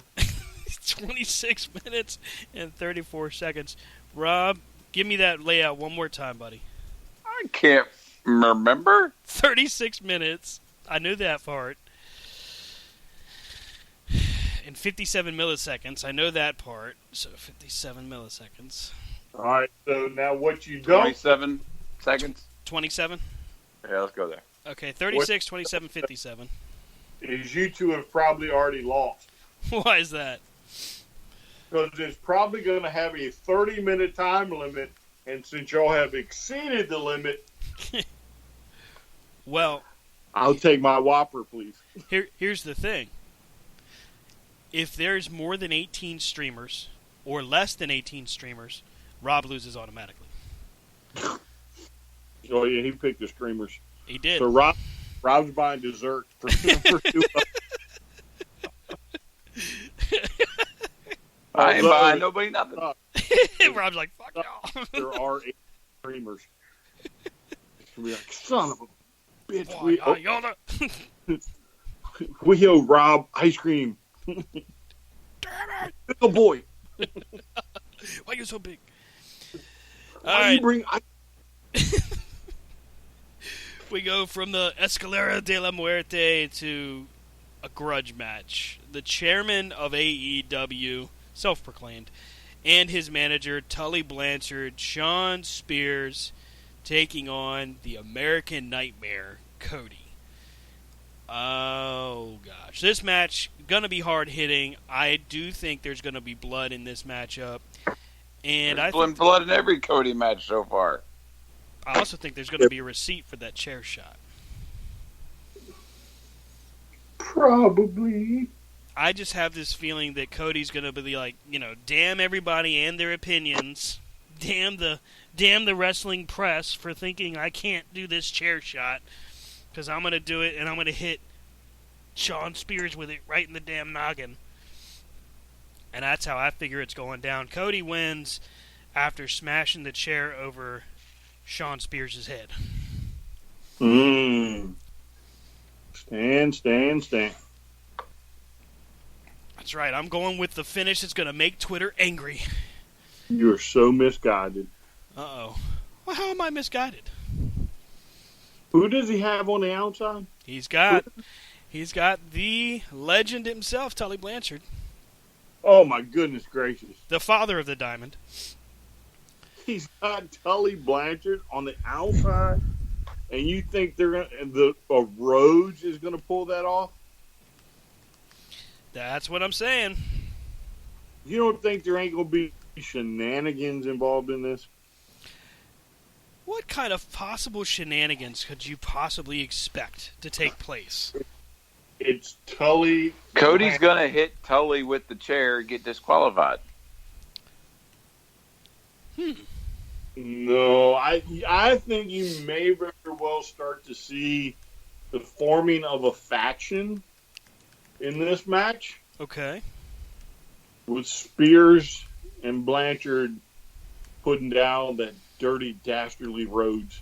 Speaker 2: 26 minutes and 34 seconds. Rob, give me that layout one more time, buddy.
Speaker 1: I can't remember.
Speaker 2: 36 minutes. I knew that part. And 57 milliseconds. I know that part. So 57 milliseconds.
Speaker 3: All right, so now what you don't...
Speaker 1: 27 seconds.
Speaker 2: 27?
Speaker 1: Yeah, let's go there.
Speaker 2: Okay, 36, 27, 57.
Speaker 3: Is you two have probably already lost.
Speaker 2: Why is that?
Speaker 3: Because it's probably going to have a 30-minute time limit, and since y'all have exceeded the limit...
Speaker 2: Well...
Speaker 3: I'll take my Whopper, please.
Speaker 2: Here's the thing. If there's more than 18 streamers, or less than 18 streamers, Rob loses automatically.
Speaker 3: Oh, yeah, he picked the streamers.
Speaker 2: He did.
Speaker 3: So Rob's buying dessert for $2.
Speaker 1: I ain't buying nobody nothing.
Speaker 2: Rob's like, fuck y'all.
Speaker 3: There are 8 streamers. Be like, son of a bitch. We owe Rob ice cream.
Speaker 2: Damn it.
Speaker 3: Little boy.
Speaker 2: Why are you so big?
Speaker 3: Why do you bring ice?
Speaker 2: We go from the Escalera de la Muerte to a grudge match. The chairman of AEW, self-proclaimed, and his manager, Tully Blanchard, Sean Spears, taking on the American Nightmare, Cody. Oh, gosh. This match, going to be hard-hitting. I do think there's going to be blood in this matchup. And
Speaker 1: there's blood in every Cody match so far.
Speaker 2: I also think there's going to be a receipt for that chair shot.
Speaker 3: Probably.
Speaker 2: I just have this feeling that Cody's going to be like, damn everybody and their opinions. Damn the wrestling press for thinking I can't do this chair shot. Because I'm going to do it, and I'm going to hit Sean Spears with it right in the damn noggin. And that's how I figure it's going down. Cody wins after smashing the chair over Sean Spears' head.
Speaker 3: Stand.
Speaker 2: That's right. I'm going with the finish that's going to make Twitter angry.
Speaker 3: You are so misguided.
Speaker 2: Uh-oh. Well, how am I misguided?
Speaker 3: Who does he have on the outside?
Speaker 2: He's got the legend himself, Tully Blanchard.
Speaker 3: Oh, my goodness gracious.
Speaker 2: The father of the diamond.
Speaker 3: He's got Tully Blanchard on the outside, and you think Rhodes is going to pull that off?
Speaker 2: That's what I'm saying.
Speaker 3: You don't think there ain't going to be shenanigans involved in this?
Speaker 2: What kind of possible shenanigans could you possibly expect to take place?
Speaker 3: It's Tully.
Speaker 1: Cody's going to hit Tully with the chair and get disqualified.
Speaker 3: No, I think you may very well start to see the forming of a faction in this match.
Speaker 2: Okay.
Speaker 3: With Spears and Blanchard putting down that dirty, dastardly Rhodes.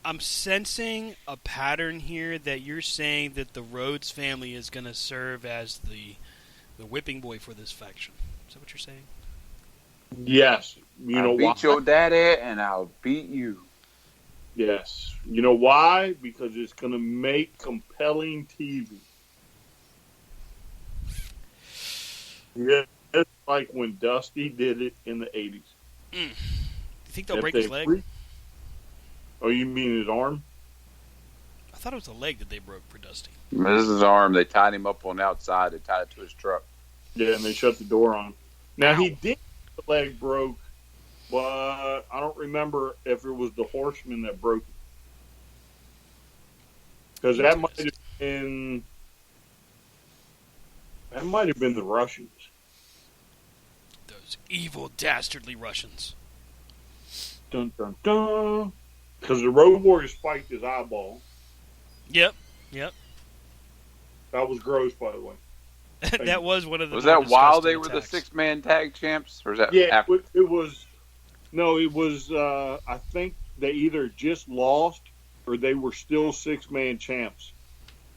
Speaker 2: I'm sensing a pattern here that you're saying that the Rhodes family is going to serve as the whipping boy for this faction. Is that what you're saying?
Speaker 3: Yes. You know why?
Speaker 1: I'll beat your daddy and I'll beat you.
Speaker 3: Yes. You know why? Because it's going to make compelling TV. Yeah, it's like when Dusty did it in the 80s.
Speaker 2: You think they'll break his leg?
Speaker 3: Oh, you mean his arm?
Speaker 2: I thought it was the leg that they broke for Dusty.
Speaker 1: This is his arm. They tied him up on the outside. They tied it to his truck.
Speaker 3: Yeah, and they shut the door on him. Now,
Speaker 2: Ow.
Speaker 3: he did get the leg broke, but I don't remember if it was the Horseman that broke it. Because that might have been the Russians.
Speaker 2: Those evil, dastardly Russians.
Speaker 3: Dun, dun, dun. Because the Road Warrior spiked his eyeball.
Speaker 2: Yep.
Speaker 3: That was gross, by the way.
Speaker 2: That was one of the.
Speaker 1: Was that while they were
Speaker 2: attacks.
Speaker 1: the 6-man tag champs? Or was that
Speaker 3: after?
Speaker 1: after?
Speaker 3: It was. No, it was. I think they either just lost or they were still 6-man champs.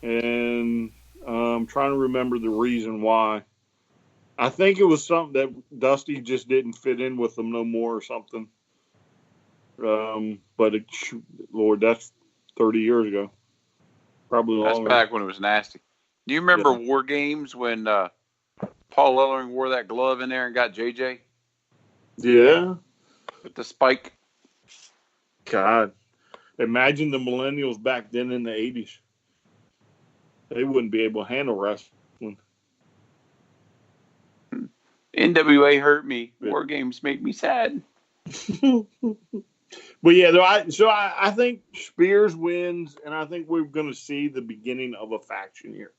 Speaker 3: And I'm trying to remember the reason why. I think it was something that Dusty just didn't fit in with them no more or something. But Lord, that's 30 years ago. Probably longer.
Speaker 1: That's back when it was nasty. Do you remember War Games when Paul Ellering wore that glove in there and got JJ?
Speaker 3: Yeah.
Speaker 1: With the spike?
Speaker 3: God. Imagine the millennials back then in the 80s. They wouldn't be able to handle wrestling.
Speaker 1: NWA hurt me. War Games make me sad.
Speaker 3: But yeah, I think Spears wins, and I think we're going to see the beginning of a faction here.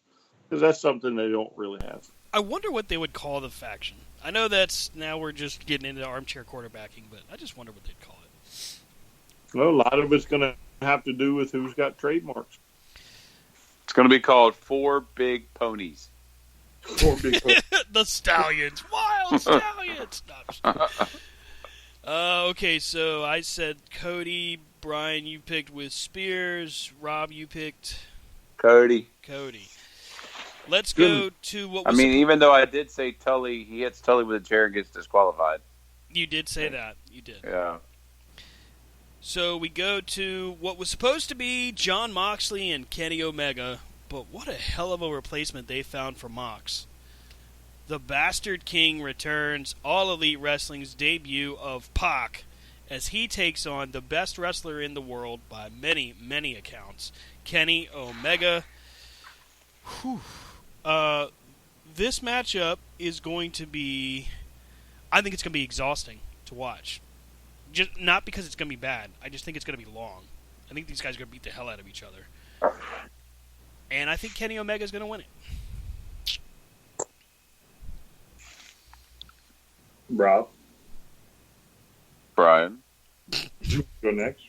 Speaker 3: Because that's something they don't really have.
Speaker 2: I wonder what they would call the faction. I know now we're just getting into armchair quarterbacking, but I just wonder what they'd call it.
Speaker 3: Well, a lot of it's going to have to do with who's got trademarks.
Speaker 1: It's going to be called Four Big Ponies.
Speaker 3: 4 big ponies.
Speaker 2: The Stallions. Wild Stallions. Okay, so I said Cody. Brian, you picked with Spears. Rob, you picked...
Speaker 1: Cody.
Speaker 2: Let's go to what was...
Speaker 1: even though I did say Tully, he hits Tully with a chair and gets disqualified.
Speaker 2: You did say that. You did.
Speaker 1: Yeah.
Speaker 2: So we go to what was supposed to be Jon Moxley and Kenny Omega, but what a hell of a replacement they found for Mox. The Bastard King returns, All Elite Wrestling's debut of Pac, as he takes on the best wrestler in the world by many, many accounts, Kenny Omega. Whew. This matchup is going to be, I think it's going to be exhausting to watch. Just not because it's going to be bad. I just think it's going to be long. I think these guys are going to beat the hell out of each other. And I think Kenny Omega is going to win it.
Speaker 3: Rob.
Speaker 1: Brian.
Speaker 3: Go next.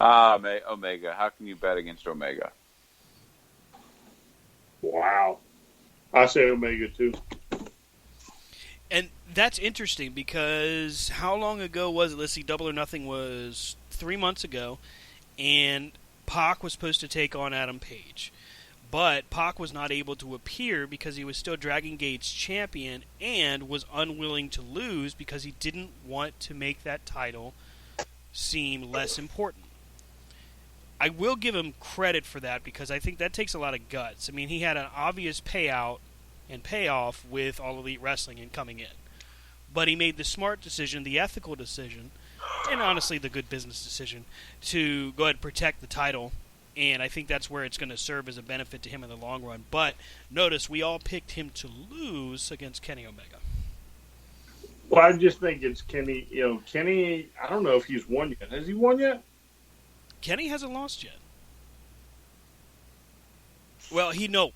Speaker 1: Omega. How can you bet against Omega?
Speaker 3: Wow. I say Omega too.
Speaker 2: And that's interesting because how long ago was it? Let's see, Double or Nothing was 3 months ago, and Pac was supposed to take on Adam Page. But Pac was not able to appear because he was still Dragon Gate's champion and was unwilling to lose because he didn't want to make that title seem less important. I will give him credit for that because I think that takes a lot of guts. I mean, he had an obvious payout and payoff with All Elite Wrestling and coming in. But he made the smart decision, the ethical decision, and honestly the good business decision to go ahead and protect the title. And I think that's where it's going to serve as a benefit to him in the long run. But notice we all picked him to lose against Kenny Omega.
Speaker 3: Well, I just think it's Kenny. Kenny, I don't know if he's won yet. Has he won yet?
Speaker 2: Kenny hasn't lost yet. Well, no,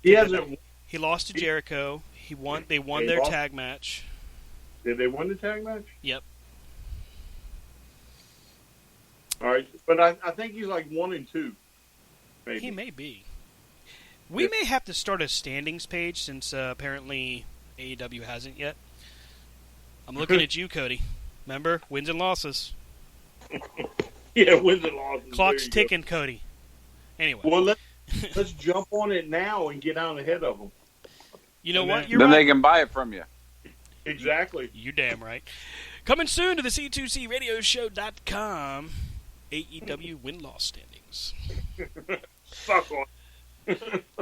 Speaker 3: he hasn't.
Speaker 2: He lost to Jericho. They won their tag match.
Speaker 3: Did they win the tag match?
Speaker 2: Yep.
Speaker 3: All right, but I think he's like 1-2. Maybe.
Speaker 2: He may be. We may have to start a standings page since apparently AEW hasn't yet. I'm looking at you, Cody. Remember, wins and losses.
Speaker 3: Yeah, wins and losses.
Speaker 2: Clock's ticking, go. Cody. Anyway.
Speaker 3: Well, let's jump on it now and get out ahead of them.
Speaker 2: You know what?
Speaker 1: Then they can buy it from you.
Speaker 3: Exactly.
Speaker 2: You damn right. Coming soon to the C2C radioshow.com. AEW win-loss standings.
Speaker 3: Fuck on.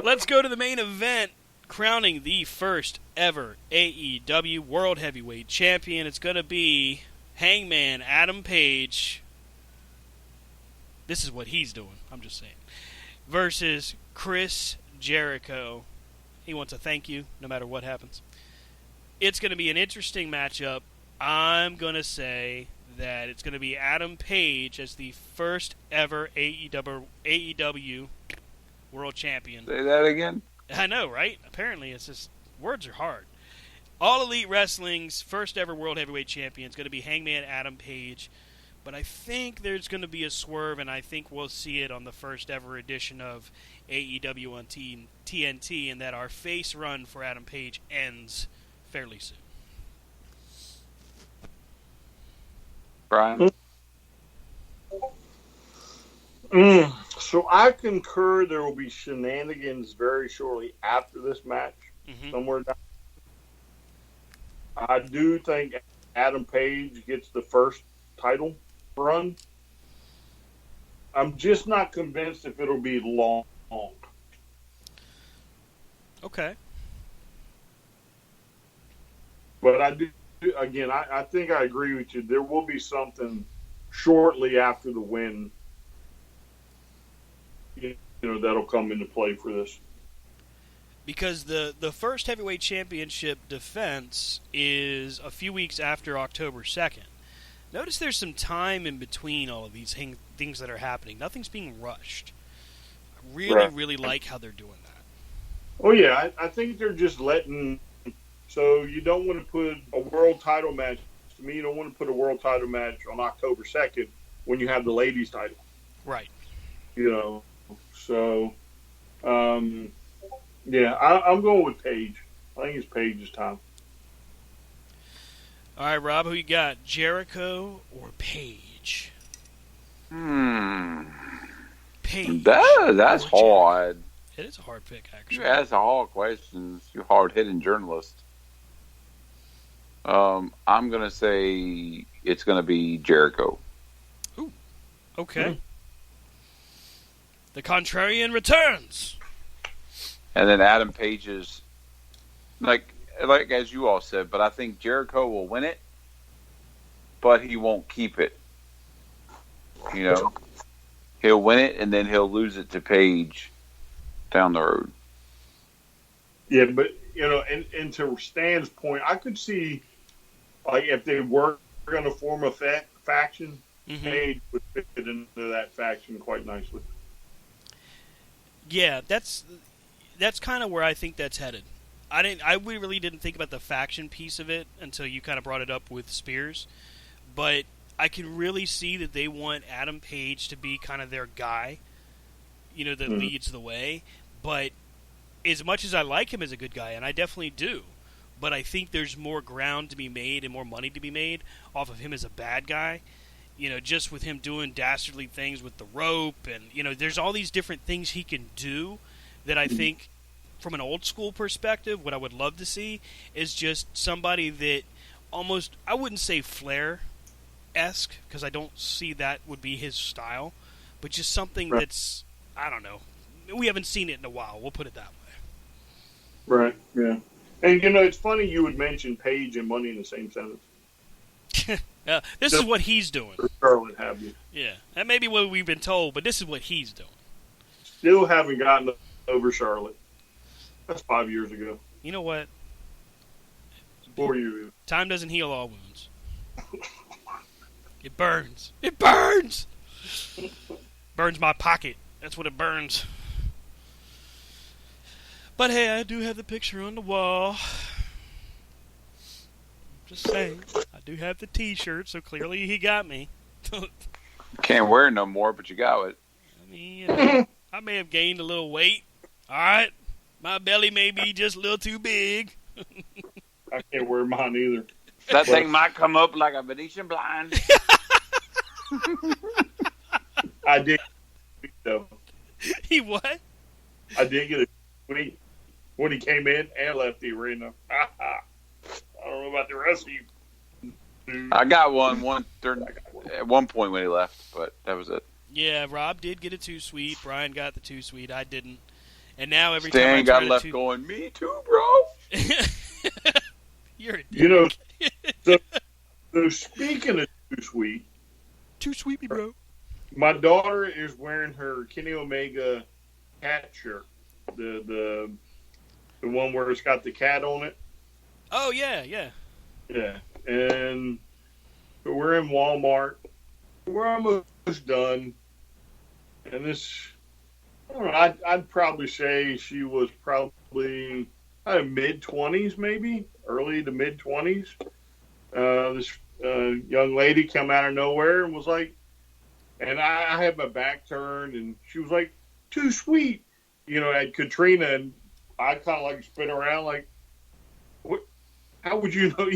Speaker 2: Let's go to the main event, crowning the first ever AEW World Heavyweight Champion. It's going to be Hangman Adam Page. This is what he's doing. I'm just saying. Versus Chris Jericho. He wants a thank you no matter what happens. It's going to be an interesting matchup. I'm going to say that it's going to be Adam Page as the first ever AEW World Champion.
Speaker 1: Say that again?
Speaker 2: I know, right? Apparently, it's just, words are hard. All Elite Wrestling's first ever World Heavyweight Champion is going to be Hangman Adam Page. But I think there's going to be a swerve, and I think we'll see it on the first ever edition of AEW on TNT, and that our face run for Adam Page ends fairly soon.
Speaker 1: Brian?
Speaker 3: So I concur there will be shenanigans very shortly after this match. Somewhere down. I do think Adam Page gets the first title run. I'm just not convinced if it'll be long.
Speaker 2: Okay.
Speaker 3: But I do, again, I think I agree with you. There will be something shortly after the win, that'll come into play for this.
Speaker 2: Because the first heavyweight championship defense is a few weeks after October 2nd. Notice there's some time in between all of these things that are happening. Nothing's being rushed. I really like how they're doing that.
Speaker 3: Oh, yeah. I think they're just letting... So you don't want to put a world title match... To me, you don't want to put a world title match on October 2nd when you have the ladies' title.
Speaker 2: Right.
Speaker 3: So... yeah, I'm going with Paige. I think it's Paige's time.
Speaker 2: All right, Rob, who you got? Jericho or Paige? Paige.
Speaker 1: That's hard.
Speaker 2: It is a hard pick, actually.
Speaker 1: You ask hard questions, you hard-hitting journalist. I'm going to say it's going to be Jericho.
Speaker 2: Ooh, okay. The contrarian returns.
Speaker 1: And then Adam Page's like as you all said, but I think Jericho will win it, but he won't keep it. You know, he'll win it and then he'll lose it to Page down the road.
Speaker 3: Yeah, but and to Stan's point, I could see like if they were going to form a faction, Page would fit into that faction quite nicely.
Speaker 2: Yeah, that's kind of where I think that's headed. We really didn't think about the faction piece of it until you kind of brought it up with Spears, but I can really see that they want Adam Page to be kind of their guy, that leads the way. But as much as I like him as a good guy, and I definitely do, but I think there's more ground to be made and more money to be made off of him as a bad guy. Just with him doing dastardly things with the rope, and there's all these different things he can do that I think, from an old school perspective, what I would love to see is just somebody that almost, I wouldn't say Flair-esque, because I don't see that would be his style, but just something that's, I don't know, we haven't seen it in a while, we'll put it that way.
Speaker 3: Right, yeah. And it's funny you would mention Page and Money in the same sentence.
Speaker 2: This is what he's doing.
Speaker 3: Charlotte, have you?
Speaker 2: Yeah, that may be what we've been told, but this is what he's doing.
Speaker 3: Still haven't gotten over Charlotte. That's 5 years ago.
Speaker 2: You know what?
Speaker 3: 4 years ago.
Speaker 2: Time doesn't heal all wounds. It burns. It burns! Burns my pocket. That's what it burns. But hey, I do have the picture on the wall. Just saying. I do have the t-shirt, so clearly he got me.
Speaker 1: Can't wear it no more, but you got it.
Speaker 2: I mean, I may have gained a little weight. Alright? My belly may be just a little too big.
Speaker 3: I can't wear mine either.
Speaker 1: That thing might come up like a Venetian blind.
Speaker 3: I did, though.
Speaker 2: He what?
Speaker 3: I did get a tweet when he came in and left the arena. I don't know about the rest of you.
Speaker 1: I got one at one point when he left, but that was it.
Speaker 2: Yeah, Rob did get a 2-sweet. Brian got the 2-sweet. I didn't. And now every
Speaker 1: Stan
Speaker 2: time I
Speaker 1: got
Speaker 2: try
Speaker 1: left
Speaker 2: to
Speaker 1: going, me too, bro.
Speaker 2: You're a dick.
Speaker 3: So speaking of 2-sweet.
Speaker 2: 2-sweet me, bro.
Speaker 3: My daughter is wearing her Kenny Omega cat shirt. The one where it's got the cat on it.
Speaker 2: Oh, yeah, yeah.
Speaker 3: Yeah. And we're in Walmart. We're almost done. And this, I don't know, I'd probably say she was probably mid-20s maybe, early to mid-20s. This young lady come out of nowhere and was like, and I had my back turned, and she was like, too sweet, at Katrina, and I kind of like spin around like, what? How would you know?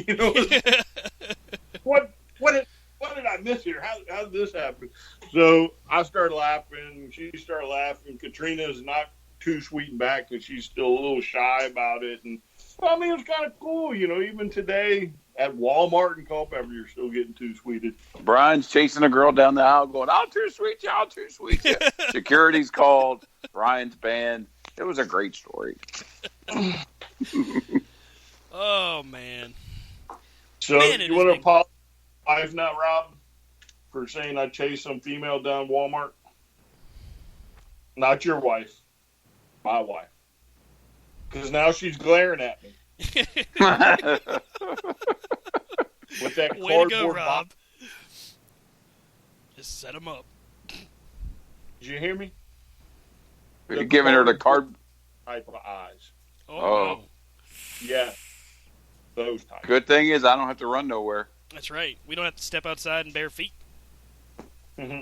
Speaker 3: What did I miss here? How did this happen? So I started laughing. She started laughing. Katrina's not too sweet back because she's still a little shy about it. And I mean, it was kind of cool, even today at Walmart and Culpeper, you're still getting too sweeted.
Speaker 1: Brian's chasing a girl down the aisle, going, "I'll too sweet you, I'll too sweet you." Security's called. Brian's banned. It was a great story.
Speaker 2: Oh, man.
Speaker 3: So you want to apologize now, Rob, for saying I chased some female down Walmart? Not your wife. My wife. Because now she's glaring at me. With that
Speaker 2: way to go,
Speaker 3: cardboard
Speaker 2: Rob.
Speaker 3: box.
Speaker 2: Just set him up.
Speaker 3: Did you hear me?
Speaker 1: You're giving her the card
Speaker 3: type of eyes.
Speaker 2: Oh. No.
Speaker 3: Yeah. Those types.
Speaker 1: Good thing is I don't have to run nowhere.
Speaker 2: That's right. We don't have to step outside in bare feet.
Speaker 3: Mm-hmm.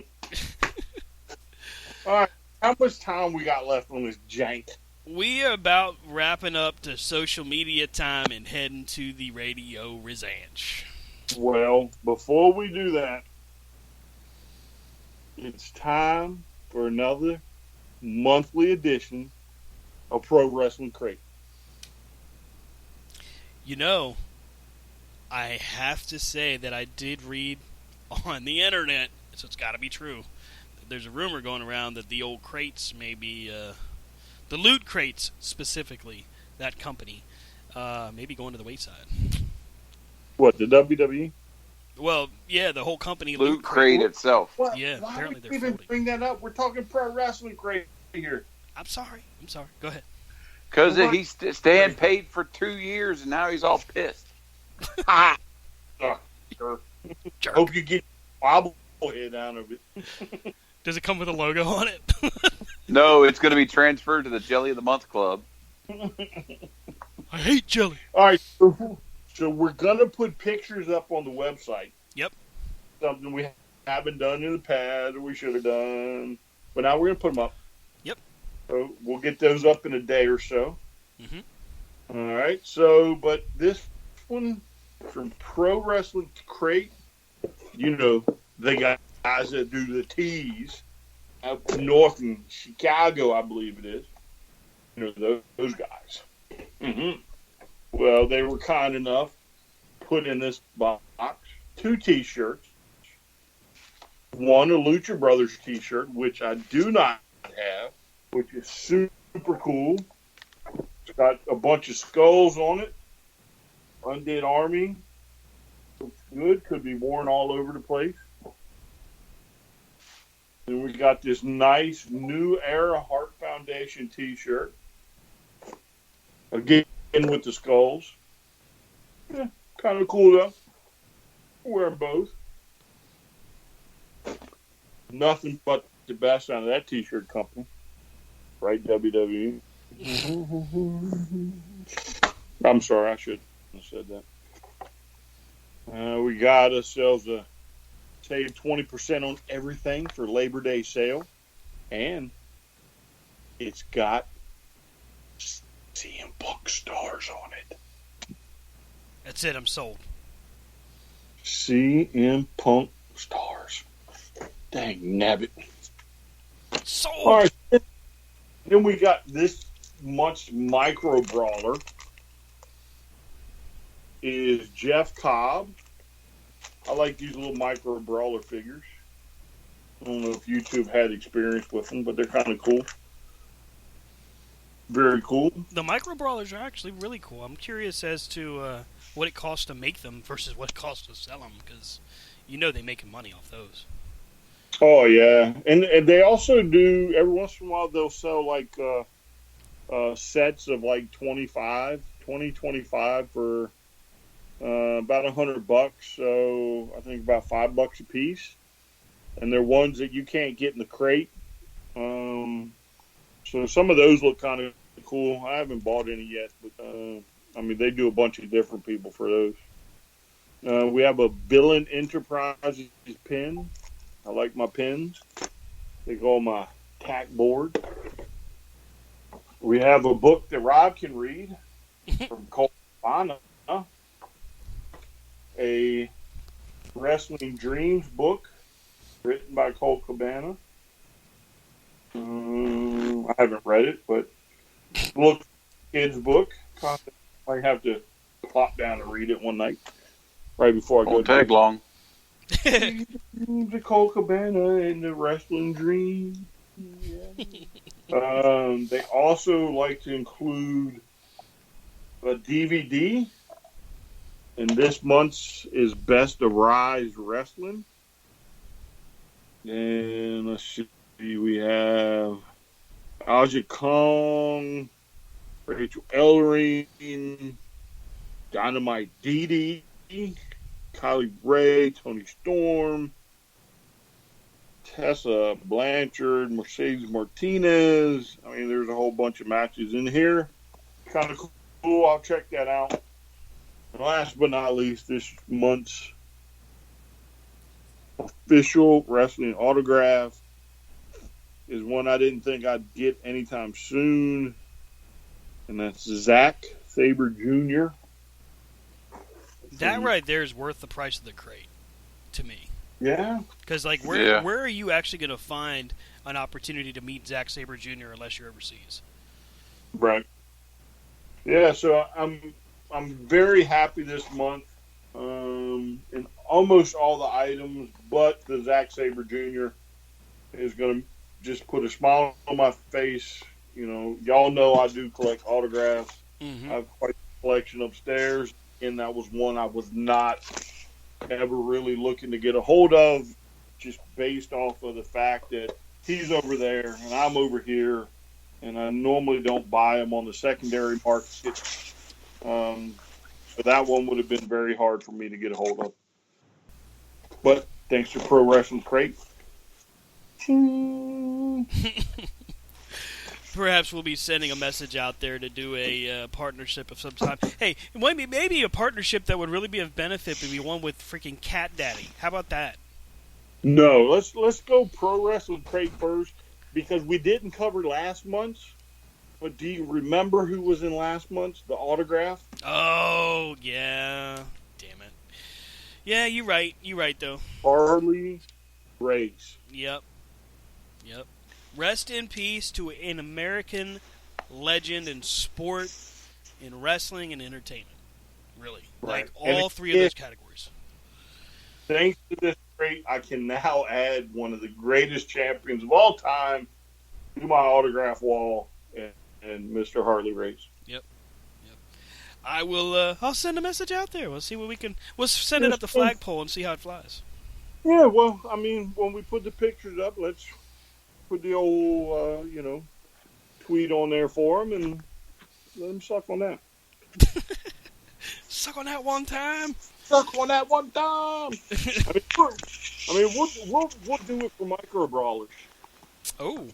Speaker 3: All right. How much time we got left on this jank?
Speaker 2: We are about wrapping up to social media time and heading to the radio Rizanch.
Speaker 3: Well, before we do that, it's time for another monthly edition of Pro Wrestling Crate.
Speaker 2: I have to say that I did read on the internet, so it's got to be true. There's a rumor going around that the old crates may be The Loot Crates, specifically, that company, maybe going to the wayside.
Speaker 3: What, the WWE?
Speaker 2: Well, yeah, the whole company,
Speaker 1: Loot Crate itself.
Speaker 3: What?
Speaker 2: Yeah,
Speaker 3: Why
Speaker 2: apparently
Speaker 3: would
Speaker 2: they're
Speaker 3: you even
Speaker 2: folding.
Speaker 3: bring that up? We're talking pro wrestling crate here.
Speaker 2: I'm sorry. Go ahead.
Speaker 1: Because
Speaker 3: Right.
Speaker 1: Stan paid for 2 years, and now he's all pissed.
Speaker 3: Ha! Sure.
Speaker 2: Jerk.
Speaker 3: Hope you get bobblehead out of it.
Speaker 2: Does it come with a logo on it?
Speaker 1: No, it's going to be transferred to the Jelly of the Month Club.
Speaker 2: I hate jelly.
Speaker 3: All right, so we're gonna put pictures up on the website.
Speaker 2: Yep.
Speaker 3: Something we haven't done in the past, or we should have done, but now we're gonna put them up.
Speaker 2: Yep.
Speaker 3: So we'll get those up in a day or so.
Speaker 2: Mm-hmm.
Speaker 3: All right. So, but this one from Pro Wrestling Crate, you know, they got guys that do the tees up north in Chicago, I believe it is. You know, those guys. Mm-hmm. Well, they were kind enough to put in this box 2 T-shirts. One, a Lucha Brothers T-shirt, which I do not have, which is super cool. It's got a bunch of skulls on it. Undead Army. Looks good. Could be worn all over the place. Then we got this nice New Era Heart Foundation T-shirt. Again, with the skulls. Yeah, kind of cool though. Wear them both. Nothing but the best out of that T-shirt company. Right, WWE? I'm sorry, I shouldn't have said that. We got ourselves a save 20% on everything for Labor Day sale. And it's got CM Punk stars on it.
Speaker 2: That's it. I'm sold.
Speaker 3: CM Punk stars. Dang nabbit.
Speaker 2: Sold.
Speaker 3: All right. Then we got this month's micro brawler. Is Jeff Cobb. I like these little micro brawler figures. I don't know if you two have had experience with them, but they're kind of cool. Very cool.
Speaker 2: The micro brawlers are actually really cool. I'm curious as to what it costs to make them versus what it costs to sell them, because you know they're making money off those.
Speaker 3: Oh yeah, and they also do every once in a while they'll sell like sets of like 25 for about $100. So I think about $5 a piece, and they're ones that you can't get in the crate. So some of those look kind of cool. I haven't bought any yet, but I mean they do a bunch of different people for those. We have a Villain Enterprises pin. I like my pins. They go on my tack board. We have a book that Rob can read from Colt Cabana. A Wrestling Dreams book written by Colt Cabana. I haven't read it, but look, kids' book. I might have to plop down and read it one night right before I go.
Speaker 1: Won't take long.
Speaker 3: The Colt Cabana and the Wrestling Dream. Yeah. They also like to include a DVD, and this month's is Best of Rise Wrestling. And let's see, we have Aja Kong, Rachel Ellering, Dynamite Dee Dee, Kylie Ray, Tony Storm, Tessa Blanchard, Mercedes Martinez. I mean, there's a whole bunch of matches in here. Kind of cool. I'll check that out. And last but not least, this month's official wrestling autograph is one I didn't think I'd get anytime soon. And that's Zack Sabre Jr.
Speaker 2: That right there is worth the price of the crate, to me.
Speaker 3: Yeah.
Speaker 2: Because, like, where are you actually going to find an opportunity to meet Zack Sabre Jr. unless you're overseas?
Speaker 3: Right. Yeah, so I'm very happy this month in almost all the items, but the Zack Sabre Jr. is going to just put a smile on my face Y'all know I do collect autographs.
Speaker 2: Mm-hmm.
Speaker 3: I have quite a collection upstairs, and that was one I was not ever really looking to get a hold of, just based off of the fact that he's over there and I'm over here, and I normally don't buy them on the secondary market. So that one would have been very hard for me to get a hold of. But thanks to Pro Wrestling Crate.
Speaker 2: Perhaps we'll be sending a message out there to do a partnership of some time. Hey, maybe a partnership that would really be of benefit would be one with freaking Cat Daddy. How about that?
Speaker 3: No, let's go Pro Wrestling Crate first, because we didn't cover last month's. But do you remember who was in last month's, the autograph?
Speaker 2: Oh, yeah. Damn it. Yeah, you're right. You're right, though.
Speaker 3: Harley Race.
Speaker 2: Yep. Rest in peace to an American legend in sport, in wrestling, and entertainment. Really.
Speaker 3: Right.
Speaker 2: Like all three of those categories.
Speaker 3: Thanks to this crate, I can now add one of the greatest champions of all time to my autograph wall, and Mr. Harley Race.
Speaker 2: Yep. I will. I'll send a message out there. We'll see what we can. We'll send it up the flagpole and see how it flies.
Speaker 3: Yeah. Well, I mean, when we put the pictures up, let's put the old, tweet on there for him and let him suck on that.
Speaker 2: Suck on that one time.
Speaker 3: Suck on that one time. We'll do it for micro brawlers.
Speaker 2: Oh,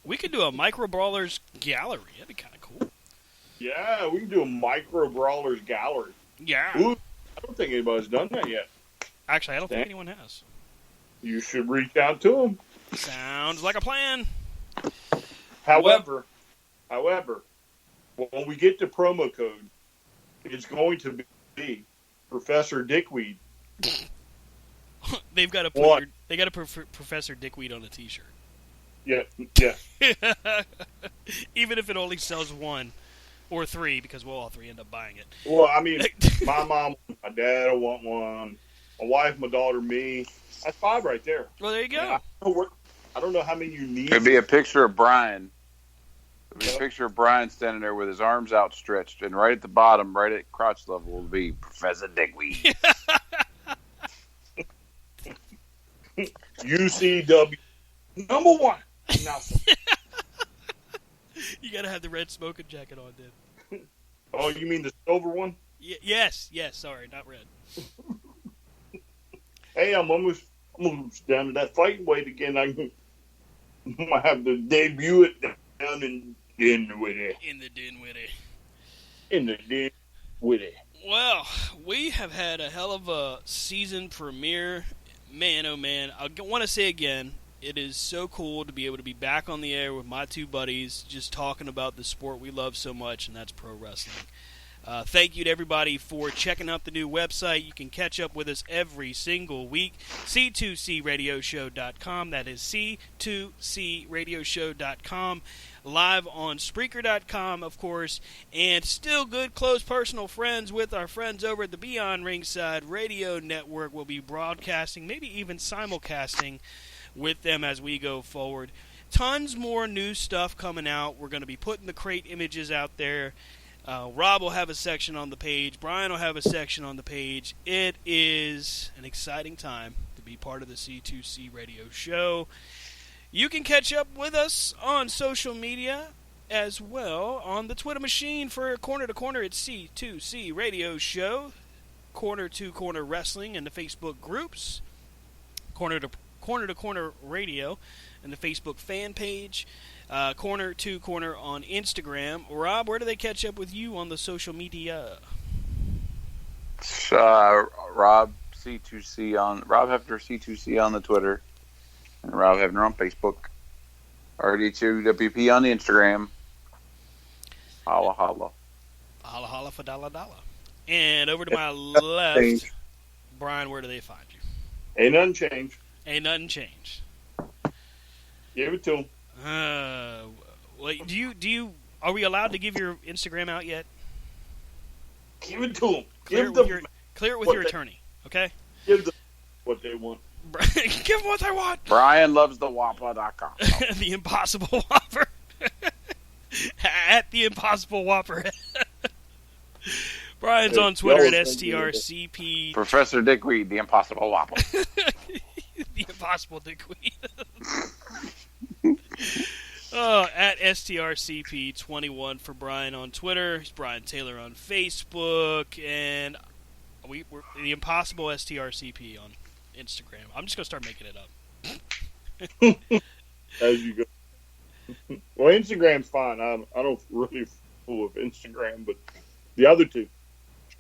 Speaker 2: we could do a micro brawlers gallery. That'd be kind of cool.
Speaker 3: Yeah, we can do a micro brawlers gallery.
Speaker 2: Yeah.
Speaker 3: Ooh, I don't think anybody's done that yet.
Speaker 2: Actually, I don't think anyone has.
Speaker 3: You should reach out to them.
Speaker 2: Sounds like a plan.
Speaker 3: However, when we get the promo code, it's going to be Professor Dickweed.
Speaker 2: They've got to put Professor Dickweed on a T-shirt.
Speaker 3: Yeah.
Speaker 2: Even if it only sells one or three, because we'll all three end up buying it.
Speaker 3: Well, I mean, my mom, my dad will want one. My wife, my daughter, me. That's 5 right there.
Speaker 2: Well, there you go.
Speaker 3: I don't know how many you need.
Speaker 1: It'd be a picture of Brian. It'd be a picture of Brian standing there with his arms outstretched, and right at the bottom, right at crotch level, will be Professor Dickweed.
Speaker 3: UCW #1. Now,
Speaker 2: you gotta have the red smoking jacket on, then.
Speaker 3: Oh, you mean the silver one?
Speaker 2: Yes. Sorry, not red.
Speaker 3: Hey, I'm almost down to that fighting weight again. I might have to debut it down in Dinwiddie.
Speaker 2: In the Dinwiddie.
Speaker 3: In the Dinwiddie.
Speaker 2: Well, we have had a hell of a season premiere. Man, oh man. I want to say again, it is so cool to be able to be back on the air with my two buddies, just talking about the sport we love so much, and that's pro wrestling. Thank you to everybody for checking out the new website. You can catch up with us every single week. C2CRadioshow.com. That is C2CRadioshow.com. Live on Spreaker.com, of course. And still good, close personal friends with our friends over at the Beyond Ringside Radio Network. We'll be broadcasting, maybe even simulcasting with them as we go forward. Tons more new stuff coming out. We're going to be putting the crate images out there. Rob will have a section on the page. Brian will have a section on the page. It is an exciting time to be part of the C2C radio show. You can catch up with us on social media as well. On the Twitter machine for Corner to Corner, it's C2C radio show. Corner to Corner Wrestling in the Facebook groups. Corner to Corner Radio and the Facebook fan page. Corner to Corner on Instagram. Rob, where do they catch up with you on the social media?
Speaker 1: Rob Hefner C2C on the Twitter, and Rob Hefner on Facebook. RD2WP on the Instagram. Holla holla.
Speaker 2: Holla holla for dollar dollar. And over to my left, Brian, where do they find you?
Speaker 3: Ain't nothing changed.
Speaker 2: Ain't nothing changed.
Speaker 3: Give it to them.
Speaker 2: Well, are we allowed to give your Instagram out yet?
Speaker 3: Give it to them.
Speaker 2: Clear it with your attorney, okay?
Speaker 3: Give them what they want.
Speaker 2: Give them what they want.
Speaker 1: Brian loves the Whopper.com.
Speaker 2: The Impossible Whopper. at the Impossible Whopper. Brian's on Twitter at STRCP.
Speaker 1: Professor Dickweed, the Impossible Whopper.
Speaker 2: The Impossible Dickweed. At STRCP21 for Brian on Twitter. He's Brian Taylor on Facebook. And we're the Impossible STRCP on Instagram. I'm just going to start making it up.
Speaker 3: As you go. Well, Instagram's fine. I don't really fool with Instagram, but the other two.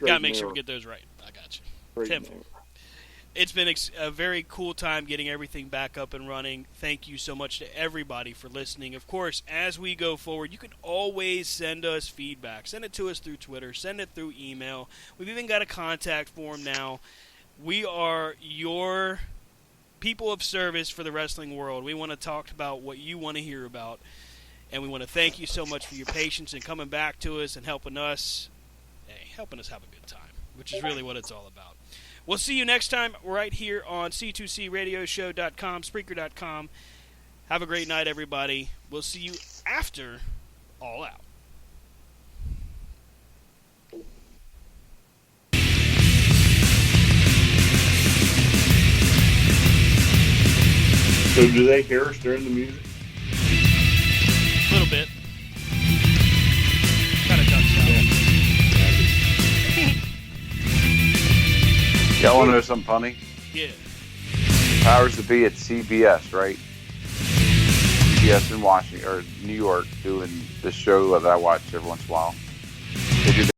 Speaker 2: Got to make sure we get those right. I got you. Tim, it's been a very cool time getting everything back up and running. Thank you so much to everybody for listening. Of course, as we go forward, you can always send us feedback. Send it to us through Twitter. Send it through email. We've even got a contact form now. We are your people of service for the wrestling world. We want to talk about what you want to hear about. And we want to thank you so much for your patience and coming back to us and helping us have a good time, which is really what it's all about. We'll see you next time right here on C2CRadioshow.com, Spreaker.com. Have a great night, everybody. We'll see you after All Out.
Speaker 3: So do they hear us during the music?
Speaker 2: A little bit. Kind of ducks out.
Speaker 1: Y'all want to know something funny?
Speaker 2: Yeah.
Speaker 1: Powers to be at CBS, right? CBS in Washington or New York, doing this show that I watch every once in a while. They do